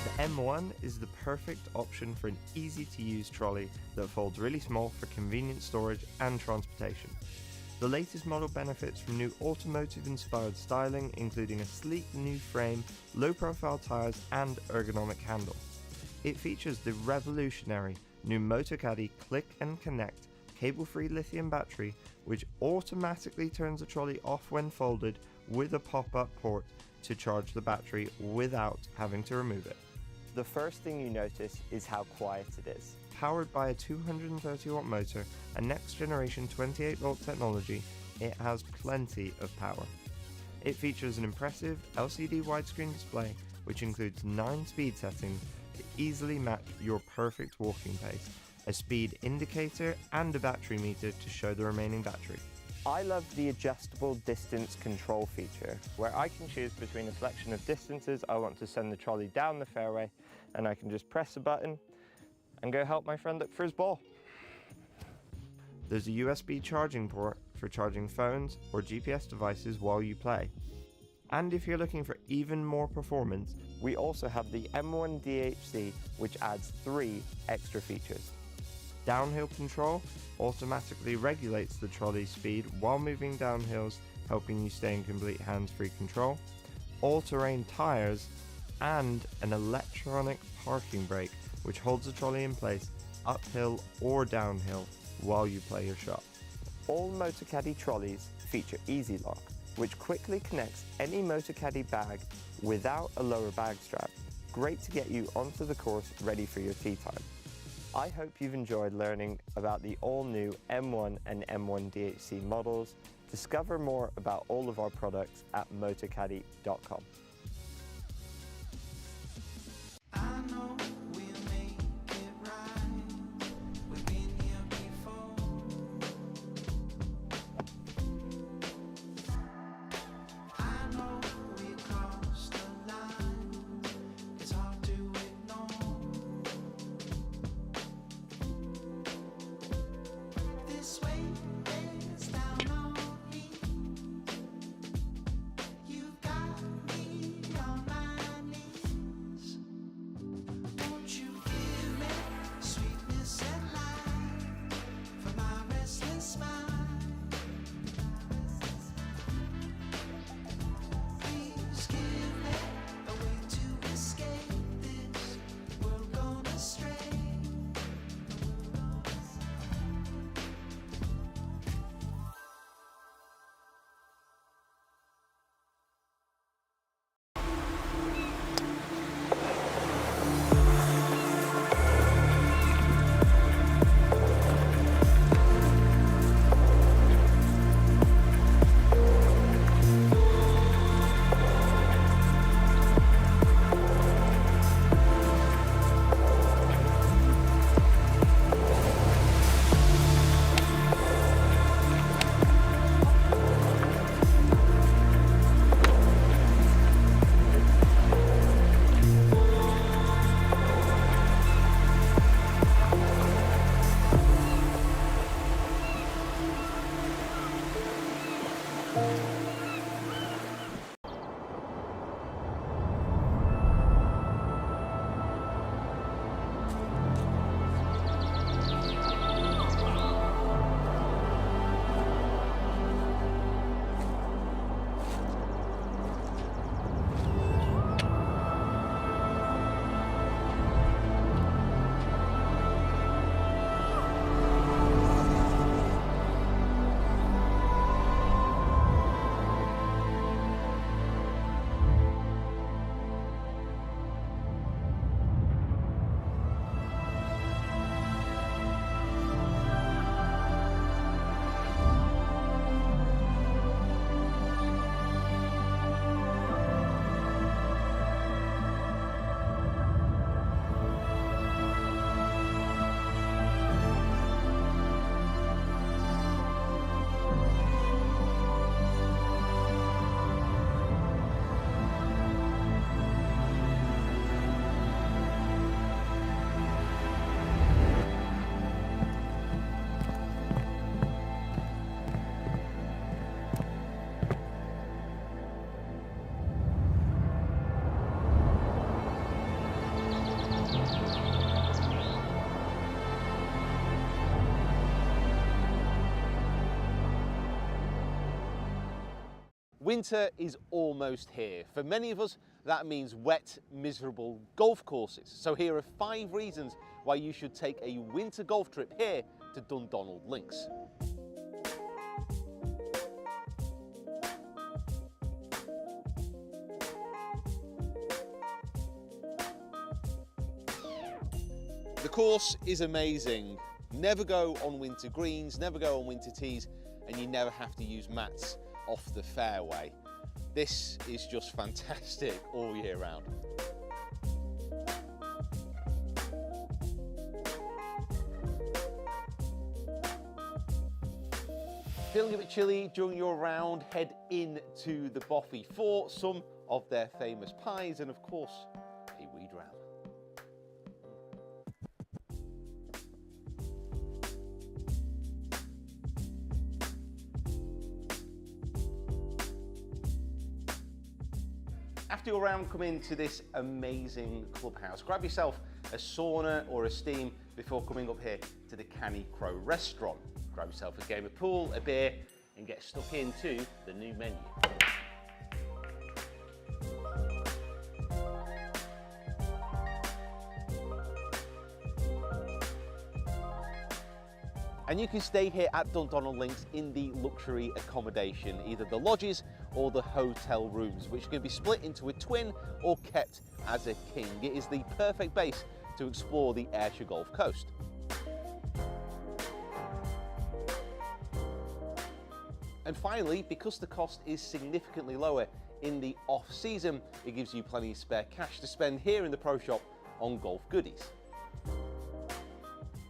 The M1 is the perfect option for an easy-to-use trolley that folds really small for convenient storage and transportation. The latest model benefits from new automotive-inspired styling, including a sleek new frame, low-profile tyres and ergonomic handle. It features the revolutionary new Motocaddy Click and Connect cable-free lithium battery, which automatically turns the trolley off when folded with a pop-up port to charge the battery without having to remove it. The first thing you notice is how quiet it is. Powered by a 230 watt motor and next generation 28 volt technology, it has plenty of power. It features an impressive LCD widescreen display which includes 9 speed settings to easily match your perfect walking pace, a speed indicator and a battery meter to show the remaining battery. I love the adjustable distance control feature, where I can choose between a selection of distances I want to send the trolley down the fairway, and I can just press a button and go help my friend look for his ball. There's a USB charging port for charging phones or GPS devices while you play. And if you're looking for even more performance, we also have the M1 DHC, which adds 3 extra features. Downhill control automatically regulates the trolley speed while moving down hills, helping you stay in complete hands-free control, all-terrain tyres, and an electronic parking brake which holds the trolley in place uphill or downhill while you play your shot. All Motocaddy trolleys feature Easy Lock, which quickly connects any Motocaddy bag without a lower bag strap. Great to get you onto the course ready for your tee time. I hope you've enjoyed learning about the all-new M1 and M1 DHC models. Discover more about all of our products at motocaddy.com. I know we'll make it right. We've been here before. I know we crossed the line. It's hard to ignore. This weight is down on me. You've got me Winter is almost here. For many of us, that means wet, miserable golf courses. So here are 5 reasons why you should take a winter golf trip here to Dundonald Links. The course is amazing. Never go on winter greens, never go on winter tees, and you never have to use mats off the fairway. This is just fantastic all year round. Feeling a bit chilly during your round, head into the Boffey for some of their famous pies and of course a wee dram. After your round, come into this amazing clubhouse. Grab yourself a sauna or a steam before coming up here to the Canny Crow restaurant. Grab yourself a game of pool, a beer, and get stuck into the new menu. And you can stay here at Dundonald Links in the luxury accommodation, either the lodges or the hotel rooms, which can be split into a twin or kept as a king. It is the perfect base to explore the Ayrshire Gulf Coast. And finally, because the cost is significantly lower in the off-season, it gives you plenty of spare cash to spend here in the Pro Shop on golf goodies.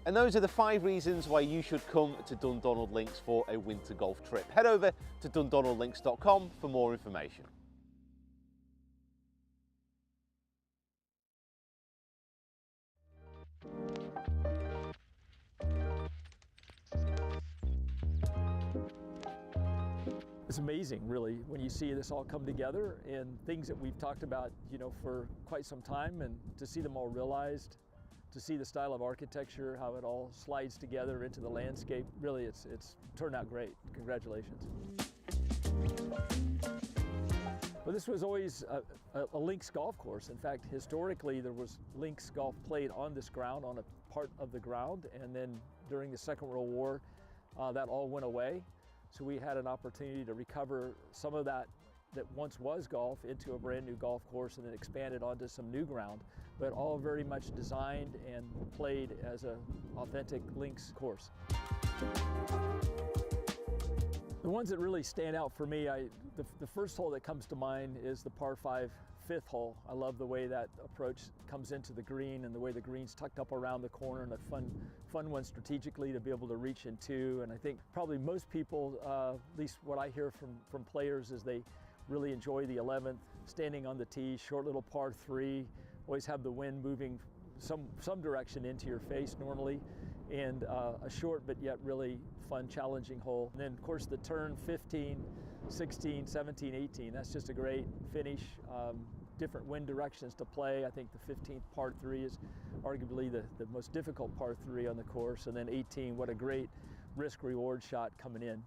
And those are the 5 reasons why you should come to Dundonald Links for a winter golf trip. Head over to dundonaldlinks.com for more information. It's amazing, really, when you see this all come together and things that we've talked about, for quite some time, and to see them all realized, to see the style of architecture, how it all slides together into the landscape. Really, it's turned out great. Congratulations. Well, this was always a links golf course. In fact, historically, there was links golf played on this ground, on a part of the ground, and then during the Second World War, that all went away. So we had an opportunity to recover some of that once was golf into a brand new golf course and then expanded onto some new ground, but all very much designed and played as an authentic links course. The ones that really stand out for me, the first hole that comes to mind is the par 5 5th hole. I love the way that approach comes into the green and the way the green's tucked up around the corner, and a fun one strategically to be able to reach into. And I think probably most people, at least what I hear from players, is they really enjoy the 11th, standing on the tee, short little par 3, always have the wind moving some direction into your face normally, and a short but yet really fun, challenging hole. And then of course the turn 15, 16, 17, 18, that's just a great finish. Different wind directions to play. I think the 15th par 3 is arguably the most difficult par 3 on the course, and then 18, what a great risk-reward shot coming in.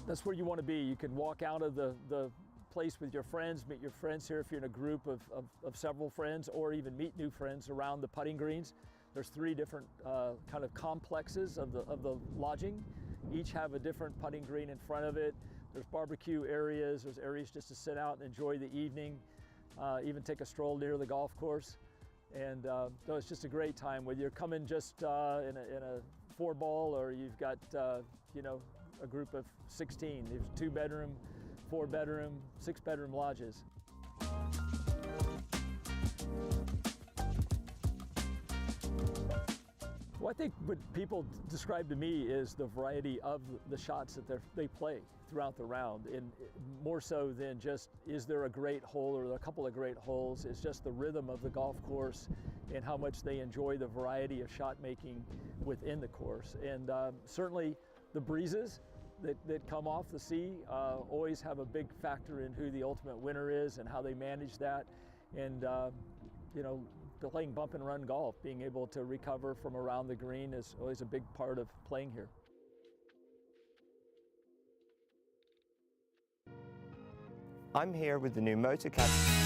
That's where you want to be. You can walk out of the place with your friends, meet your friends here if you're in a group of several friends, or even meet new friends around the putting greens. There's 3 different kind of complexes of the lodging. Each have a different putting green in front of it. There's barbecue areas, there's areas just to sit out and enjoy the evening, even take a stroll near the golf course. And so it's just a great time, whether you're coming just in a 4-ball or you've got a group of 16. There's 2-bedroom, 4-bedroom, 6-bedroom lodges. Well, I think what people describe to me is the variety of the shots that they play throughout the round, and more so than just is there a great hole or a couple of great holes. It's just the rhythm of the golf course and how much they enjoy the variety of shot making within the course. And certainly the breezes that come off the sea always have a big factor in who the ultimate winner is and how they manage that. And playing bump and run golf, being able to recover from around the green is always a big part of playing here. I'm here with the new MotoCaddy.